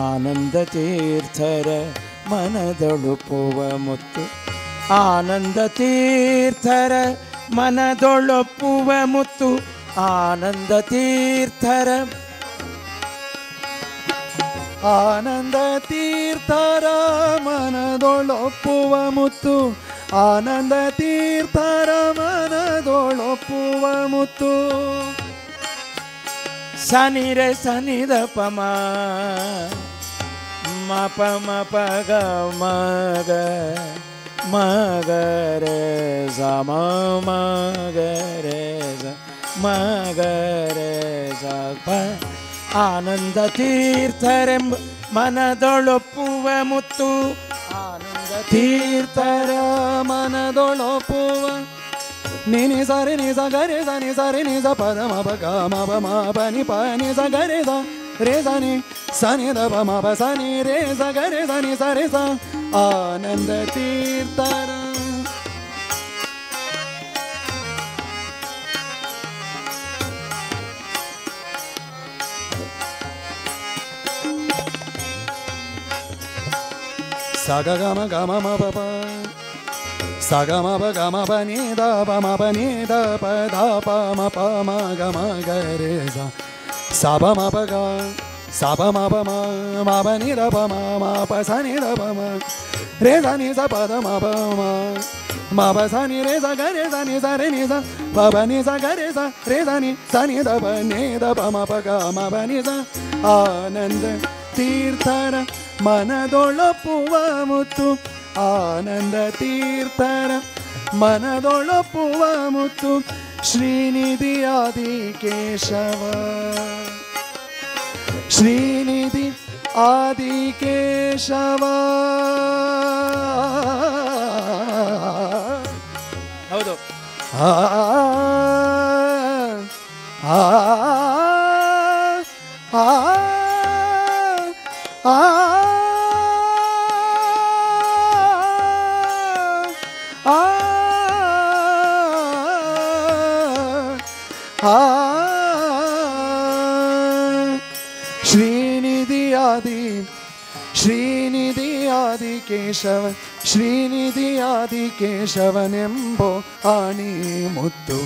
ಆನಂದ ತೀರ್ಥರ ಮನದೊಳೊಪ್ಪುವ ಮುತ್ತು ಆನಂದ ತೀರ್ಥರ ಮನದೊಳೊಪ್ಪುವ ಮುತ್ತು ಆನಂದ ತೀರ್ಥರ ಆನಂದ ತೀರ್ಥರ ಮನದೊಳೊಪ್ಪುವ ಮುತ್ತು ಆನಂದ ತೀರ್ಥರ ಮನದೊಳೊಪ್ಪುವ ಮುತ್ತು ಸನಿ ರೆ ಸನಿ ದ ಪಮ ಮ ಪ ಮ ಪ ಗ ಮ ಗ ಮ ಗ ರೆ ಸ ಮ ಮ ಗ ರೆ ಸ ಮ ಗ ರೆ ಸ ಪ ಆನಂದ ತೀರ್ಥರೆಂಬ ಮನದೊಳೊಪ್ಪುವ ಮುತ್ತು ಆನಂದ ತೀರ್ಥರ ಮನದೊಳೊಪ್ಪುವ ನಿನಿ ಸರಿ ನಿ ಸ ಗರೆ ಸ ನಿ ಸರಿ ನಿ ಸ ಪದ ಮ ಪ ಗ ಮ ಪ ಮ ಪ ನಿ ಪ ನಿ ಸ ಗರೆ ಸ ರೇ ಸ ನಿ ಸ ನಿ ದ ಪ ಮ ಪ ಸ ನಿ ರೇ ಸ ಗರೆ ಸ ನಿ ಸ ರೇ ಸ ಆನಂದ ತೀರ್ಥರ ಸ ಗ ಗ ಮ ಗ ಮ ಮ ಪ ಪ ಸ ಗ ಮ ಪ ಗ ಮ ಪ ನಿ ದ ಪ ಮ ಪ ನಿ ದ ಪ ದ ಪ ಮ ಪ ಮ ಗ ಮ ಗ ರೇ ಸ ಸ ಪ ಮ ಪ ಗ ಸ ಪ ಮ ಪ ಮ ಮ ಪ ನಿ ದ ಪ ಮ ಮ ಪ ಸ ನಿ ದ ಪ ಮ ರೇ ಸ ನಿ ಸ ಪ ದ ಮ ಪ ಮ ಮ ಪ ಸ ನಿ ರೇ ಸ ಗ ರೇ ಸ ನಿ ಸ ರೇ ನಿ ಸ ಪ ಪ ನಿ ಸ ಗ ರೇ ಸ ರೇ ಸ ನಿ ಸ ನಿ ದ ಪ ನಿ ದ ಪ ಮ ಪ ಗ ಮ ಪ ನಿ ಸ ಆನಂದ ತೀರ್ಥರ ಮನದೊಳೊಪ್ಪುವ ಮುತ್ತು ಆನಂದ ತೀರ್ಥರ ಮನದೊಳೊಪ್ಪುವ ಮುತ್ತು ಶ್ರೀನಿಧಿ ಆದಿಕೇಶವ ಶ್ರೀನಿಧಿ ಆದಿಕೇಶವ ಹೌದು ಆ ಆ ಆ ಆ ಶ್ರೀನಿಧಿ ಆದಿಕೇಶವ ಶ್ರೀನಿಧಿ ಆದಿಕೇಶವನೆಂಬೋ ಆಣಿ ಮುತ್ತು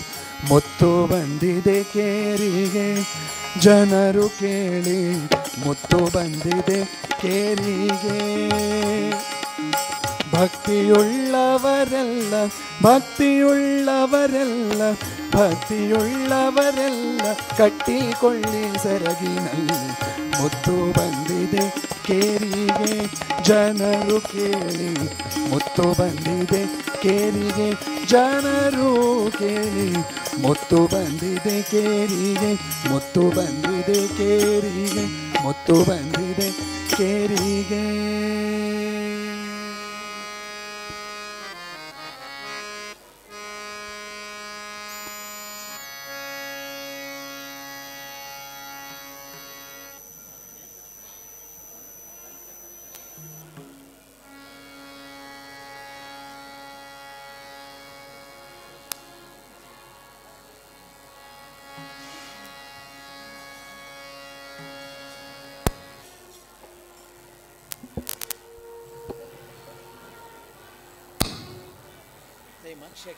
ಮುತ್ತು ಬಂದಿದೆ ಕೇರಿಗೆ ಜನರು ಕೇಳಿ ಮುತ್ತು ಬಂದಿದೆ ಕೇರಿಗೆ ಭಕ್ತಿಯುಳ್ಳವರೆಲ್ಲ ಭಕ್ತಿಯುಳ್ಳವರೆಲ್ಲ ಭಕ್ತಿಯುಳ್ಳವರೆಲ್ಲ ಕಟ್ಟಿಕೊಳ್ಳಿ ಸೆರಗಿನಲ್ಲಿ ಮುತ್ತು ಬಂದಿದೆ ಕೇರಿಗೆ ಜನರು ಕೇಳಿ ಮುತ್ತು ಬಂದಿದೆ ಕೇರಿಗೆ ಜನರು ಕೇಳಿ ಮುತ್ತು ಬಂದಿದೆ ಕೇರಿಗೆ ಮುತ್ತು ಬಂದಿದೆ ಕೇರಿಗೆ ಮುತ್ತು ಬಂದಿದೆ ಕೇರಿಗೆ.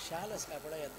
शालस का बड़ा याद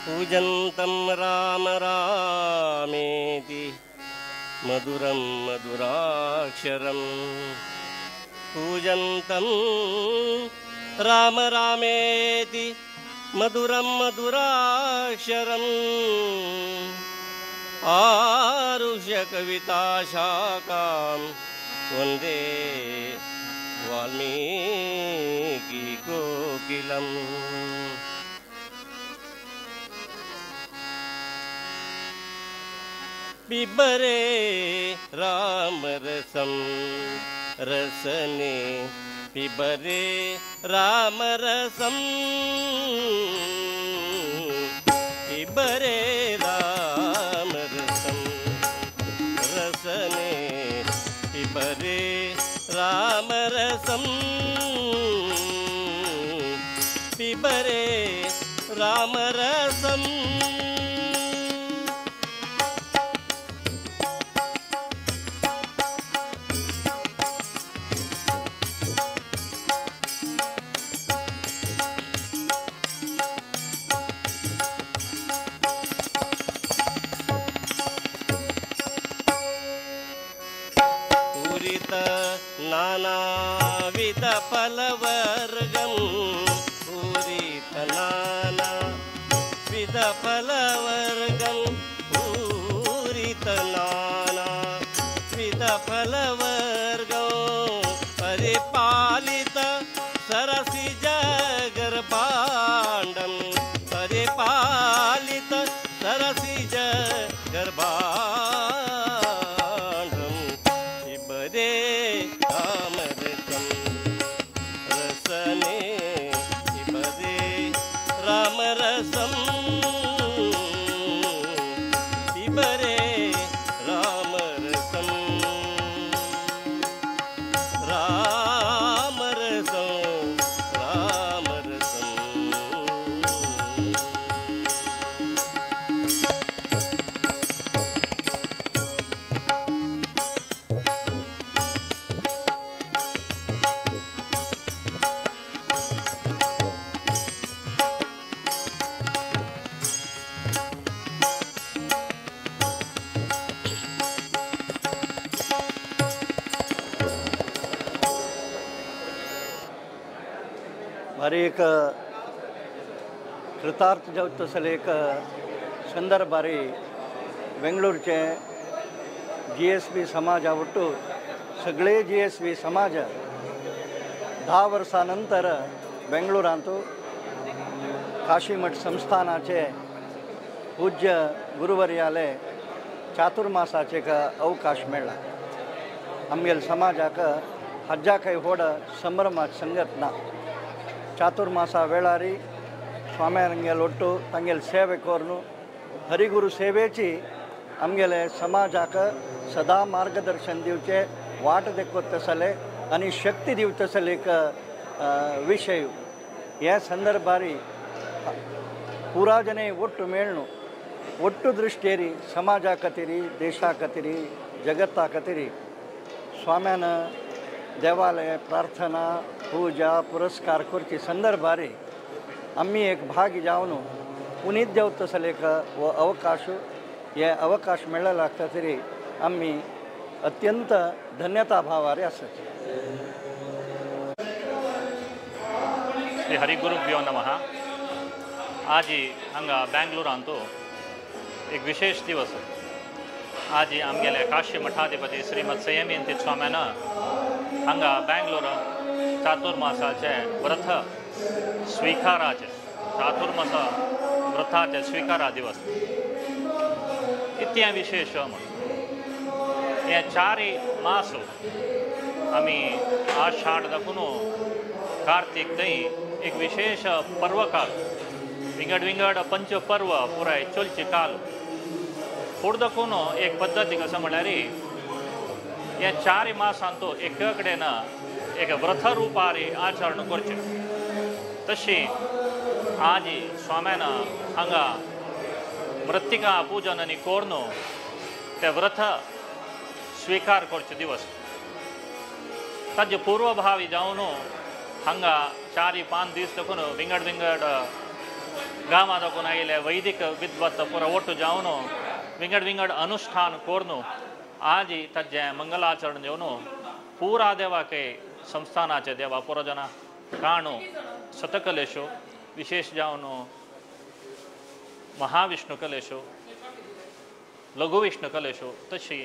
पूजन्तं राम रामेति मधुरं मधुराक्षरम् पूजन्तं राम रामेति मधुरं मधुराक्षरम् आरुह्य कविताशाखां वन्दे वाल्मीकि कोकिलम् बिबरे रामरसं रसने बिबरे रामरसं बिबरे रामरसं रसने बिबरे रामरसं बिबरे रामरसं नानाविध फलवर्गं पूरित नानाविध फलवर्गं पूरित नानाविध फलवर्गं परिपालित सरसिज गर्भाण्डं परिपालित सरसिज गर्भा हर एक कृतार्थ जावतसले एक संदर्भारी बेंगळूरचे GSB समाज आवट्टू सगळे GSB समाज 10 वर्षानंतर बेंगळूरांतू काशीमठ संस्थानाचे पूज्य गुरुवर्याले चातुर्मासाचे अवकाश मेळ्ळा. आमगेल समाजाक हज्जा काही व्हड संभ्रमात संघटना चातुर्मासा वेळारी स्वाम्यांगेल ಒಟ್ಟು तांगेल सेवे कोरनु हरिगुरु सेवेची आमगेले समाजाक सदा मार्गदर्शन दिवचे वाट देखोतसले आणि शक्ती दिवतसले एक विषय ह्या संदर्भारी पुरा जने ಒಟ್ಟು मेळणू ಒಟ್ಟು दृष्टेरी समाजा खातीरी देशा खातीरी जगता खातीरी स्वाम्यान देवालय प्रार्थना पूजा पुरस्कार करची संदर्भारी आम्ही एक भाग जावन पुनीत देवतसले एक अवकाश हे अवकाश मेळ्ळा खातीर आम्ही अत्यंत धन्यता भावारे आसा. श्री हरिगुरुभ्यो नमः. आज हांगा बेंगळूरांतू एक विशेष दिवस. आज आमगेले काशी मठाधिपती श्रीमद संयमी स्वाम्यान हांगा बेंगळूर चातुर्मासाचे व्रत स्वीकाराचे चातुर्मास व्रताचे स्वीकारा दिवस इतल्या विशेष हे 4 मास आमी आषाढ दाखून कार्तिक थंय एक विशेष पर्वकाल विंगड विंगड पंचपर्व पुराय चलचे काल फुड दाखून एक पद्दती कसं म्हळ्यार ह्या 4 मासांतू एक कडेन एक व्रत रुपारी आचरण करचें. तशी आज स्वाम्यान हांगा मृत्तिका पूजन आनी कोरून ते व्रत स्वीकार करचे दिवस. ताजे पूर्वभावी जावन हांगा 4-5 दीस दाखून विंगड विंगड गांवां दाखून आयिल्ले वैदिक विद्वत पुरो ಒಟ್ಟು जावन विंगड विंगड अनुष्ठान कोरून आज ताजें मंगलाचरण जेवन पुरा देवाके संस्थानाचे देवा पुरो जना काणू शतकलेशो विशेष जावन महाविष्णु कलेशो लघुविष्णु कलेशो तशी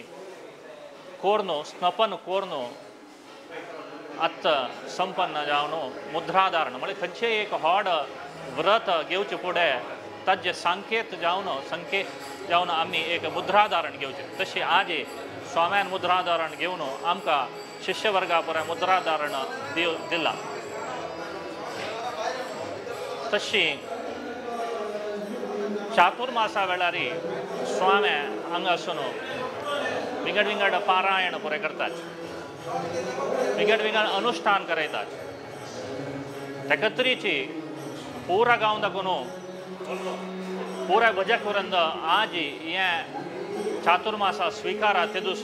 कोर्ण स्नपन कोर्ण आत्त संपन्न जावन मुद्राधारण म्हणजे खंयचे एक व्हड व्रत घेवचे फुडें ताजे संकेत जावन आमी एक मुद्राधारण घेवचें. तशी आज स्वाम्यान मुद्राधारण घेवन आमकां शिष्यवर्गा पुराय मुद्राधारण दिला. तशी चातुर्मासा वेळारी स्वाम्या हांगासून विंगड विंगड पारायण पुरे करतात, विंगड विंगड अनुष्ठान करयतात. तेका तरेची पुरा गांव दाखोवन पुराय भजक वृंद आज हे चातुर्मासा स्वीकारा ते दीस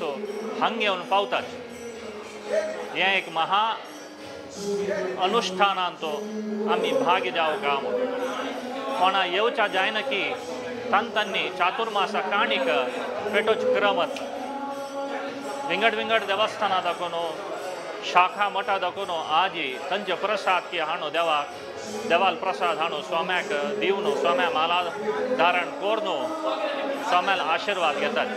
हांगा येवन पावतात. हे एक महा अनुष्ठानांत आमी भाग जावं गांव कोणा येवच्या जायना की तांतांनी चातुर्मासा काणीक पेटोवचे क्रमत विंगड विंगड देवस्थानां दाखोवन शाखा मठा दाखोवन आज तांचे प्रसाद की हाणू देवाल प्रसाद हाणू स्वाम्याक दिवन स्वाम्या माला धारण करून स्वाम्याल आशीर्वाद घेतात.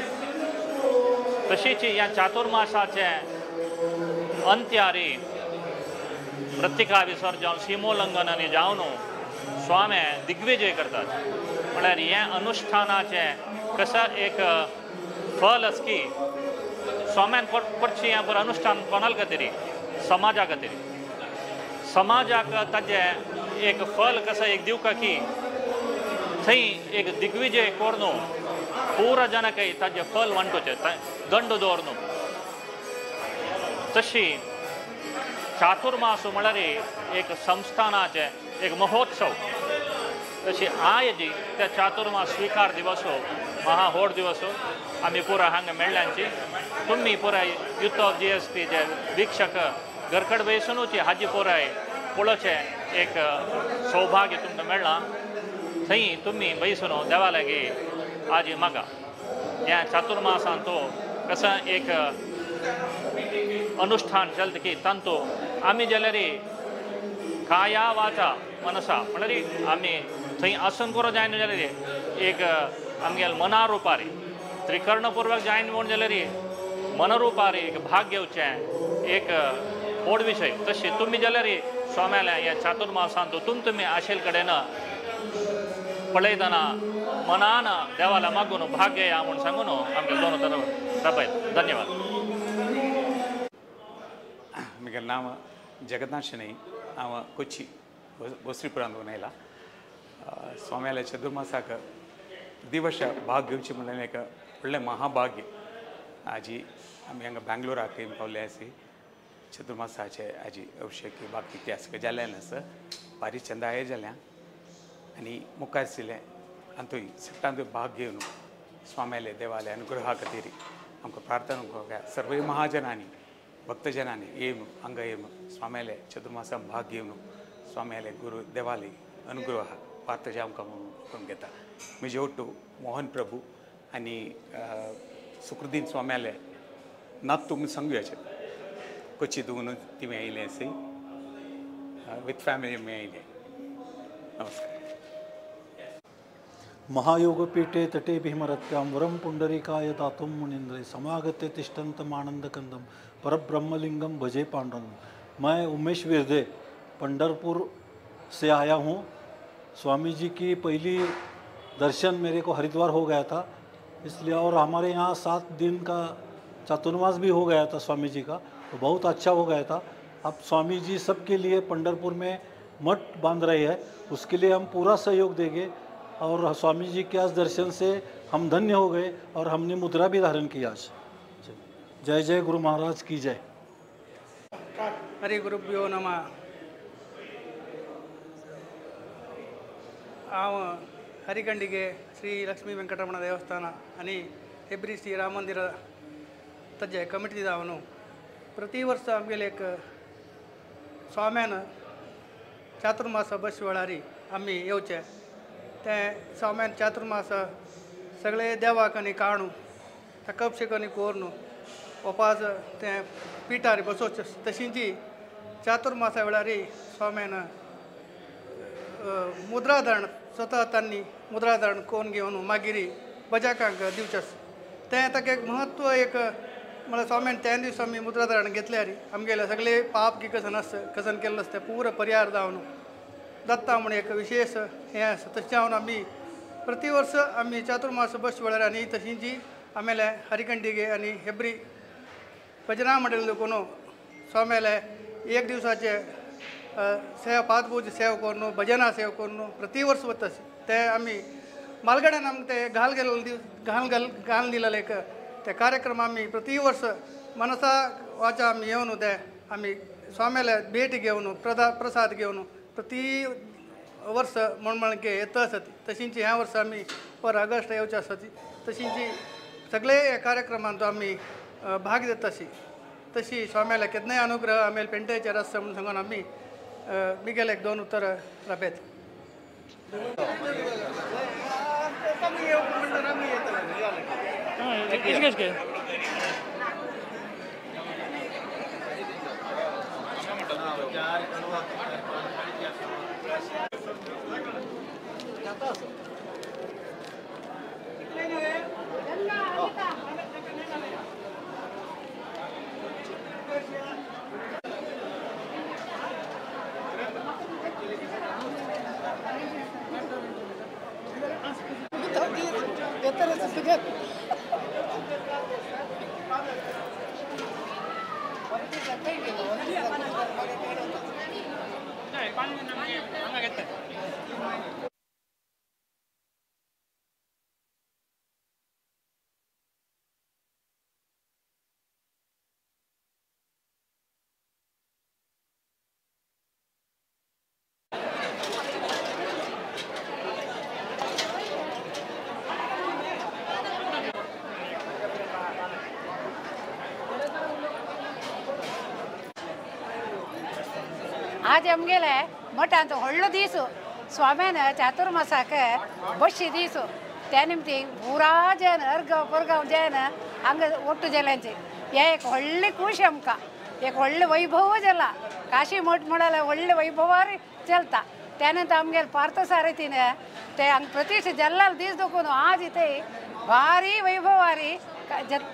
तशीच ह्या चातुर्मासाचे अंत्यारी मृत्तिका विसर्जन सीमोल्लंघन आनी जावन स्वाम्या दिग्विजय करतात. म्हळ्यार हे अनुष्ठानाचे कसं एक फल आस की स्वाम्यान पडची हें बरें अनुष्ठान कोणाल खातीर समाजा खातीर समाजाक ताजे एक फल कसं एक दिवका की थंय एक दिग्विजय करून पुरा जनाकय ताजे फल वांटोवचें दंड दवरून. तशी चातुर्मास म्हळ्यार एक संस्थानाचे एक महोत्सव. तशी आयज त्या चातुर्मास स्वीकार दिवस महा व्हड दिवस आमी पुरा हांगा मेळ्ळ्यांची तुमी पुराय युथ ऑफ GSP जे वीक्षक घरकड बसूनच हाजी पुराय पळोवचें एक सौभाग्य तुमकां मेळ्ळां. थंय तुमी बसून देवा लागीं आज म्हाका ह्या चातुर्मासांत कसं एक अनुष्ठान चलता की तांतू आमी जाल्यार काया वाचा मनसा म्हणल्यार आमी थंय आसून करो जायना जाल्यार एक आमगेल मना रुपारी त्रिकर्णपूर्वक जायना म्हूण जाल्यार मनरुपारी एक भाग घेवचें एक व्हड विशय तशें तुमी जाल्यार स्वाम्याल्या ह्या चातुर्मासांत तुमी आशेल कडेन पळयतना मनान देवाला मागून भाग घेया म्हूण सांगून आमगे दोन तरफ दाखयत धन्यवाद. म्हजें नांव जगन्नाथ शेणै हांव कोची बोसरीपुरांत उलयला. स्वाम्याल्या चतुर्मासाक प्रतिवर्ष भाग घेवची म्हणून एक व्हडलें महाभाग्य आजी आमी हांगा बँगलोराक येवन पावले आसी चतुर्मासाचे आजी अभिषेक बाकी इतिहास जाल्ल्यान आसा भारी चंदाय जाल्या आनी मुखार आशिल्लें आनी सट्टांत भाग घेवन स्वाम्याले देवाले अनुग्रहा खातीर आमकां प्रार्थना करता सर्व महाजनांनी भक्तजनांनी येवन हांगा येवन स्वाम्याले चतुर्मासान भाग घेवन स्वाम्याले गुरू देवाले अनुग्रह पार्थजे आमकां करून घेता. म्हजे ओटू मोहन प्रभू आनी सुकृदीन स्वाम्याले नात तुमी सांगुयाचे कोची दोन तिमी येयले सी विथ फॅमिली येयले. नमस्कार. महायोगपीठे तटे भीमरत्यां वरं पुंडरीकाय दातुं मुनीन्द्रे समागते तिष्ठन्तमानन्दकन्दं परब्रह्मलिंगम भजे पांडुरंग. मैं उमेश विरदे पंढरपुर से आया हूँ. स्वामी जी की पहली दर्शन मेरे को हरिद्वार हो गया था इसलिए, और हमारे यहाँ 7 दिन का चातुर्मास भी हो गया था स्वामी जी का, तो बहुत अच्छा हो गया था. अब स्वामी जी सबके लिए पंढरपुर में मठ बांध रहे हैं, उसके लिए हम पूरा सहयोग देंगे. और स्वामी जी के आज दर्शन से हम धन्य हो गए और हमने मुद्रा भी धारण की आज. जय जय गुरु महाराज की जय. हरि गुरुभ्यो नमः. हांव हरिखंडिगे श्री लक्ष्मी वेंकटरमण देवस्थान आनी हेब्री श्री राम मंदिर ताजे कमिटी हांव न्हू प्रति वर्स आमगेले एक स्वाम्यान चातुर्मास बस वेळारी आमी येवचे. ते स्वाम्यान चातुर्मास सगळे देवाक आनी काणू ताका अभिषेक आनी कोरून उपास ते पिठार बसोवचे. तशींची चातुर्मासा वेळारी स्वाम्यान मुद्राधारण स्वता तांणी मुद्राधारण करून घेवन मागीर बजाकांक दिवचें. तें ताका एक म्हत्व एक म्हळ्यार स्वाम्यान त्या दिसा आमी मुद्राधारण घेतल्यार आमगेले सगळे पाप की कसन केल्लो आसता पुरो परिहार जावन दत्ता म्हण एक विशेष हें आसा. तशें जावन आमी प्रति वर्स आमी चातुर्मास बस वेळार आनी तशींची आमेले हरिखंडिगे आनी हेब्री भजना मंडळ देखून स्वाम्याले एक दिवसाचे सेवा पादपूज सेवा करून भजना सेवा करून प्रति वर्स वता. ते आमी मालगड्यान आमकां ते घाल दिलेले एक ते कार्यक्रम आमी प्रति वर्स मनसा वाचा आमी येवन ते आमी स्वाम्याले भेट घेवन प्रसाद घेवन प्रति वर्स मणमणके येता आसत. तशींची ह्या वर्सा आमी पर ऑगस्ट येवचे आसत. तशींची सगळे हे कार्यक्रमांत आमी भाग घेता. तशी स्वाम्याले केन्नाय अनुग्रह आमेल पेंटेचेर आसता म्हणून सांगून आमी मिगेल एक 2 उतर राबयत. आज आमगेले मठांत व्हडलो दीस स्वाम्यान चातुर्मासाक बशी दीस त्या निमती पुरा जन अर्गांव परगांव जन हांगा ओट्टू जाल्यांचे हे एक व्हडली खूश आमकां. एक व्हडले वैभव जाला काशी मठ म्हणाला व्हडले वैभवार चलता त्यानंतर आमगेल पार्थसारथीने ते हांग प्रतिश्ठ जल्लाल दीस दोकून आज इथे भारी वैभवारी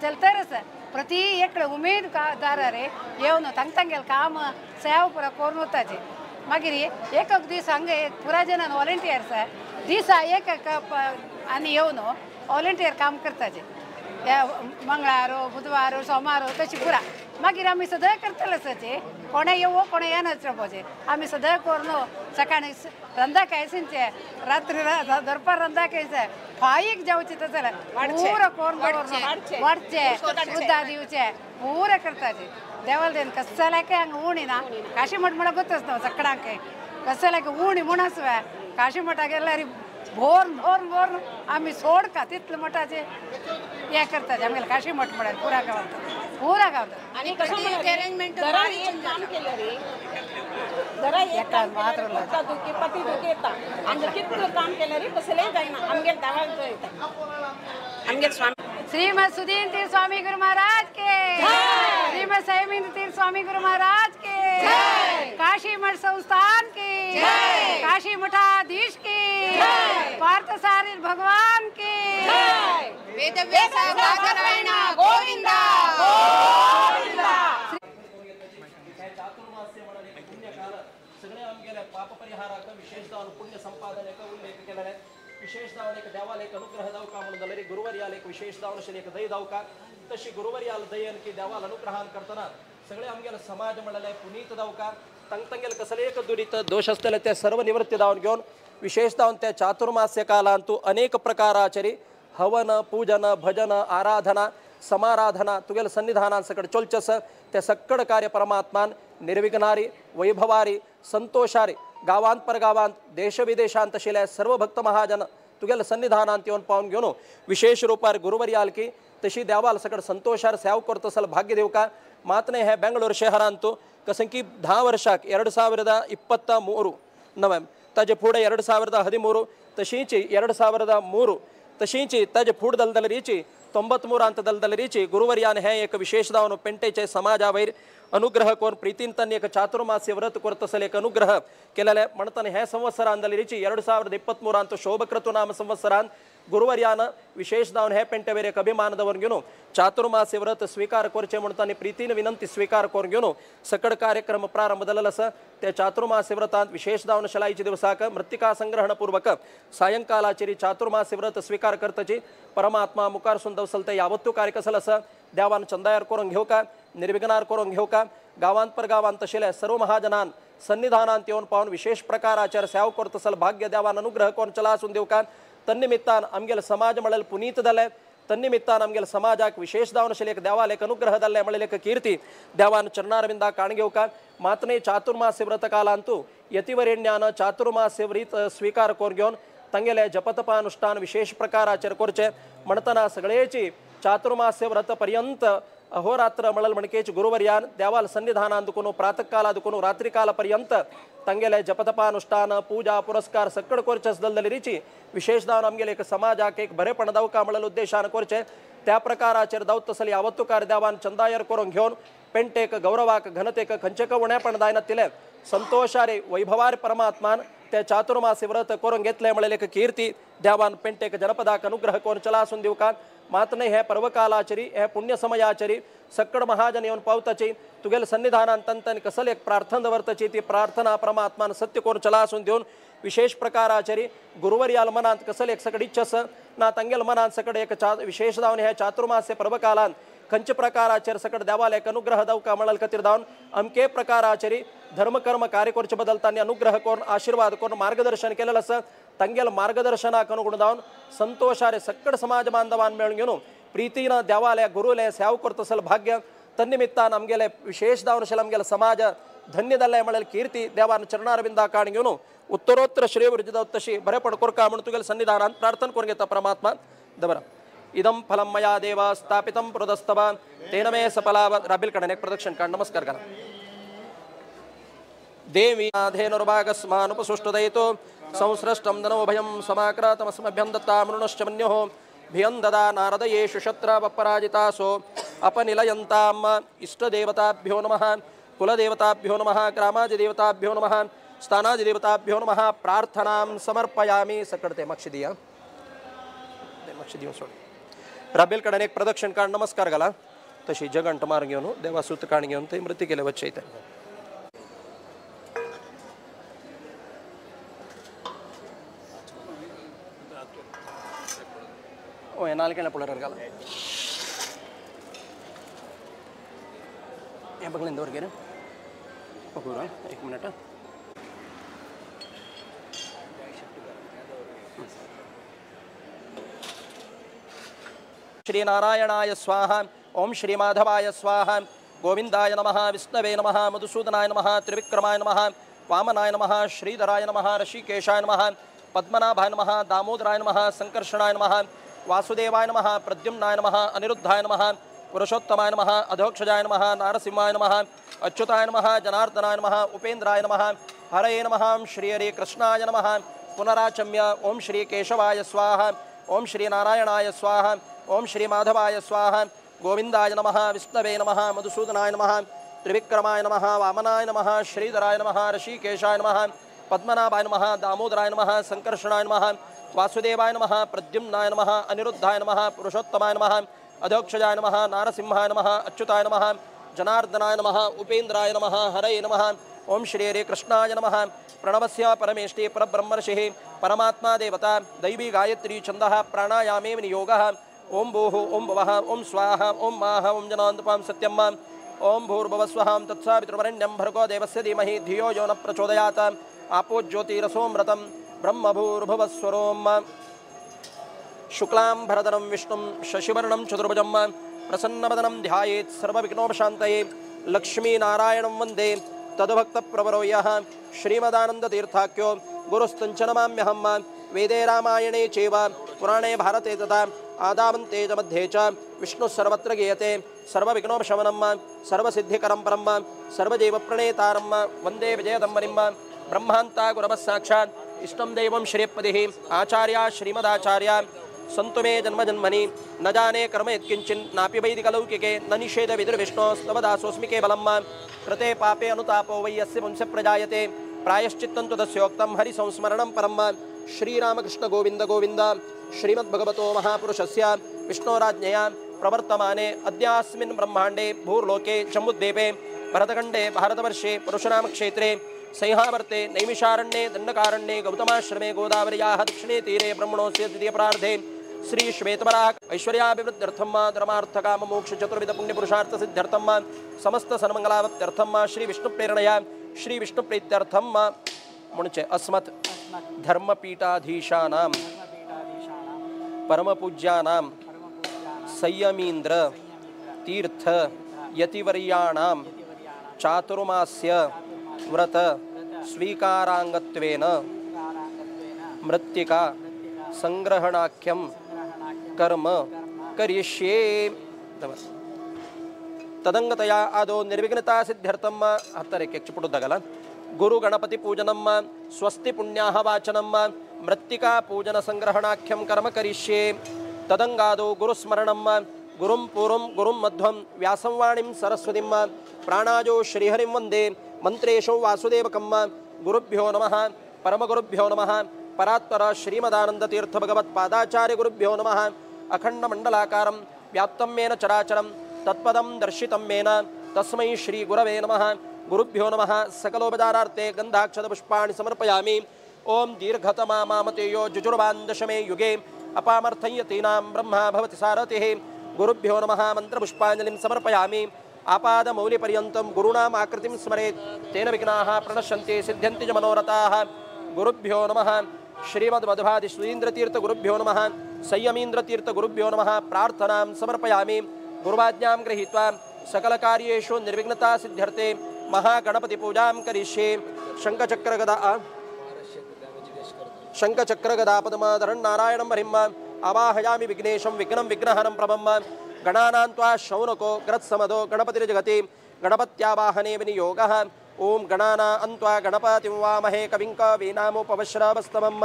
चलतारच प्रति एक उमेददार रे येवन तांगेल काम सेवा पुरा करून वताचे मागीर एक दीस हांगा पुराय वॉलंटियर्स दिसा एक आनी येवन वॉलंटियर काम करताचे मंगळारो बुधवार सोमारो तशी पुरा मागीर आमी सदां करतले सचे कोणे येवो कोणे येनाच रावपाचे आमी सदां करून सकाळी रंदा खायचे रात्री दरपार रंदा खायचे फाईक जावचे तसले पूरा करून वाडचे उद्दा दिवचे पूरा करताचे देवाल देन कसल्याके हांगा उणी ना काशी मठ म्हणल्यार गोतच ना सकाळांक कसल्याके उणी म्हणूनच काशी मठाक गेल्यार भोर भोर भोर आम्ही सोडका तितले मठाचे हे करतात आमगेले काशी मठ म्हळ्यार पुरा गांवांत आणि कशी अरेंजमेंट काम केलं रे जरा एक मात्र दुखी पती दुखी येता आणि कितलं काम केलं रे कसले जायना आमगेले दावाक येता आमगेले स्वामी श्रीमद सुधीर तीर्थ स्वामी गुरु महाराज के श्रीमद सैमिंद्र तीर्थ स्वामी गुरु महाराज के काशी मठ संस्थान के काशी मठाधीश के पार्थसारथी भगवान के वेद व्यास नारायण गोविंदा गोविंदा सगळे आमगेले पाप परिहाराक विशेषतः पुण्य संपादनेक उल्लेख केलेले विशेषतः एक देवाला एक अनुग्रह दावका म्हणून जाल्यार गुरुवर्याल एक विशेषतः एक दय दावका तशी गुरुवर्याल दयन की देवाल अनुग्रहान करतना सगळे आमगेले समाज म्हणले पुनीत दावका तंगेल कसले एक दुरीत दोष असलेले ते सर्व निवृत्ती दावन घेऊन विशेषतः त्या चातुर्मास्य कालांतू अनेक प्रकाराचरी हवन पूजन भजन आराधना समाराधना तुगेल सन्निधानां सकड चोलचस त्या सक्कड कार्य परमात्मान निर्विघ्नारी वैभवारी संतोषारी गावांत परगावांत देश विदेशांत शिले सर्व भक्त महाजन तुगेल सन्निधानांत येवन पावन घेवन विशेष रूपार गुरुवर्याल की तशी देवाल सकड संतोषार सेव करतसल भाग्य देवका मातने हे बेंगळूर शहरांतू कसंकी 10 ವರ್ಷಾक 2023 ನವೆಂ ताजे फुडें 2013 तशींची 2003 तशींची ताजे फुडदलदल रीची 93 अंतदलदल रीची गुरुवर्यान हे एक विशेष दावन पेंटेचे समाजा वयर अनुग्रह कोण प्रीतीन तन एक चातुर्मास्य व्रत करतसल एक अनुग्रह केलेले म्हणतन हे संवत्सरांदल रीची 2023 अंत शोभकृतु नाम संवत्सरान गुरुवर्यान विशेष दावन हे पेंटे वेर एक अभिमान दवन घेवन चातुर्मास्य व्रत स्वीकार करचे म्हणतानी प्रीतीन विनंती स्वीकार करून घेवन सकड कार्यक्रम प्रारंभ जालेलो आसा त्या चातुर्मास्य व्रतांत विशेष दावन शलाईच्या दिवसाक मृत्तिका संग्रहण पूर्वक सायंकालाचेरी चातुर्मास्य व्रत स्वीकार करतची परमात्मा मुखार सुन दवसल ते यावत्तू कार्य कसलो आसा देवान चंदायार करून घेवका निर्विघ्नार करून घेवका गावांत परगावांत तशेले सर्व महाजनान सन्निधानांत येवन पावन विशेष प्रकाराचेर सेव करतसल भाग्य देवान अनुग्रह करून चलासून देवका तन्निमित्तान आमगेले समाज म्हणल्यार पुनीत जाले तन्निमित्तान आमगेले समाजाक विशेष दावन अशें एक देवाल एक अनुग्रह जाल्ले म्हणल्यार एक कीर्ती देवान चरणारविंदा काण घेवका मातने चातुर्मास्य व्रत कालांतू यतिवरेण्यान चातुर्मास्य व्रत स्वीकार करून घेवन तांगेले जपतपानुष्ठान विशेष प्रकाराचेर करचे म्हणतना सगळेची चातुर्मास्य व्रत पर्यंत अहोरात्र मळल मणकेच गुरुवर्यान देवाल सन्निधानां दुकुनु प्रातःकाला दुकुनु रात्रिकाल पर्यंत तंगेले जपतपानुष्ठान पूजा पुरस्कार सक्कड करचेच दलदली रीची विशेष दावन आमगेले एक समाजाक एक बरेपण दावका मळल उद्देशान करचे त्या प्रकाराचेर दावतसली यावत्तुकार देवान चंदायर करून घेवन पेंटेक गौरवाक घनतेक खंचेक उणेपण दायनतिले संतोषारे वैभवार परमात्मान ते चातुर्मास्य व्रत करून घेतले म्हणले एक कीर्ती देवान पेंटेक जनपदाक अनुग्रह करून चलासून दिवका मातने हे पर्वकालाचरी हे पुण्य समयाचरी सक्कड महाजन येवन पावताची तुगेल सन्निधानांत तंतन कसल एक प्रार्थना दवरताची ती प्रार्थना परमात्मान सत्य करून चलासून देऊन विशेष प्रकाराचरी गुरुवर्याल मनांत कसल एक सकड इच्छस ना तंगेल मनांत सकड एक विशेष दावन हे चातुर्मास्य पर्वकालांत खंच प्रकाराचेर सकड देवाल एक अनुग्रह दावका म्हणल खातीर दावन अमके प्रकाराचरी धर्मकर्म कार्य करचे बदल तांणी अनुग्रह करून आशीर्वाद करून मार्गदर्शन केलेलं आसा तंगेल मार्गदर्शनाक अनुगुण दावन संतोषारे सक्कड समाज बांधवान मेळून घेवन प्रीतीन देवालय गुरुले सेव करतसल भाग्य तन्निमित्तान आमगेले विशेष दावन अशें आमगेले समाज धन्य जाल्ले म्हणल्यार कीर्ती देवान चरणारविंदा काण घेवन उत्तरोत्तर श्रेयवृद्धी जावं तशी बरेपण करका म्हणून तुगेले सन्निधानांत प्रार्थना करून घेता परमात्मा दबरा इदम फलम मया देव स्थापितं पुरदस्तव तेन मे सफला राबिल कडे एक प्रदक्षिण काढ नमस्कार करा देवी धेनुर्भागस्मानुपसुष्टुदयितो संसृष्टं धनोभयं समाक्रातमस्मभ्यं दत्ता मृणश्च मन्योः भियं ददा नारदयेषु शत्रपराजितासो अपनिलयन्ताम् इष्टदेवताभ्यो नमः कुलदेवताभ्यो नमः ग्रामादिदेवताभ्यो नमः स्थानादिदेवताभ्यो नमः प्रार्थनां समर्पयामि सकड़ते मक्षिदिया सोड राबेल कडे एक प्रदक्षिण काढ नमस्कार घाला तशी जगंट मार घेऊन देवासूत काण घेऊन ते मृत्यू केले वच्चे इथे ओ नाल्केला पुढे घाला हे बघलिंद वर गेले बघू एक मिनिट श्री नारायणाय स्वाहा ओम श्री माधवाय स्वाहा गोविंदाय नमः विष्णवे नमः मधुसूदनाय नमः त्रिविक्रमाय नमः वामनाय नमः श्रीधराय नमः ऋषिकेशाय नमः पद्मनाभाय नमः दामोदराय नमः संकर्षणाय नमः वासुदेवाय नमः प्रद्युम्नाय नमः अनिरुद्धाय नमः पुरुषोत्तमाय नमः अधोक्षजाय नमः नारसिंहाय नमः अच्युताय नमः जनार्दनाय नमः उपेन्द्राय नमः हरये नमः श्री हरे कृष्णाय नमः पुनराचम्य ओम श्री केशवाय स्वाहा ओम श्री नारायणाय स्वाहा ओम श्री माधवाय स्वाहा गोविंदाय नमः विष्णवे नमः मधुसूदनाय नमः त्रिविक्रमाय नमः वामनाय नमः श्रीधराय नमः ऋषिकेशाय नमः पद्मनाभाय नमः दामोदराय नमः संकर्षणाय नमः वासुदेवाय नमः प्रद्युम्नाय नमः अनिरुद्धाय नमः पुरुषोत्तमाय नमः अधोक्षजाय नमः नारसिंहाय नमः अच्युताय नमः जनार्दनाय नमः उपेन्द्राय नमः हरये नमः ओम श्री हरे कृष्णाय नमः प्रणवस्य परमेष्टि परब्रह्मर्षिः परमात्मा देवता दैवी गायत्री छन्दः प्राणायामेव नियोगः ओम भूः ओम भवः ओम स्वाहा ओम माः ओम जनान्तपां सत्यम् ओम भूर्भुवस्वः तत्सवितुर्वरेण्यं भर्गो देवस्य धीमहि धियो यो न प्रचोदयात् आपो ज्योतिरसोमृतं ब्रह्म भूर्भुवस्वरोम शुक्लां भरधरं विष्णुं शशिवर्णं चतुर्भुजं प्रसन्नवदनं ध्यायेत् सर्वविघ्नोपशान्तये लक्ष्मीनारायणं वन्दे तद्भक्तप्रवरो यः श्रीमदानन्दतीर्थाख्यो गुरुस्तञ्च नमाम्यहं वेदे रामायणे चैव पुराणे भारते तथा आदावन्ते च मध्ये च विष्णुः सर्वत्र गीयते सर्वविघ्नोपशमनं सर्वसिद्धिकरं परं सर्वदेवप्रणेतारं वन्दे विजयदम्बरिं ब्रह्मान्ता गुरवः साक्षात् इष्टं दैवं श्रीपतिः आचार्या श्रीमदाचार्या सन्तु मे जन्मजन्मनि न जाने कर्म यत्किञ्चिन् नापि वैदिकलौकिके न निषेध विदुर्विष्णोस्तवदासोऽस्मि केवलं कृते पापे अनुतापो वै यस्य पुंसः प्रजायते प्रायश्चित्तं तु तस्योक्तं हरिसंस्मरणं परं श्रीरामकृष्ण गोविन्द गोविन्द श्रीमद्भगवतो महापुरुषस्य विष्णोराज्ञया प्रवर्तमाने अद्यास्मिन् ब्रह्माण्डे भूर्लोके जम्बुद्वीपे भरतखण्डे भारतवर्षे परशुरामक्षेत्रे सैहावर्ते नैमिषारण्ये दण्डकारण्ये गौतमाश्रमे गोदावर्याः दक्षिणे तीरे ब्रह्मणोऽस्य द्वितीयपरार्धे श्री श्वेतवराह ऐश्वर्याभिवृद्ध्यर्थं धर्ममार्थकाममोक्षचतुर्विधपुण्यपुरुषार्थसिद्ध्यर्थं समस्तसन्मङ्गलावप्त्यर्थं श्रीविष्णुप्रेरणया श्रीविष्णुप्रीत्यर्थं मुञ्चे अस्मत् धर्मपीठाधीशानां परमपूज्यानां संयमीन्द्र तीर्थ यतिवर्याणां चातुर्मास्य व्रत स्वीकारांगत्वेन मृत्तिका संग्रहणाख्यं कर्म करिष्ये तदंगतया आदो निर्विघ्नता सिद्ध्यर्थं हत्तरेके चिपुटुदगल गुरु गणपति पूजनं स्वस्ति पुण्याः वाचनं मृत्तिका पूजन संग्रहणाख्यं कर्म करिष्ये तदंगादो गुरुस्मरणं गुरुं पूर्वं गुरुं मध्वं व्यासं वाणीं सरस्वतीं प्राणाजो श्रीहरिं वन्दे मंत्रेशो वासुदेवकं गुरुभ्यो नमः परमगुरुभ्यो नमः परात्पर श्रीमदानन्दतीर्थ भगवत्पादाचार्य गुरुभ्यो नमः अखण्डमण्डलाकारं व्याप्तं येन चराचरं तत्पदं दर्शितं येन तस्मै श्री गुरवे नमः गुरुभ्यो नमः सकलोपचारार्थे गन्धाक्षतपुष्पाणि समर्पयामि ओम दीर्घतमा मामतेयो जुजुर्वान्दशमे युगे अपामर्थयतीनां ब्रह्मा भवति सारथिः गुरुभ्यो नमः मन्त्रपुष्पाञ्जलिं समर्पयामि आपादमौलिपर्यन्तं गुरूणाम् आकृतिं स्मरेत् तेन विघ्नाः प्रणश्यन्ति सिद्ध्यन्ति च मनोरथाः गुरुभ्यो नमः श्रीमद्मध्वादिश्रीन्द्रतीर्थ गुरुभ्यो नमः संयमीन्द्रतीर्थ गुरुभ्यो नमः प्रार्थनां समर्पयामि गुरुवाज्ञां गृहीत्वा सकलकार्येषु निर्विघ्नता सिद्ध्यर्थे महागणपति पूजां करिष्ये शङ्खचक्रगदापदमाधरन् नारायणं हरिं आवाहयामि विघ्नेशं विघ्नं विघ्नहरं प्रभं गणानां त्वा शौनको ग्रत्समदो गणपतिर्जगति गणपत्यावाहने विनियोगः ओं गणानान्त्वा गणपतिं वामहे कविं कवीनामुपवश्रवस्तमं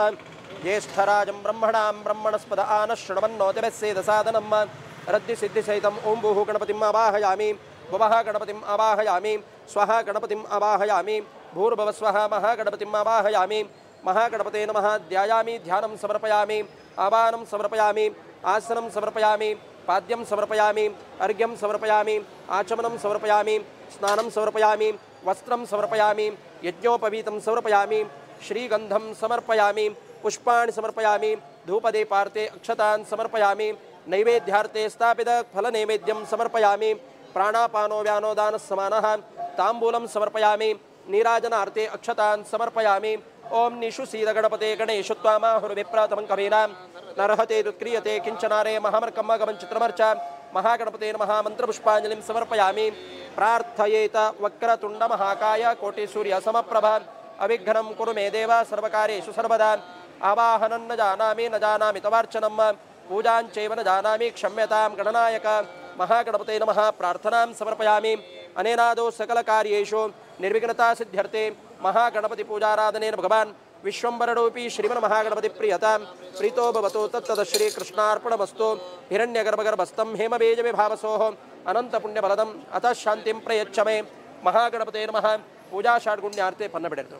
ज्येष्ठराजं ब्रह्मणां ब्रह्मणस्पद आनः शृण्वन्नोतिभिः सेदसादनं रद्दिसिद्धिसहितम् ॐ भूः गणपतिम् आवाहयामि भुवः गणपतिम् आवाहयामि स्वः गणपतिम् आवाहयामि भूर्भुवस्वः महागणपतिम् आवाहयामि महागणपते नमः ध्यायामि ध्यानं समर्पयामि आवाहनं समर्पयामि आसनं समर्पयामि पाद्यं समर्पयामि अर्घ्यं समर्पयामि आचमनं समर्पयामि स्नानं समर्पयामि वस्त्रं समर्पयामि यज्ञोपवीतं समर्पयामि श्रीगन्धं समर्पयामि पुष्पाणि समर्पयामि धूपदीपार्थे अक्षतान् समर्पयामि नैवेद्यार्थे स्थापितफलनैवेद्यं समर्पयामि प्राणापानो व्यानोदानस्समानः ताम्बूलं समर्पयामि नीराजनार्थे अक्षतान् समर्पयामि ओम निषु सीदगणपते गणेशु त्वामाहुर्विप्रातमं कवीनां नरहते दुत्क्रियते किंचनारे महामर्कम्मगमं चित्रमर्च महागणपते नमः मंत्रपुष्पाञ्जलिं समर्पयामि प्रार्थयेत वक्रतुण्डमहाकाय कोटिसूर्यसमप्रभ अविघ्नं कुरु मे देव सर्वकार्येषु सर्वदा आवाहनं न जानामि तवार्चनं पूजां चैव न जानामि क्षम्यतां गणनायक महागणपते नमः प्रार्थनां समर्पयामि अनेनादो सकलकार्येषु निर्विघ्नता सिद्ध्यर्थे महागणपति पूजाराधनेन भगवान् विश्वम्भरणोऽपि श्रीमन्महागणपति प्रियतां प्रीतो भवतो तत्तद श्रीकृष्णार्पणमस्तु हिरण्यगर्भगर्भस्थं हेमबीजविभावसोः अनन्तपुण्यफलदम् अतः शान्तिं प्रयच्छ मे महागणपते नमः पूजा षड्गुण्यार्थे पन्नबिडर्तु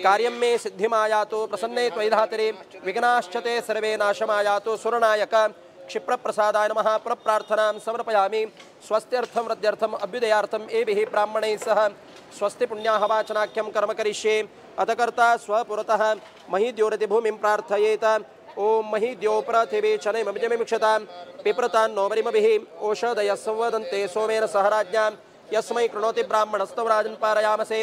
कार्यं मे सिद्धिमायातु प्रसन्ने त्वयि धातरे विघ्नाश्च ते सर्वे नाशमायातु सुरनायक क्षिप्रप्रसादाय नमः प्रप्रार्थनां समर्पयामि स्वस्त्यर्थं वृद्ध्यर्थम् अभ्युदयार्थम् एभिः ब्राह्मणैः सह स्वस्ति पुण्याहवाचनाख्यं कर्म करिष्ये अथ कर्ता स्वपुरतः महीद्योरतिभूमिं प्रार्थयेत ओम महीद्यो पृथिवी शनैमभिजमिक्षतां पिप्रतान् नो वरिमभिः ओषधयः संवदन्ते सोमेन सह राज्ञां यस्मै कृणोति ब्राह्मणस्तव राजन् पारयामसे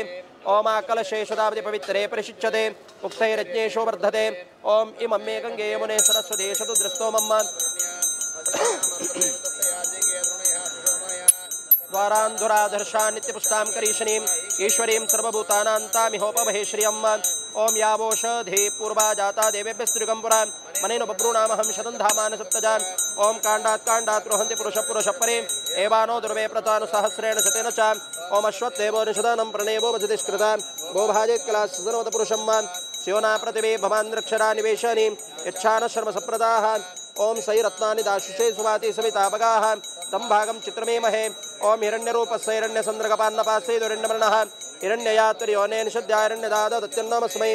ओमा कलशे शताब्दि पवित्रे परिशिच्यते उक्तैरज्ञेशो वर्धते ओम इमं मे गंगे यमुने सरस्वती शतुद्रस्तोमम् द्वारान्धुराधर्षान् नित्यपुष्टां करीशनीम् ईश्वरीं सर्वभूतानां तामिहोपमहे श्रियम् ओम यावोषधे पूर्वा जाता देवेभ्यस्त्रिगं पुरा मनेन बभ्रूणामहं शतं धामानि सप्तजान् ओम काण्डात् रोहन्ति पुरुषपरे एवानो दुर्वे प्रतानुसहस्रेण शतेन च ओम अश्वत्थेवो निषदानं प्रणेवो वजतिष्कृतां गोभाजेत् कलास् सर्वतपुरुषं स्योना प्रतिभे भवान् रक्षरा निवेशनीं यच्छान शर्म सप्रदाः ओम सई रत्नानि दाशुषे सुवाति सवितापगाः तं भागं चित्रमेमहे ओम हिरण्यरूपस्य हिरण्यसन्द्रगपान्नपासेदुरण्यवर्णः हिरण्ययात्र्योने निषद्यारण्यदादत्यन्नमस्मै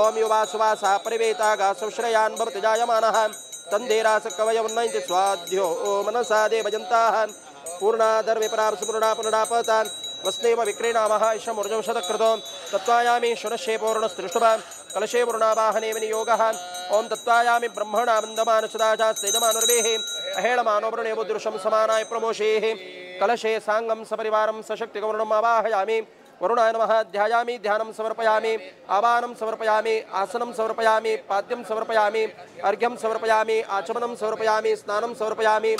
ओम युवासुवासा परिवेतागासुश्रयान् भवति जायमानः तन्धीरास कवयमुन्नयन्ति स्वाध्यो मनसा देवजन्ताः पूर्णादर्विपरापसुपूर्णा पुनरापतान् वस्नेव विक्रीणामः ईशमुर्जौषधकृतो तत्त्वायामि शुनश्ये पूर्णस्तृष्टुभ कलशे पूर्णावाहने विनियोगः ओम तत्त्वायामि ब्रह्मणा वन्दमानसदाचास्तेजमानुर्वेः अहेळमानो वरुणेवोदृशं समानाय प्रमोषेः कलशे साङ्गं सपरिवारं सशक्तिगौर्णम् आवाहयामि वरुणाय नमः ध्यायामि ध्यानं समर्पयामि आवाहनं समर्पयामि आसनं समर्पयामि पाद्यं समर्पयामि अर्घ्यं समर्पयामि आचमनं समर्पयामि स्नानं समर्पयामि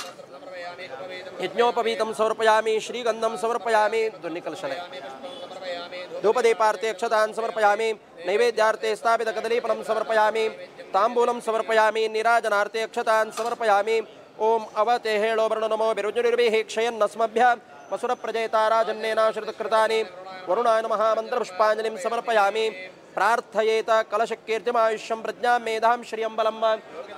यज्ञोपवीतं समर्पयामि श्रीगन्धं समर्पयामि दुर्निकलशने धूपदीपार्थे अक्षतान् समर्पयामि नैवेद्यार्थे स्थापितकदलीफलं समर्पयामि ताम्बूलं समर्पयामि नीराजनार्थे अक्षतान् समर्पयामि ओम अवते हेळो वर्णनमो विरुजुर्भिः क्षयन्नस्मभ्यः वसुरप्रजयताराजन्येनाश्रितकृतानि वरुणाय नमः मन्त्रपुष्पाञ्जलिं समर्पयामि प्रार्थयेत कलशकीर्तिमायुष्यं प्रज्ञां मेधां श्रियं बलं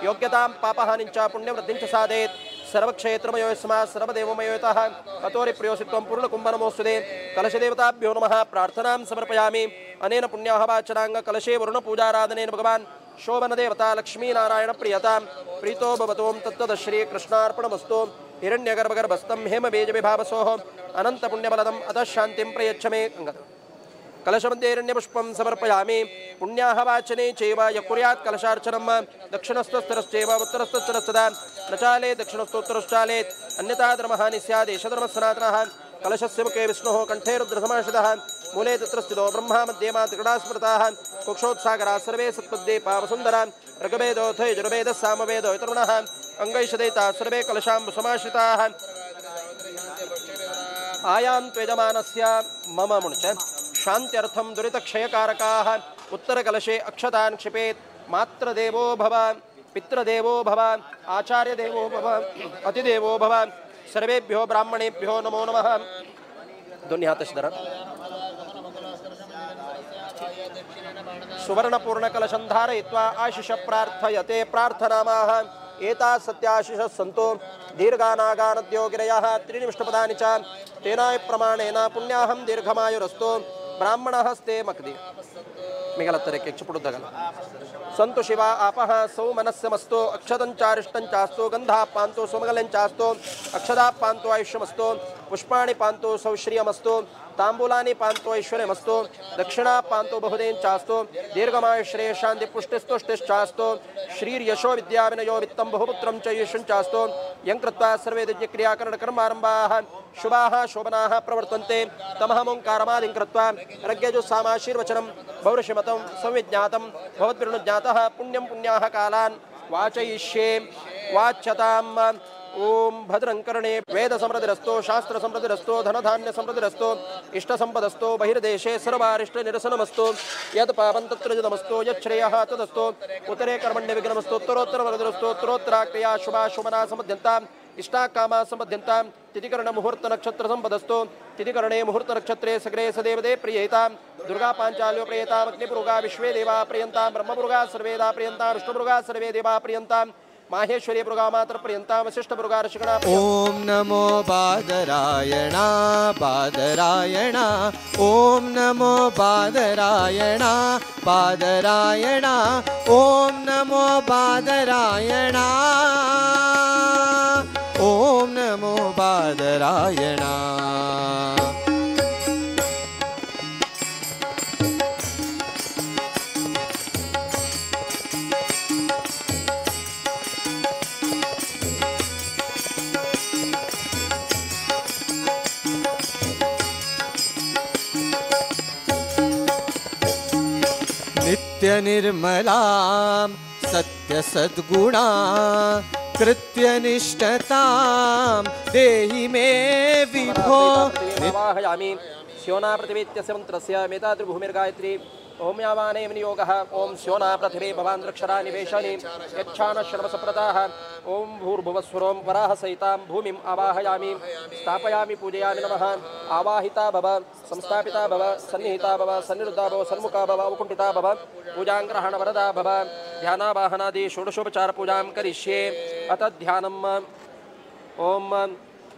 योग्यतां पापहानिं च पुण्यवृद्धिं च साधयेत् सर्वक्षेत्रमयोस्मात् सर्वदेवमयोतः ततोरिप्रियोऽसि त्वं पूर्णकुम्भनमोऽस्तुते कलशदेवताभ्यो नमः प्रार्थनां समर्पयामि अनेन पुण्याहवाचनाङ्ग कलशे वरुणपूजाराधनेन भगवान् शोभनदेवता लक्ष्मीनारायण प्रियतां प्रीतो भवतों तत्तद श्रीकृष्णार्पणमस्तु हिरण्यगर्भगर्भस्थं हेमबीजविभावसोः अनन्तपुण्यफलदम् अतः शान्तिं प्रयच्छ मे कलशमध्ये हिरण्यपुष्पं समर्पयामि पुण्याहवाचने चैव यः कुर्यात् कलशार्चनं दक्षिणस्थस्तरश्चैव उत्तरस्थस्तरस्तदा न चालेत् दक्षिणस्थोत्तरश्चालेत् अन्यथा धर्मः निस्यादेशधर्मसनातनः कलशस्य मुखे विष्णुः कंठे रुद्रसमाश्रितः मूले तत्र स्थितो ब्रह्मा मध्ये मातृगणा स्मृताः कुक्षोत्सागराः सर्वे सत्पद्दीपा वसुन्धरा ऋग्वेदोऽथ यजुर्वेदः सामवेदो यतुर्वणः अङ्गैषदयिताः सर्वे कलशाम्बुसमाश्रिताः आयां त्वेजमानस्य मम मुञ्च शान्त्यर्थं दुरितक्षयकारकाः उत्तरकलशे अक्षतान् क्षिपेत् मातृदेवो भव पितृदेवो भव आचार्यदेवो भव अतिदेवो भव सर्वेभ्यो ब्राह्मणेभ्यो नमो नमः दुनियातशदर सुवर्णपूर्णकलशं धारयित्वा आशिष प्रार्थयते प्रार्थनामाः एता सत्याशिष सन्तो दीर्घानागानद्यो गिरयः त्रीणिमिष्टपदानि च तेनाय प्रमाणेन पुण्याहं दीर्घमायुरस्तो ब्राह्मणहस्ते मक्दि मिगलत्तरಕ್ಕೆ ಚುಪುಡುದಗಲ ಸಂತು ಶಿವ ಆಪಃ ಸೌ ಮನಸ್ಸಮಸ್ತೋ ಅಕ್ಷದಂಚಾರಿಷ್ಟಂಚಾಸ್ತೋ ಗಂಧಾಪಾಂತೋ ಸುಮಗಲಂಚಾಸ್ತೋ ಅಕ್ಷದಾಪಾಂತೋ ಆಯುಷ್ಯಮಸ್ತೋ ಪುಷ್ಪಾಣಿ ಪಾಂತೋ ಸೌಶ್ರಿಯಮಸ್ತೋ ತಾಂಬೂಲಾನಿ ಪಾಂತೋ ಐಶ್ವರ್ಯಮಸ್ತೋ ದಕ್ಷಿಣಾ ಪಾಂತೋ ಬಹುದೇಂಚಾಸ್ತೋ ದೀರ್ಘಮಾಯುಶ್ರೇಯ ಶಾಂತಿ ಪುಷ್ಟಿಸ್ತುಷ್ಟಿಶ್ಚಾಸ್ತೋ ಶ್ರೀರ್ಯಶೋ ವಿದ್ಯಾವಿನಯೋ ವಿತ್ತಂ ಬಹುಪುತ್ರಂ ಚ ಯಶಂಚಾಸ್ತೋ ಯಂ ಕೃತ್ವಾ ಸರ್ವೇ ಯಜ್ಞಕ್ರಿಯಾಕರಣ ಕರ್ಮಾರಂಭಾಃ ಶುಭಾಃ ಶೋಭನಾಃ ಪ್ರವರ್ತಂತೆ ತಮಹಮೋಂಕಾರಮಾದಿಂ ಕೃತ್ವಾ ರಜ್ಞಜುಸ್ಸಾಮಾಶೀರ್ವಚನಂ ಪೌರುಷಮತಂ ಸಂವಿಜ್ಞಾತಂ ಭವದ್ವಿರ್ನುಜ್ಞಾತಃ ಪುಣ್ಯಂ ಪುಣ್ಯಾಃ ಕಾಲಾನ್ ವಾಚಯಿಷ್ಯೇ ವಾಚ್ಯತಾಂ ಓಂ ಭದ್ರಂ ಕರ್ಣೇ ವೇದ ಸಮೃದ್ಧಿರಸ್ತೋ ಶಾಸ್ತ್ರ ಸಮೃದ್ಧಿರಸ್ತೋ ಧನಧಾನ್ಯ ಸಮೃದ್ಧಿರಸ್ತೋ ಇಷ್ಟ ಸಂಪದಸ್ತೋ ಬಹಿರ್ದೇಶೆ ಸರ್ವಾರಿಷ್ಟ ನಿರಸನಮಸ್ತೋ ಯತ್ ಪಾಪಂ ತತ್ರ ಜದಮಸ್ತೋ ಯಚ್ಛ್ರೇಯಃ ತದಸ್ತೋ ಉತ್ತರೇ ಕರ್ಮಣ್ಯ ವಿಘ್ನಮಸ್ತೋ ಉತ್ತರೋತ್ತರ ವರದರಸ್ತೋ ಉತ್ತರೋತ್ತರಾಕ್ರಿಯಾ ಶುಭಾಶುಭನಾ ಸಂಬದ್ಧಂತಾಂ ಇಷ್ಟಾಕಾಮ ಸಂಬದ್ಧಂತಾಂ ತಿಥಿಕರಣ ಮುಹೂರ್ತ ನಕ್ಷತ್ರ ಸಂಪದಸ್ತೋ ತಿಥಿಕರಣೆ ಮುಹೂರ್ತ ನಕ್ಷತ್ರೇ ಸಗ್ರೇ ಸದೇವದೇ ಪ್ರಿಯೇತಾಂ ದುರ್ಗಾ ಪಾಂಚಾಲ್ಯೋ ಪ್ರಿಯತಾಂ ಅಗ್ನಿಪುರುಗಾ ವಿಶ್ವೇ ದೇವಾ ಪ್ರಿಯಂತಾಂ ಬ್ರಹ್ಮಪುರುಗಾ ಸರ್ವೇದಾ ಪ್ರಿಯಂತಾಂ ವಿಷ್ಣುಪುರುಗಾ ಸರ್ವೇ ದೇವಾ ಪ್ರಿಯಂತಾಂ माहेश्वरी मृगा मात्र पर्यंता वशिष्ठ मृगा ऋषिगण ओम नमो बादरायणा बादरायणा ओम नमो बादरायणा बादरायणा ओम नमो बादरायणा ओम नमो बादरायणा नित्य निर्मला सत्य सद्गुणा कृत्यनिष्ठतां देहि मे विभो निर्वाहयामि स्योना प्रतिवेद्यस्य मन्त्रस्य मेताद्रिभूमिर्गायत्री ओम यावाने विनियोगः ओम स्योना पृथिवी भवान्द्रक्षरा निवेशनि यच्छान श्रमसप्रताः ओम भूर्भुवस्वरों वराह सहितां भूमिम् आवाहयामि स्थापयामि पूजयामि नमः आवाहिता भव संस्थापिता भव सन्निहिता भव सन्निरुद्धा भव सन्मुखा भव अवकुण्ठिता भव पूजाङ्ग्रहण वरदा भव ध्यानावाहनादि षोडशोपचार पूजां करिष्ये अत ध्यानम् ओम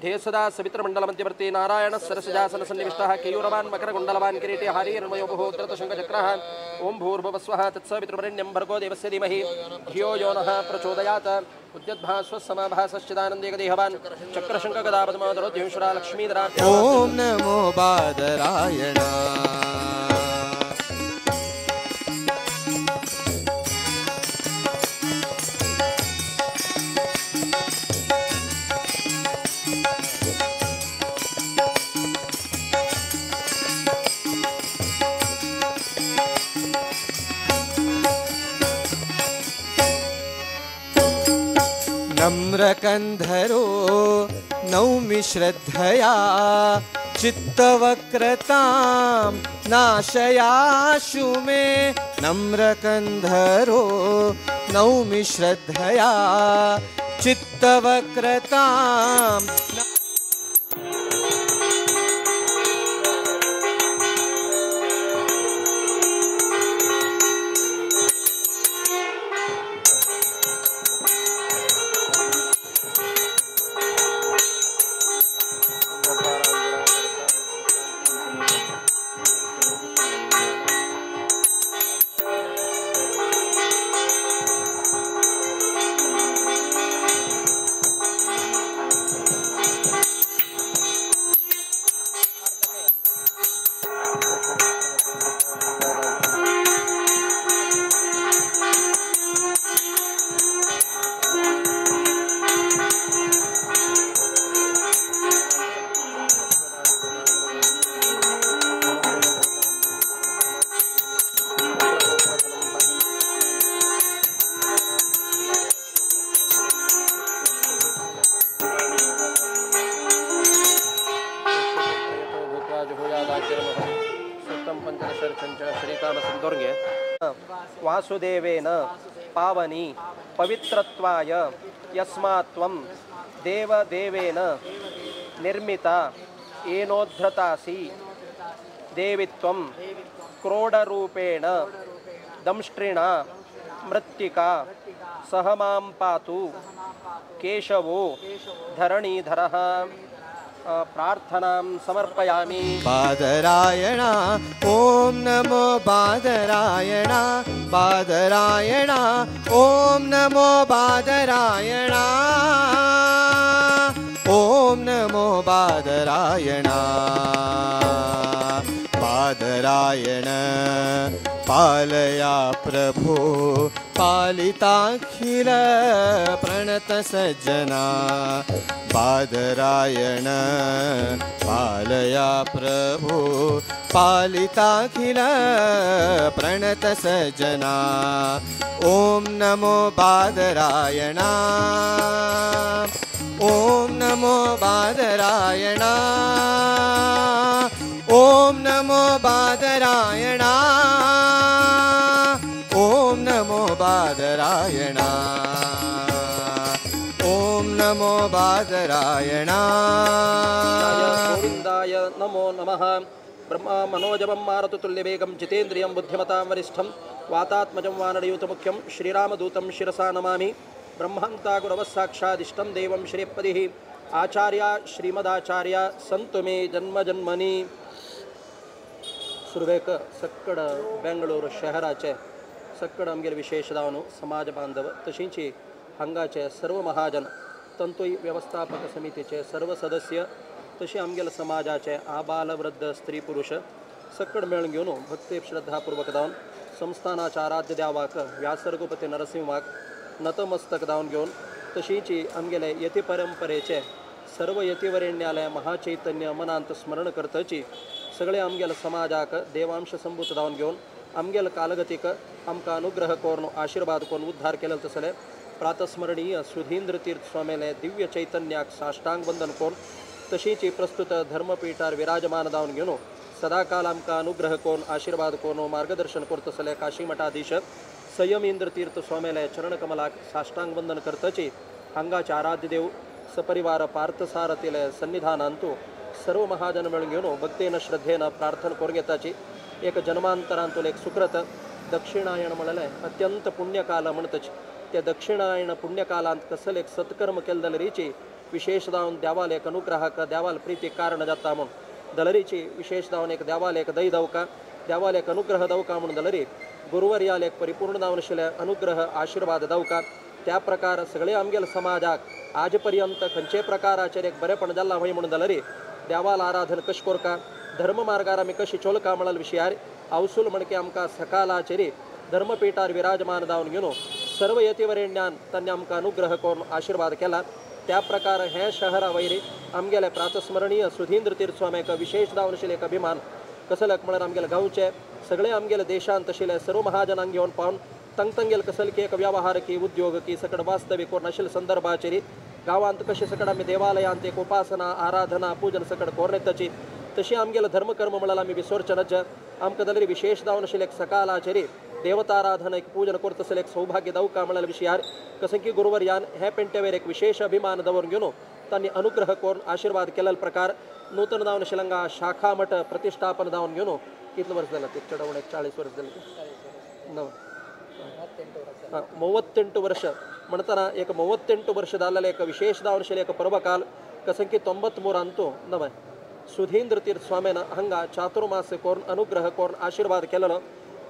ध्येसदा सवित्रमंडल मध्यवर्ती नारायण सरसजासन सन्निविष्टः केयूरवान् मकरकुण्डलवान् किरीटे हारीर्मयो बहुद्रतशङ्खचक्रः ओं भूर्भुवस्वः तत्सवितृवरेण्यं भर्गो देवस्य धीमहि धियो यो नः प्रचोदयात् उद्यद्भास्वस्समाभासश्चिदानन्देकदेहवान् चक्रशङ्खगदापद्मधरोद्युंशुरा लक्ष्मीधरा ओम नमो बादरायणा नम्रकन्धरो नौमि श्रद्धया चित्तवक्रतां नाशयाशु मे नम्रकन्धरो नौमि श्रद्धया चित्तवक्रतां वासुदेवेन पावनी पवित्रत्वाय यस्मात्त्वं देवदेवेन निर्मिता येनोद्धृतासि देवित्वं क्रोडरूपेण दंष्ट्रिणा मृत्तिका सह मां पातु केशवो धरणीधरः प्रार्थनां समर्पयामि। बादरायण ॐ नमो बादरायण बादरायण ॐ नमो बादरायण ॐ नमो बादरायण बादरायण पालया प्रभो पालिताखिल प्रणत सज्जना बादरायण पालया प्रभो पालिताखिल प्रणत सज्जना ॐ नमो बादरायण ॐ नमो बादरायण ॐ नमो बादरायण ॐ नमो बादरायण ॐ नमो बादरायण गोविन्दाय नमो नमः। ब्रह्मा मनोजवं मारुततुल्यवेगं जितेन्द्रियं बुद्धिमतां वरिष्ठं वातात्मजं वानरयूतमुख्यं श्रीरामदूतं शिरसा नमामि। ब्रह्मान्ता गुरवः साक्षादिष्टं देवं श्रीपतिः आचार्य श्रीमदाचार्य संतु मे जन्म जन्मनी। सुरवेक सक्कड बेंगळूर शहराचे सक्कड आमगेर विशेष दावनो समाज बांधव तशींच हांगाचे सर्व महाजन तंतुई व्यवस्थापक समितीचे सर्व सदस्य तशी आमगेल समाजाचे आबाल वृद्ध स्त्री पुरुष सक्कड मेळून घेवन भक्ती श्रद्धापूर्वक दावन संस्थानाच्या आराध्य देवाक व्यासरघुपती नरसिंहाक नतमस्तक दावन घेवन तशींच आमगेले यती परंपरेचे सर्व यतीवरेण्यालय महाचैतन्य मनांत स्मरण करतची सगळे आमगेल समाजाक देवांश संभूत दावन घेवन आमगेल कालगतीक आमकां अनुग्रह करून आशीर्वाद करून उद्धार केले तसले प्रातस्मरणीय सुधींद्र तीर्थ स्वामीले दिव्य चैतन्याक साष्टांग वंदन करून तशींच प्रस्तुत धर्मपीठार विराजमान दावन घेवन सदाकाल आमकां अनुग्रह करून आशीर्वाद करून मार्गदर्शन करतसले काशी मठाधीश संयमींद्र तीर्थ स्वामीले चरणकमलाक साष्टांग वंदन करतची हांगाचे आराध्य देव सपरिवार पार्थसारथीले सन्निधानांतू सर्व महाजन मेळून घेवन भक्तेन श्रद्धेन प्रार्थना करून घेताची एक जन्मांतरांतून एक सुकृत दक्षिणायण म्हणले अत्यंत पुण्यकाल म्हणतच त्या दक्षिणायण पुण्यकालांत कसले एक सत्कर्म केले दलरीची विशेष दावन देवाल एक अनुग्रहाक देवाल प्रीती कारण जाता म्हणून दलरीची विशेष दावन एक देवाल एक दय दवका देवाल एक अनुग्रह दवका म्हणून दलरी गुरुवर्याल एक परिपूर्ण दावन आशिल्ले अनुग्रह आशीर्वाद दवका त्या प्रकार सगळे आमगेल समाजाक आज पर्यंत खंयचे प्रकाराचेर एक बरेपण जाल्ला हय म्हणून दलरी देवाल आराधन कशें कोरका धर्म मार्गार आमी कशी चोलका म्हणल विशयार अवसूल म्हणके आमकां सकाळाचेरी धर्मपीठार विराजमान दावन घेवन सर्व यतीवरेण्यान तांणी आमकां अनुग्रह करून आशीर्वाद केला त्या प्रकार हे शहरा वयरी आमगेले प्रातस्मरणीय सुधींद्र तीर्थ स्वामीक विशेष दावन आशिल्ले एक अभिमान कसलक म्हळ्यार आमगेले गांवचे सगळे आमगेले देशांत आशिल्ले सर्व महाजनांक घेवन पावन तंगतंगेल कसलकी एक व्यवहार की उद्योग की सकड वास्तवीक करून आशिल्ले संदर्भाचेरी गांवांत कशें सकड आमी देवालयांत एक उपासना आराधना पूजन सकड करून येताची तशी आमगेले धर्मकर्म म्हळ्यार आमी विसरचनच आमकां जाल्यार विशेष दावन आशिल्ले एक सकाळाचेरी देवताराधना एक पूजन करता आसले एक सौभाग्य दवका म्हळ्यार विशयार कशें की गुरुवर्यान हे पेंटेवेर एक विशेष अभिमान दवरून घेवन तांणी अनुग्रह करून आशीर्वाद केलेले प्रकार नूतन दावन आशिल्ल्या शाखा मठ प्रतिष्ठापन दावन घेवन कितले वर्स जालां ते चढवण 40 वर्स जालीं 38 वर्ष म्हणतना एक 38 वर्ष जाल्ले एक विशेष दावन आशिल्ले एक पर्वकाल कशें की 93 अंतू नव सुधींद्र तीर्थ स्वामीन हांगा चातुर्मास करून अनुग्रह करून आशीर्वाद केलेलो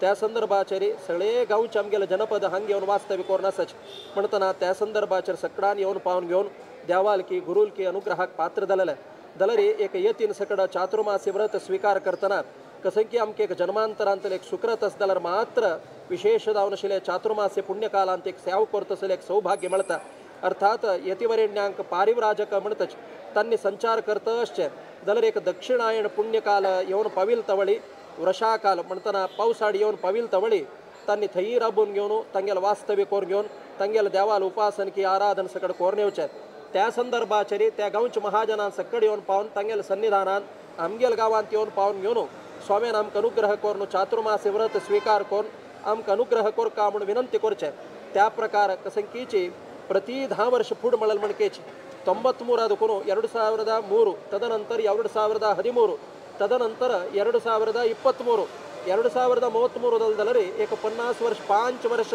त्या संदर्भाचेर सगळे गांवचे आमगेले जनपद हांगा येवन वास्तवीक करून आसच म्हणतना त्या संदर्भाचेर सकडान येवन पावन घेवन देवाल की गुरुल की अनुग्रहाक पात्र जालेले जाल्यार एक यतीन सकड चातुर्मासी व्रत स्वीकार करतना कशें की आमकां एक जन्मांतरांतले एक सुकृत आसा जाल्यार मात्र विशेष जावन आशिल्ले चातुर्मासी पुण्यकालांत एक सेवा करता आसले एक सौभाग्य मेळटा अर्थात यतीवरेण्यांक पारिव्राजक म्हणटच तांणी संचार करता आसचे जाल्यार एक दक्षिणायण पुण्यकाल येवन पाविल तवळी वर्षाकाल म्हणतना पावसाळी येवन पाविल तवळी तांणी थंय राबून घेवन तांगेले वास्तवीक करून घेवन तांगेले देवाल उपासन की आराधन सकड करून येवचे त्या संदर्भाचेर त्या गांवच्या महाजनां सकड येवन पावन तांगेले सन्निधानान आमगेल गांवांत येवन पावन घेवन स्वामीन आमकां अनुग्रह करून चातुर्मासी व्रत स्वीकार करून आमकां अनुग्रह करका म्हणून विनंती करचे त्या प्रकार कसंकीची प्रति 10 वर्ष फुड म्हळ्यार म्हणकेची 93 ಆದಕ್ಕೂ 2003 ತದನಂತರ 2013 ತದನಂತರ 2023 2033 एक 50 वर्ष 5 वर्ष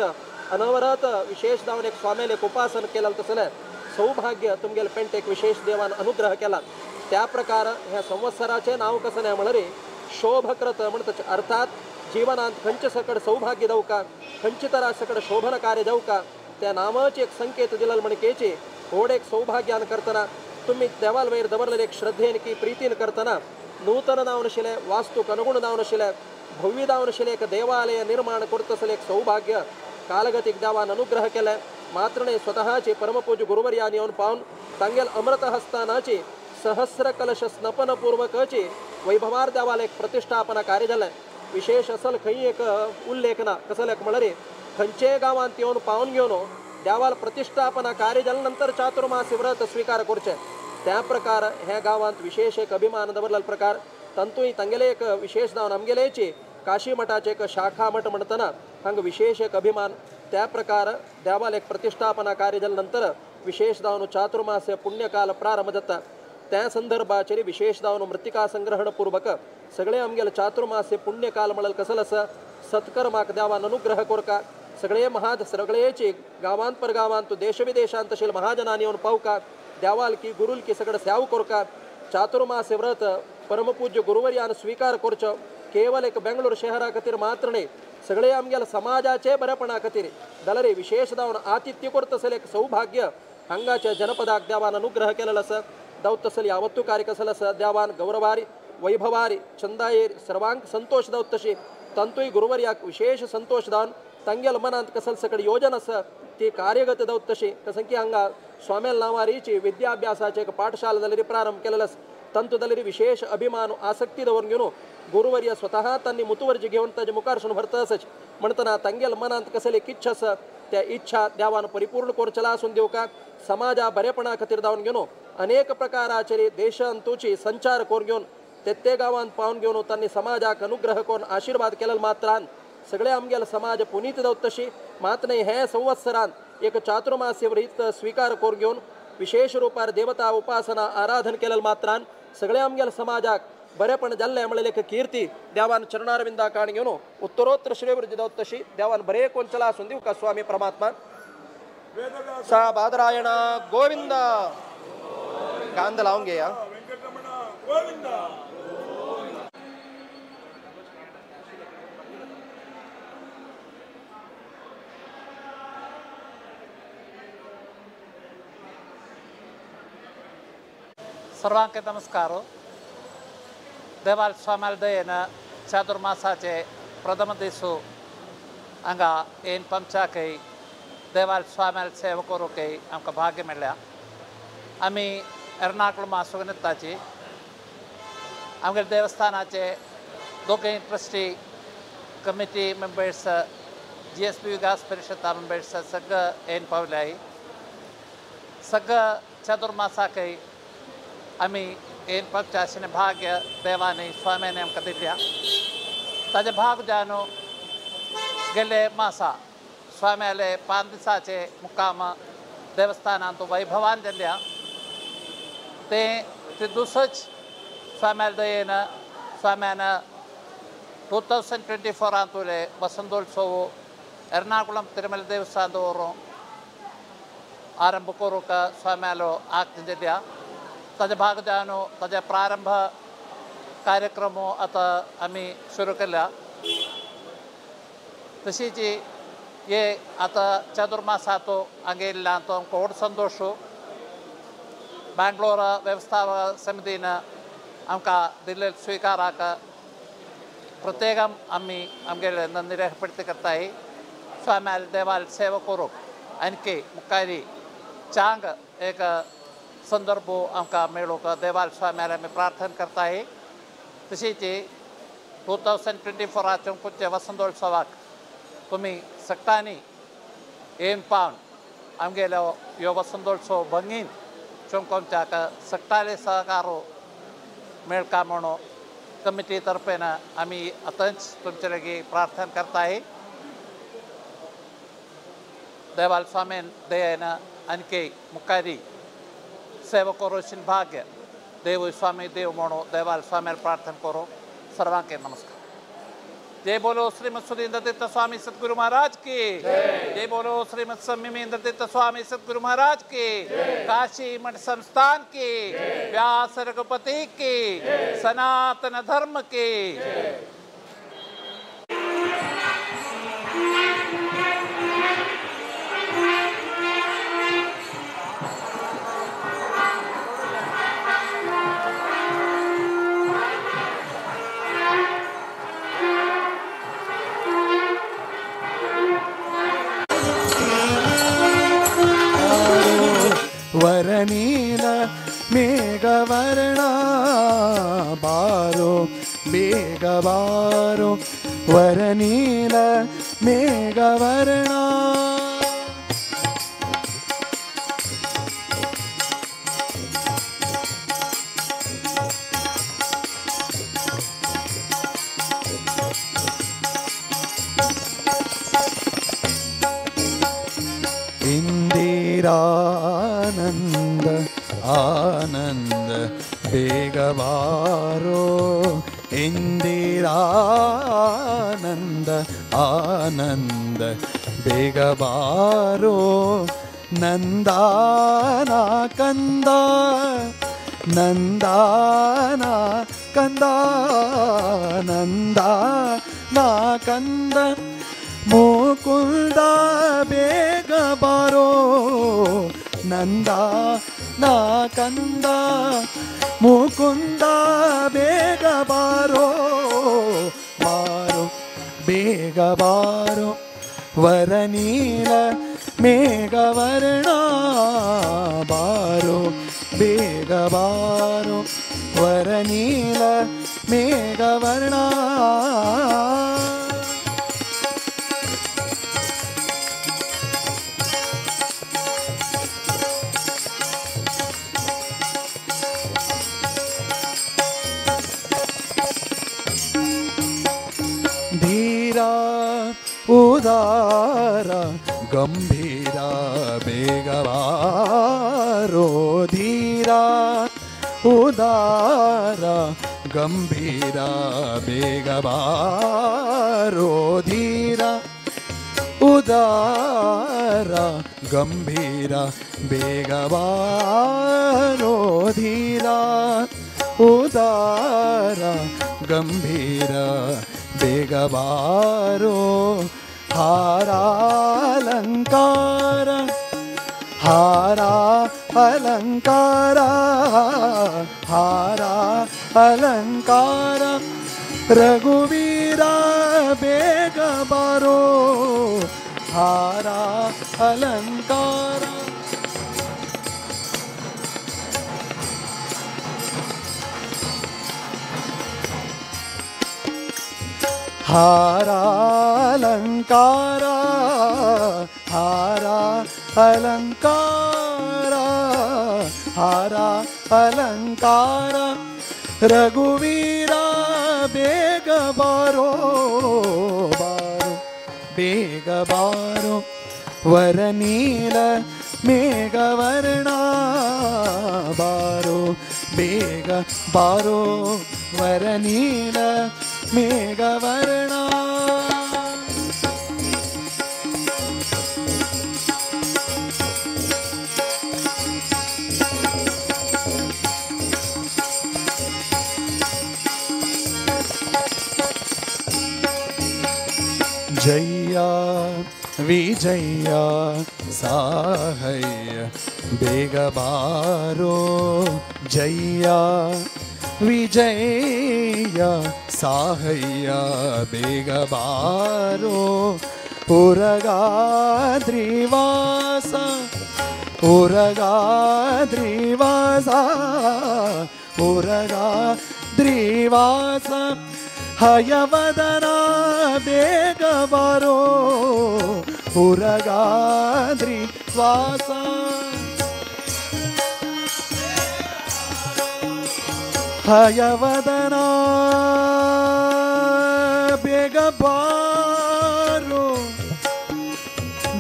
अनवरत विशेष दावन एक स्वामीले एक उपासन केलं तसले सौभाग्य तुमगेल पेंट एक विशेष देवान अनुग्रह केला त्या प्रकार ह्या संवत्सराचे नाव कसं नाही म्हणले शोभकृत म्हणतात अर्थात जीवनांत खंच सकड सौभाग्य देऊ का खंचितरा सकड शोभन कार्य देऊ का त्या नामाचे एक संकेत दिलल म्हणकेचे ओढ एक सौभाग्यान करताना तुम्ही देवाल वैर दवरलेले एक श्रद्धेन की प्रीतीन करताना नूतन दावनशिले वास्तुक अनुगुण दावनशिले भव्य दावनशिले एक देवालय निर्माण करत असले एक सौभाग्य कालगतिक देवान अनुग्रह केले मात्रने स्वतःचे परमपूज्य गुरुवर्यानी येऊन पाहून तांगेल अमृत हस्तानाचे सहस्र कलश स्नपन पूर्वकचे वैभवार देवाला एक प्रतिष्ठापना कार्य झालं विशेष असल खंय एक उल्लेखना कसं लेख म्हणले खंचे गावांत येऊन पाहून घेऊन देवाला प्रतिष्ठापना कार्य झाल्यानंतर चातुर्मासी व्रत स्वीकार करचे त्या प्रकार ह्या गावांत विशेष एक अभिमान दवरलेला प्रकार तंतुई तंगेले एक विशेष दावन आमगेलेचे काशी मठाचे एक शाखा मठ म्हणताना हंग विशेष एक अभिमान त्या प्रकार देवाला एक प्रतिष्ठापना कार्य झाल्यानंतर विशेष दावन चातुर्मास्य पुण्यकाल प्रारंभ जाता त्या संदर्भाचे विशेष दावन मृतिका संग्रहण पूर्वक सगळे आमगेल चातुर्मास्य पुण्यकाल म्हणल कसलस सत्कर्माक देवान अनुग्रह कोरका सगळे महाद सगळेचे गावांत परगावांत देशविदेशांतशील महाजनांनी येऊन पावका देवाल की गुरुल की सगळं स्याव कोरका चातुर्मास्य व्रत परमपूज्य गुरुवर्यान स्वीकार करच केवल एक बेंगळूर शहरा खातीर मात्र नाही सगळे आमगेल समाजाचे बरेपणा खातीर दलरे विशेष दावन आतिथ्य करत असेल एक सौभाग्य हांगाच्या जनपदाक देवान अनुग्रह केलेलं असं दौतसली यावत्तू कार्य कसलस देवान गौरवारी वैभवारी चंदायेर सर्वांक संतोष दौतशी तंतुई गुरुवर्याक विशेष संतोष दान तंगेल मनांत कसल सकड योजन अस ती कार्यगत दौतशी कसंकी हांगा स्वामेल नावारीची विद्याभ्यासाचे एक पाठशाला दलरी प्रारंभ केलेलस तंतु दलरी विशेष अभिमान आसक्ती दवरून घेऊन गुरुवर्य स्वतः त्यांनी मुतुवर्जी घेऊन ताजे मुखारसून भरतसच म्हणतना तंगेल मनांत कसले इच्छस त्या इच्छा देवान परिपूर्ण कोरचला असून देऊ का समाजा बरेपणा खातीर दावन घेऊन अनेक प्रकाराचे देश अंतूची संचार कोर घेऊन ते गावांत पावन घेऊन त्यांनी समाजाक अनुग्रह करून आशीर्वाद केलेला मात्रान सगळे आमगेल समाज पुनीत दौतशी मात्र हे संवत्सरान एक चातुर्मास्य व्रत स्वीकार कोर घेऊन विशेष रूपार देवता उपासना आराधन केलेलं मात्रान सगळे आमगेल समाजाक बरेपण जाल्ले म्हणले एक कीर्ती देवान चरणारविंदा काण घेऊन उत्तरोत्तर श्रेवृद्धी दौतशी देवान बरे कोण चला असून देऊ का स्वामी परमात्मा सा बादरायण गोविंद गांध लावून घे या सर्वांके नमस्कार देवाल स्वामाल दयेन चातुर्मासाचे प्रथम दिसू हांगा येन पंचाकय देवाल स्वामाल सेवा करूंकय आमकां भाग्य मेळ्ळ्या आमी एर्नाकुलम मासुगनिताची आमगे देवस्थानाचे दोगूय ट्रस्टी कमिटी मेंबर्स GSB विकास परिषद मेंबर्स सगळं येन पावल्याय सगळं चातुर्मासाकय आमी येन पक्षाचे भाग्य देवानी स्वाम्याने आमकां दिल्या ताजे भाग जावन गेले मासा स्वाम्याले 5 दिसाचे मुक्काम देवस्थानांत वैभवान जाल्ल्या ते दुसच स्वाम्याल दयेन स्वाम्यान 2024 आंतुले वसंतोत्सव एर्नाकुलम तिरुमल देवस्थानदवर आरंभ करूंक स्वाम्यालो आज्ञा दिल्या ताजे भाग जावन ताजे प्रारंभ कार्यक्रम आतां आमी सुरू केल्या तशीच हे आतां चातुर्मासांत हांगा येयल्ल्यान तो आमकां व्हड संतोश बेंगलोर वेवस्थापक समितीन आमकां दिल्ले स्विकाराक प्रत्येकम आमी आमगेले नंदी रेखपट्टी करताय स्वाम्याल देवाल सेवा करूंक आनी मुखारी चांग एक संदर्भ आमकां मेळूंक देवाल स्वाम्याल आमी प्रार्थना करताय तशीच 2024 कुंचे वसंतोत्सवाक तुमी सक्तांनी येवन पावन आमगेलो ह्यो वसंतोत्सव भंगीन चोमकोमच्याक सक्ताले सहकार मेळका म्हणून कमिटी तर्फेन आमी आतांच तुमचे लागीं प्रार्थना करताय देवाल स्वामीन दयेन आनी मुखारी सेवा करूं भाग्य देव स्वामी देव म्हणून देवाल स्वाम्याल प्रार्थना करूं सर्वांक नमस्कार जय बोलो श्रीमद सुधींद्र तीर्थ स्वामी सतगुरु महाराज की जय बोलो श्रीमद सम्यमेंद्र तीर्थ स्वामी सतगुरु महाराज की काशी मठ संस्थान की व्यास रघुपति की सनातन धर्म की ವರನೀಲ ಮೇಘವರ್ಣ ಬಾರೋ ಬೇಗ ಬಾರೋ ವರನೀಲ ಮೇಘವರ್ಣ इंदिरानंद आनंद बेग बारो इंदिरानंद आनंद बेग बारो नंदाना कंदा नंदाना कंदा नंदाना कंद मुकुंद बेग बारो नंदा ना कंद मुकुंद बेग बारो बारो बेग बारो वरनील मेघवर्ण बारो बेग बारो वरनील मेघवर्ण उदारा गंभीरा बेगवारो धीरा उदारा गंभीरा बेगवारो धीरा उदारा गंभीरा बेगवारो धीरा उदारा गंभीरा बेगवारो हारालंकार हारा अलंकार हारा अलंकार रघुवीरा बेग बारो हारा अलंकार हारा अलंकार हारा अलंकार हारा अलंकार रघुवीरा बेग बारो बारो बेग बारो वरनील मेघवर्ण बारो बेग बारो वरनील मेघवर्ण जया विजया साहय बेग बारो जया विजया साहय बेग बारो उरगाद्रिवास उरगाद्रिवास उरगाद्रिवास हयवदना बेग बारो उरगाद्रिवास हयवदना बेग बारो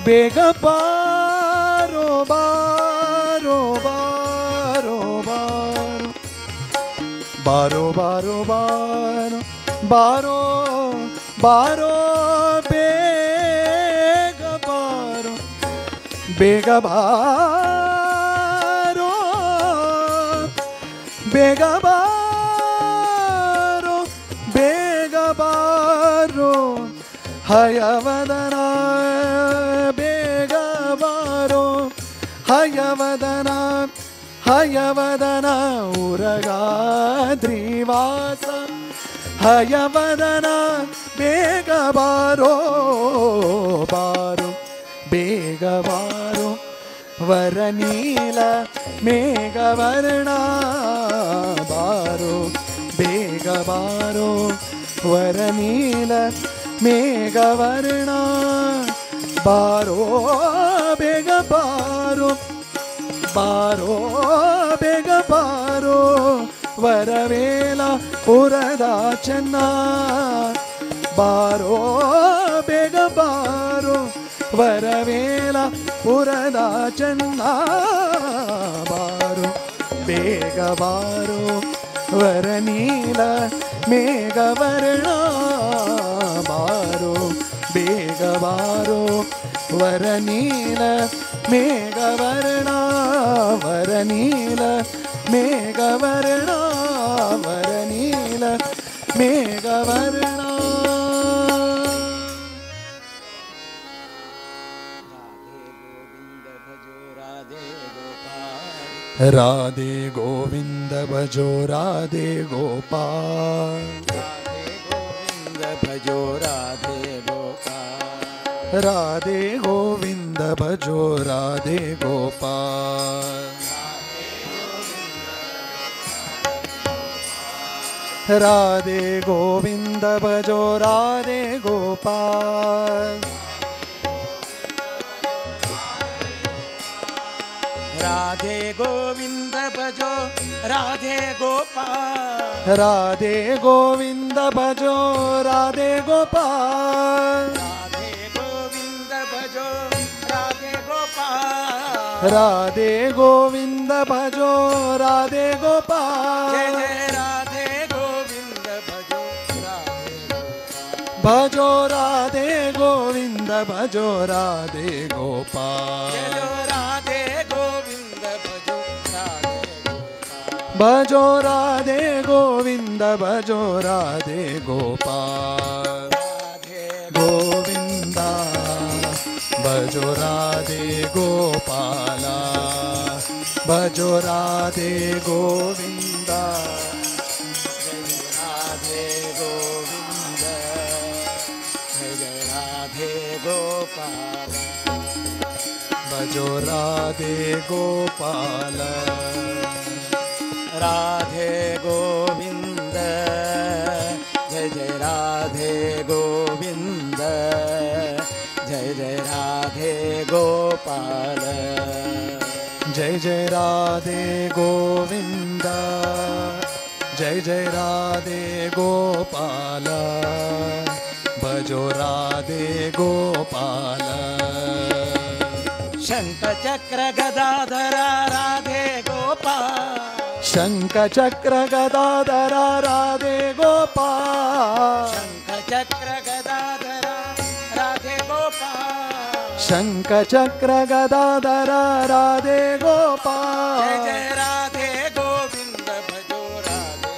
बेग बारो बारो बारो बारो बारो बारो बारो बारो ಬಾರೋ ಬೇಗ ಬಾರೋ ಬೇಗ ಬಾರೋ ಬೇಗ ಬಾರೋ ಬೇಗ ಬಾರೋ ಹಯವದನ ಬೇಗ ಬಾರೋ ಹಯವದನ ಹಯವದನ ಉರಗಾದ್ರಿವಾಸ ಹಯವದನ ಬೇಗ ಬಾರೋ ಬಾರೋ ಬೇಗ ಬಾರೋ ವರನೀಲ ಮೇಘವರ್ಣ ಬಾರೋ ಬೇಗ ಬಾರೋ ವರನೀಲ ಮೇಘವರ್ಣ ಬಾರೋ ಬೇಗ ಬಾರೋ ಬಾರೋ ಬೇಗ ಬಾರೋ ವರವೇಲ ಪುರದ ಚೆನ್ನ ಬಾರೋ ಬೇಗ ಬಾರೋ ವರವೇಲ ಪುರದ ಚೆನ್ನ ಬಾರೋ ಬೇಗ ಬಾರೋ ವರನೀಲ ಮೇಘವರ್ಣ ಬಾರೋ ಬೇಗ ಬಾರೋ ವರನೀಲ ಮೇಘವರ್ಣ ವರನೀಲ ಮೇಘವರ್ಣ ವರನೀಲ ಮೇಘವರ್ಣ ರಾಧೆ ಗೋವಿಂದ ಭಜೋ ರಾಧೆ ಗೋಪಾಲ್ ಗೋವಿಂದ ಭಜೋ ರಾಧೆ ಗೋಪಾಲ್ ರಾಧೆ ಗೋವಿಂದ ಭಜೋ ರಾಧೆ ಗೋಪಾಲ್ ರಾಧೆ ಗೋವಿಂದ ಭಜೋ ರಾಧೆ ಗೋಪಾಲ್ ರಾಧೆ ಗೋವಿಂದ ಭಜೋ ರಾಧೆ ಗೋಪಾಲ್ ರಾಧೆ ಗೋವಿಂದ ಭಜೋ ರಾಧೆ ಗೋಪಾಲ್ ರಾಧೆ ಗೋವಿಂದ ಭಜೋ ರಾಧೆ ಗೋಪಾಲ್ ರಾಧೆ ಗೋವಿಂದ ಭಜೋ ರಾಧೆ ಗೋಪಾಲ್ ಜಯ ಜಯ ರಾಧೆ ಗೋವಿಂದ ಭಜೋ ರಾಧೆ ಭಜೋ ರಾಧೆ ಗೋವಿಂದ ಭಜೋ ರಾಧೆ ಗೋಪಾಲ್ ರಾಧೆ ಗೋವಿಂದ ಭಜೋ ರಾಧೆ ಭಜೋ ರಾಧೆ ಗೋವಿಂದ ಭಜೋ ರಾಧೆ ಗೋಪಾಲ್ ಗೋವಿಂದ ಭಜೋ ರಾಧೆ ಗೋಪಾಲ ಭಜೋ ರಾಧೆ ಗೋವಿಂದ ರಾಧೆ ಗೋವಿಂದ ಜಯ ರಾಧೆ ಗೋಪಾಲ ಭಜೋ ರಾಧೆ ಗೋಪಾಲ ರಾಧೆ ಗೋವಿಂದ ಜಯ ಜಯ ರಾಧೆ ಗೋವಿಂದ ಜಯ ಜಯ ರಾಧೆ ಗೋಪಾಲ ಜಯ ಜಯ ರಾಧೆ ಗೋವಿಂದ ಜಯ ಜಯ ರಾಧೆ ಗೋಪಾಲ ಭಜೋ ರಾಧೆ ಗೋಪಾಲ ಶಂಖ ಚಕ್ರ ಗದಾಧರ ರಾಧೆ ಗೋಪಾಲ ಶಂಖ ಚಕ್ರ ಗದಾಧರ ರಾಧೆ ಗೋಪಾಲ್ ಶಂಖ ಚಕ್ರ ಗದಾಧರ ರಾಧೆ ಗೋಪಾಲ ಶಂಖ ಚಕ್ರ ಗದಾಧರ ರಾಧೆ ಗೋಪಾಲ್ ಜಯ ಜಯ ರಾಧೆ ಗೋವಿಂದ ಭಜೋ ರಾಧೆ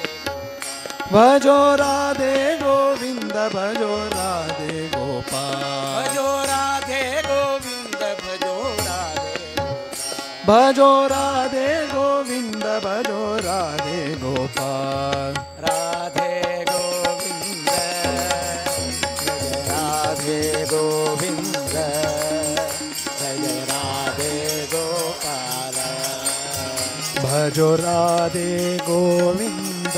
ಭಜೋ ರಾಧೆ ಗೋವಿಂದ ಭಜೋ ರಾಧೆ ಗೋಪಾಲ್ ಭಜೋ ರಾಧೆ ಗೋವಿಂದ ಭಜೋ ರಾಧೆ ಭಜೋ ರಾಧೆ ಗೋವಿಂದ ಭಜೋ ರಾಧೆ ಗೋಪಾಲ್ ರಾಧೆ ಗೋವಿಂದ ಜಯ ರಾಧೆ ಗೋವಿಂದ ಜಯ ರಾಧೆ ಗೋಪಾಲ ಭಜೋ ರಾಧೆ ಗೋವಿಂದ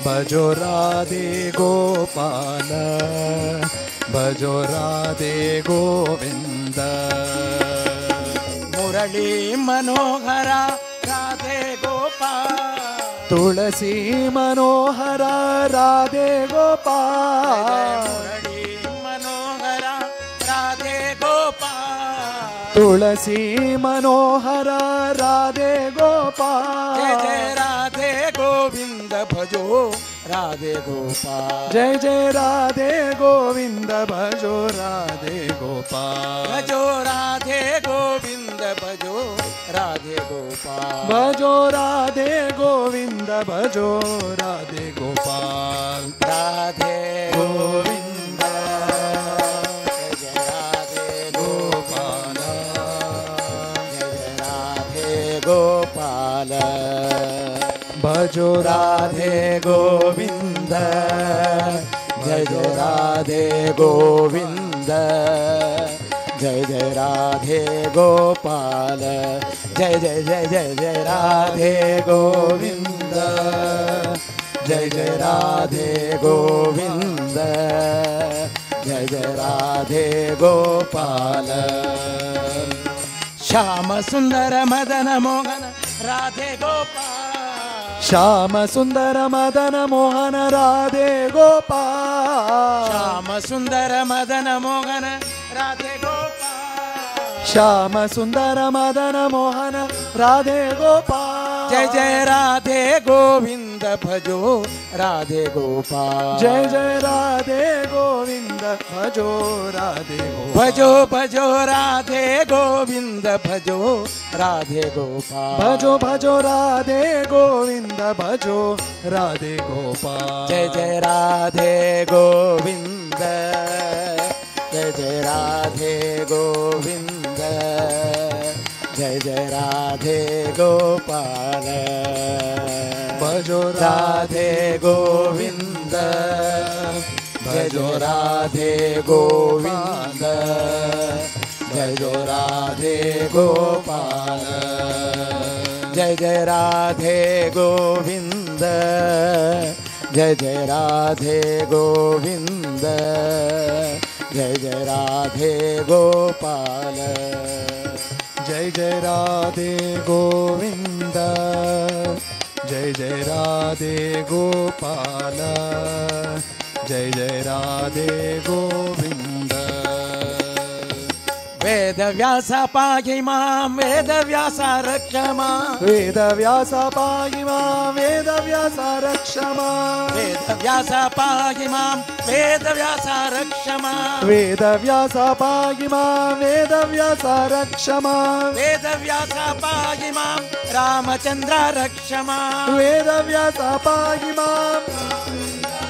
ಭಜೋ ರಾಧೆ ಗೋಪಾಲ ಭಜೋ ರಾಧೆ ಗೋವಿಂದ ಮುರಳಿ ಮನೋಹರ ರಾಧೆ ಗೋಪಾಲ ತುಳಸಿ ಮನೋಹರ ರಾಧೆ ಗೋಪಾಲ್ ಮುರಳಿ ಮನೋಹರ ರಾಧೆ ಗೋಪಾಲ ತುಳಸಿ ಮನೋಹರ ರಾಧೆ ಗೋಪಾಲ್ ಜಯ ಜಯ ರಾಧೆ ಗೋವಿಂದ ಭಜೋ राधे गोपाल जय जय राधे गोविंद भजो राधे गोपाल भजो राधे गोविंद भजो राधे गोपाल भजो राधे गोविंद भजो राधे गोपाल राधे गोविंद गोपाल भजो राधे गोविंद जय जय राधे गोविंद जय जय राधे गोपाल जय जय जय जय जय राधे गोविंद जय जय राधे गोविंद जय जय राधे गोपाल श्याम सुंदर मदन मोहन राधे गोपाल श्याम सुंदर मदन मोहन राधे गोपाल श्याम सुंदर मदन मोहन राधे गोपाल श्याम सुंदर मदन मोहन राधे गोपाल जय जय राधे गोविंद भजो राधे गोपाल जय जय राधे गोविंद भजो राधे गोपाल भजो भजो राधे गोविंद भजो राधे गोपाल भजो भजो राधे गोविंद भजो राधे गोपाल जय जय राधे गोविंद जय जय राधे गोविंद जय जय राधे गोपाल भजो राधे गोविंद भजो राधे गोविंद जय जय राधे गोपाल जय जय राधे गोविंद जय जय राधे गोविंद जय जय राधे गोपाल जय जय राधे गोविंद जय जय राधे गोपाल जय जय राधे गोविंद वेद व्यास पाहि मां वेद व्यास रक्ष मां वेद व्यास पाहि मां वेद व्यास रक्ष मां वेद व्यास पाहि मां वेद व्यास रक्ष मां वेद व्यास पाहि मां वेद व्यास रक्ष मां वेद व्यास पाहि मां रामचंद्र रक्ष मां वेद व्यास पाहि मां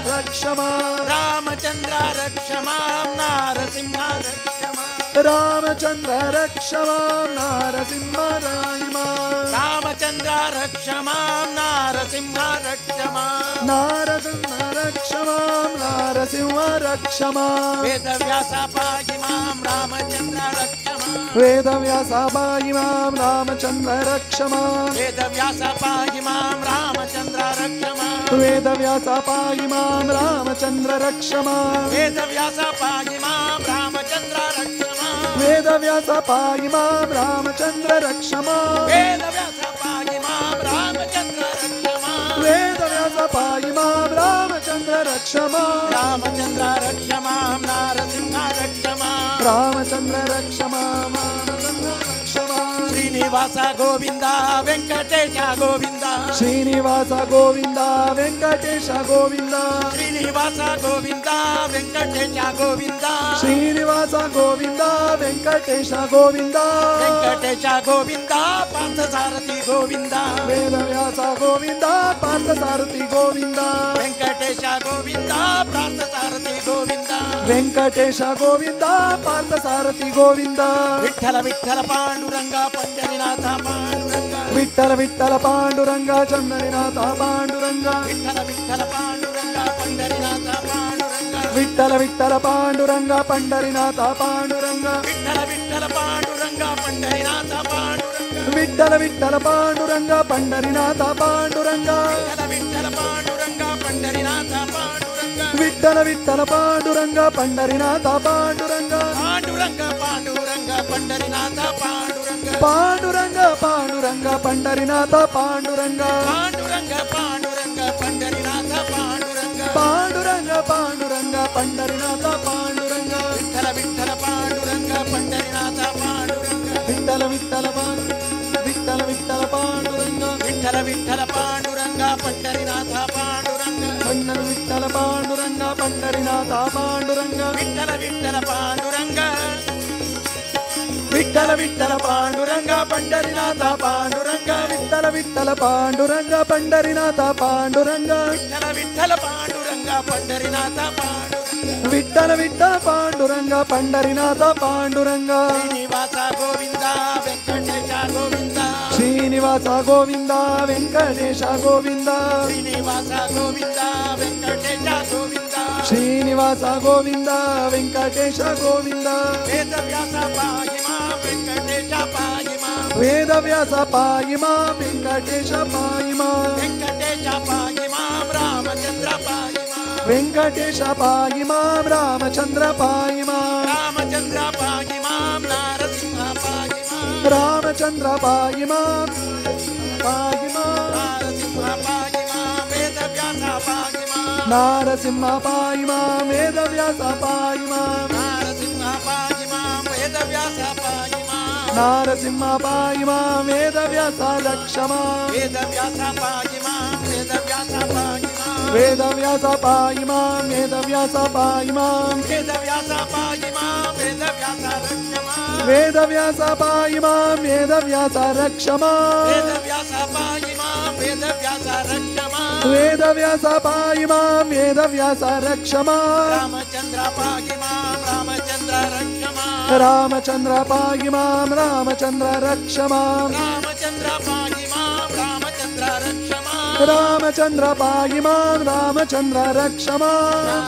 रक्ष मां रामचंद्र रक्ष मां नारसिंह रक्ष मां रामचंद्र रक्ष मां नारसिंह राहि मां रामचंद्र रक्ष मां नारसिंह रक्ष मां नारसिंह रक्ष मां नारसिंह रक्ष मां वेद व्यास पाहि मां रामचंद्र रक्ष मां वेद व्यास पाहि मां रामचंद्र रक्ष मां वेद व्यास पाहि मां रामचंद्र रक्ष मां वेद व्यास पाहि मां रामचंद्र रक्ष मां वेद व्यास पाहि मां रामचंद्र रक्ष मां वेद व्यास पाहि मां रामचंद्र रक्ष मां वेद व्यास पाहि मां रामचंद्र रक्ष मां वेद व्यास पाहि मां रामचंद्र रक्ष मां रामचंद्र रक्ष मां नारसिंह रक्ष मां रामचंद्र रक्ष मां नारसिंह रक्ष मां श्रीनिवास गोविंद वेंकटेश गोविंद श्रीनिवास गोविंद वेंकटेश गोविंद श्रीनिवास गोविंद वेंकटेश गोविंद श्रीनिवास गोविंद वेंकटेश गोविंद वेंकटेश गोविंद पार्थसारथी गोविंद वेदव्यास गोविंद पार्थसारथी गोविंद वेंकटेश गोविंद पार्थसारथी गोविंद वेंकटेश गोविंद पार्थसारथी गोविंद विठ्ठल विठ्ठल पांडुरंग पंढरीनाथ पांडुरंग विठ्ठल विठ्ठल पांडुरंग चंदनीनाथ पांडुरंग विठ्ठल विठ्ठल पांडुरंग पंढरीनाथ पांडुरंग विठ्ठल विठ्ठल पांडुरंग पंढरीनाथ पांडुरंग विठ्ठल विठ्ठल पांडुरंग पंढरीनाथ पांडुरंग विठ्ठल विठ्ठल पांडुरंग पंढरीनाथ पांडुरंग विठ्ठल पांडुरंग पंढरीनाथ पांडुरंग विठ्ठल विठ्ठल पांडुरंग पंढरीनाथ पांडुरंग पांडुरंग पांडुरंग पंढरीनाथ पांडुरंग पांडुरंग पांडुरंग पंढरीनाथ पांडुरंग पांडुरंग पांडुरंग पंढरीनाथ पांडुरंग पांडुरंग पांडुरंग पंढरीनाथ पांडुरंग विठ्ठल विठ्ठल पांडुरंग पंढरीनाथ पांडुरंग विठ्ठल विठ्ठल विठ्ठल विठ्ठल पांडुरंग विठ्ठल विठ्ठल पांडुरंग पंढरीनाथ पांडुरंग विठ्ठल पांडुरंग पंढरीनाथ पांडुरंग विठ्ठल विठ्ठल पांडुरंग विठ्ठल विठ्ठल पांडुरंग पंढरीनाथ पांडुरंग विठ्ठल विठ्ठल पांडुरंग पंढरीनाथ पांडुरंग विठ्ठल विठ्ठल पांडुरंग पंढरीनाथ पांडुरंग विठ्ठल विठ्ठल पांडुरंग पंढरीनाथ पांडुरंग श्रीनिवास गोविंदा वेंकटेश गोविंदा श्रीनिवास गोविंदा वेंकटेश गोविंदा श्रीनिवास गोविंदा वेंकटेश गोविंदा श्रीनिवास गोविंदा वेंकटेश गोविंदा वेदव्यास पाहि मां वेंकटेश पाहि मां वेदव्यास पाहि मां वेंकटेश पाहि मां वेंकटेश पाहि मां रामचंद्र पाहि मां वेंकटेश पाहि मां रामचंद्र पाहि मां रामचंद्र पाहि मां नारसिंह पाहि मां रामचंद्र पाहि मां नारसिंह पाहि मां वेदव्यास पाहि मां नारसिंह पाहि मां वेदव्यास पाहि मां नारसिंह पाहि मां वेदव्यास पाहि मां नारसिंह पाहि मां वेदव्यास रक्ष मां वेदव्यास पाहि मां वेदव्यास पाहि मां वेदव्यास पाहि मां वेदव्यास पाहि मां वेदव्यास पाहि मां वेदव्यास रक्ष मां वेदव्यास पाहि मां वेदव्यास रक्ष मां वेदव्यास पाहि मां वेदव्यास रक्ष मां वेदव्यास पाहि मां वेदव्यास रक्ष मां रामचंद्र पाहि मां रामचंद्र रक्ष मां रामचंद्र पाहि मां रामचंद्र रक्ष मां रामचंद्र पाहि मां रामचंद्र रक्ष मां रामचंद्र पाहि मां रामचंद्र रक्ष मां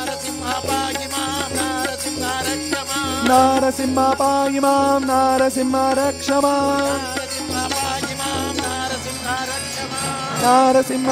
नारसिंह पाहि मां नारसिंह रक्ष मां नारसिंह पाहि मां नारसिंह रक्ष मां नारसिंह पाहि मां नारसिंह रक्ष मां नारसिंह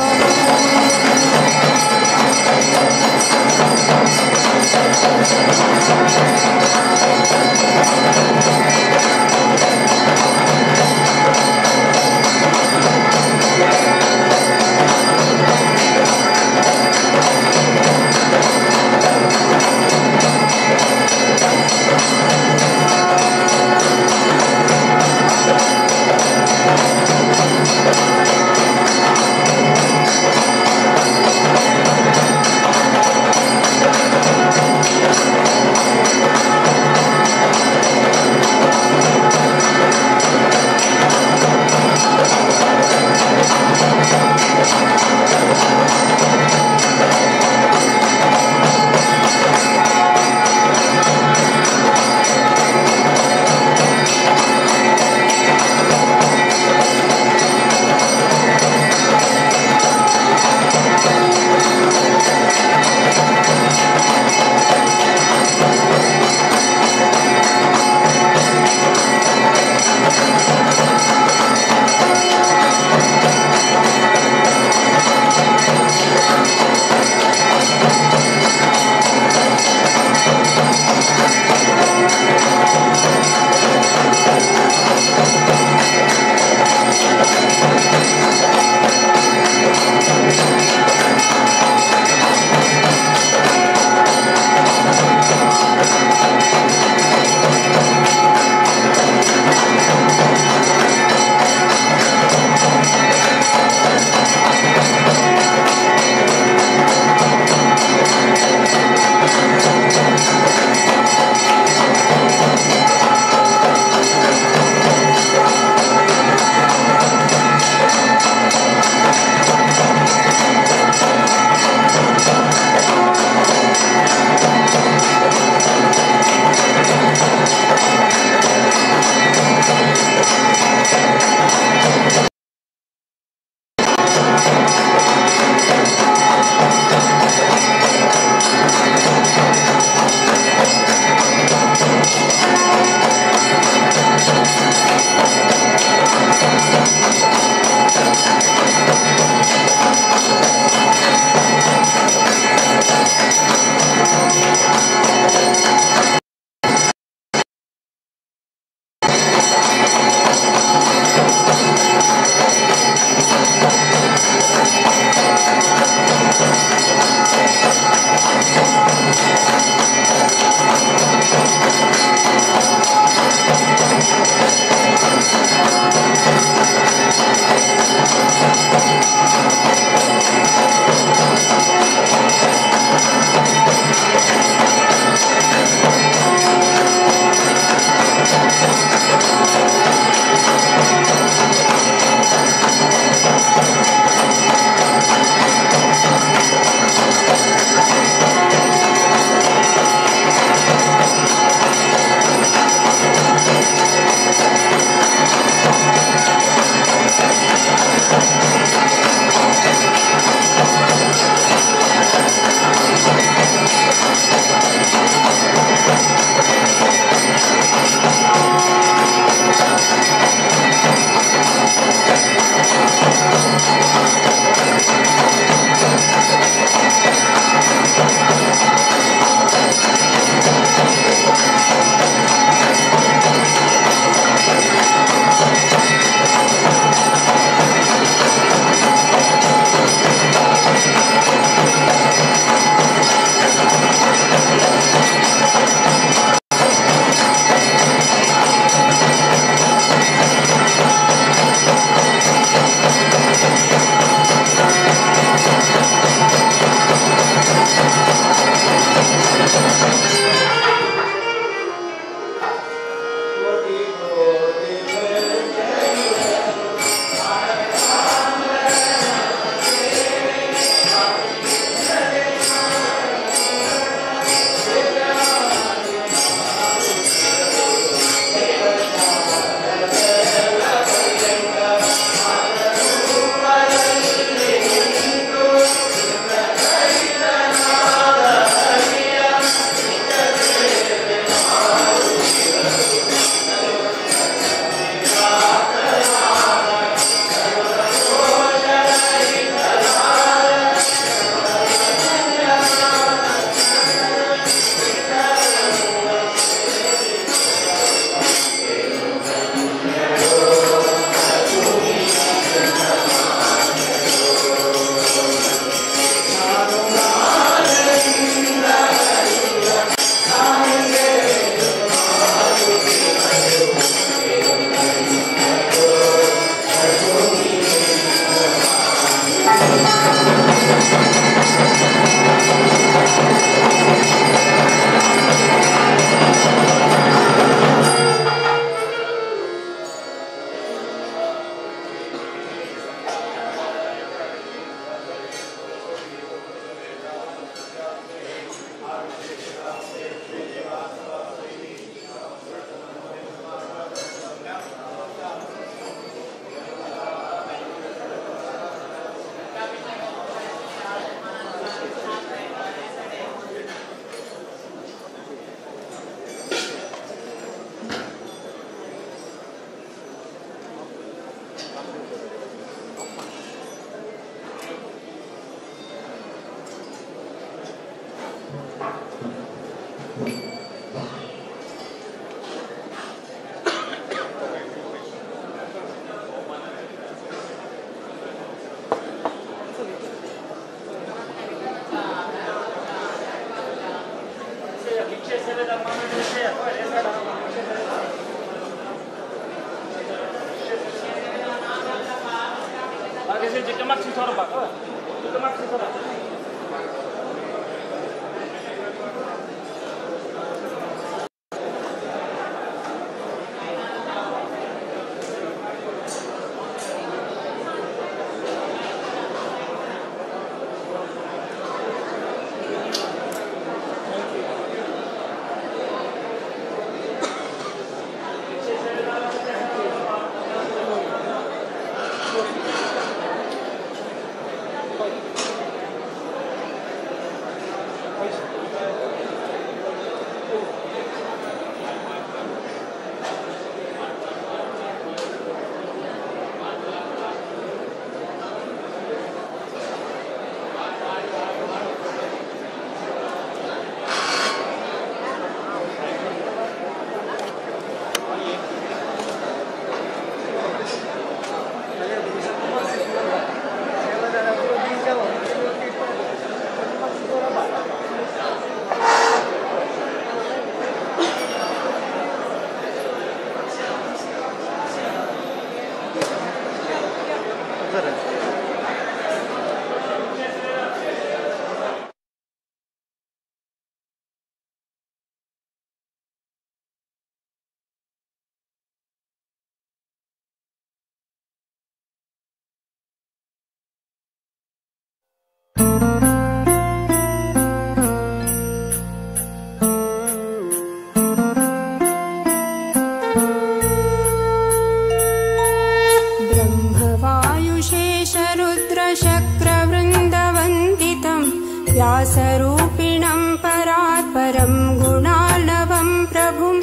व्यासरूपिणं परात्परं गुणार्णवं प्रभुं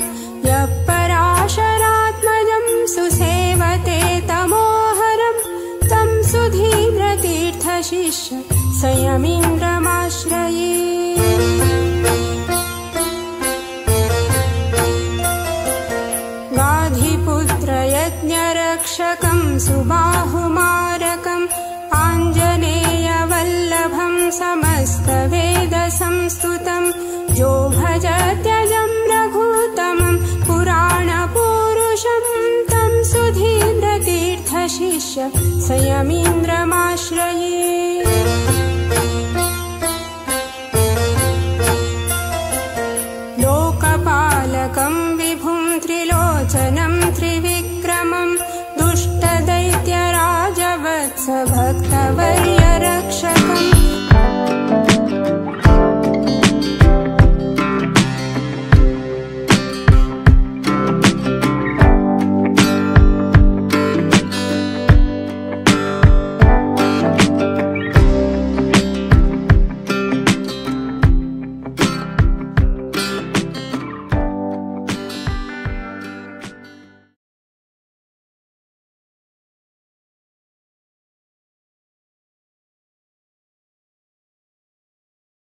यः पराशरात्मजं सुसेवते तमोहरं तं सुधीन्द्रतीर्थशिष्य संयमीन्द्रमाश्रये। गाधिपुत्रयज्ञरक्षकं सुबाहुमारकम् आञ्जनेयवल्लभं समस्तवेदसंस्तुतं यो भजत्यजं रघुत्तमं पुराणपुरुषं तं सुधीन्द्रतीर्थशिष्य संयमीन्द्रमाश्रये। लोकपालकं विभुं त्रिलोचनं त्रिविक्रमं दुष्टदैत्यराजवत्स भक्तवर्य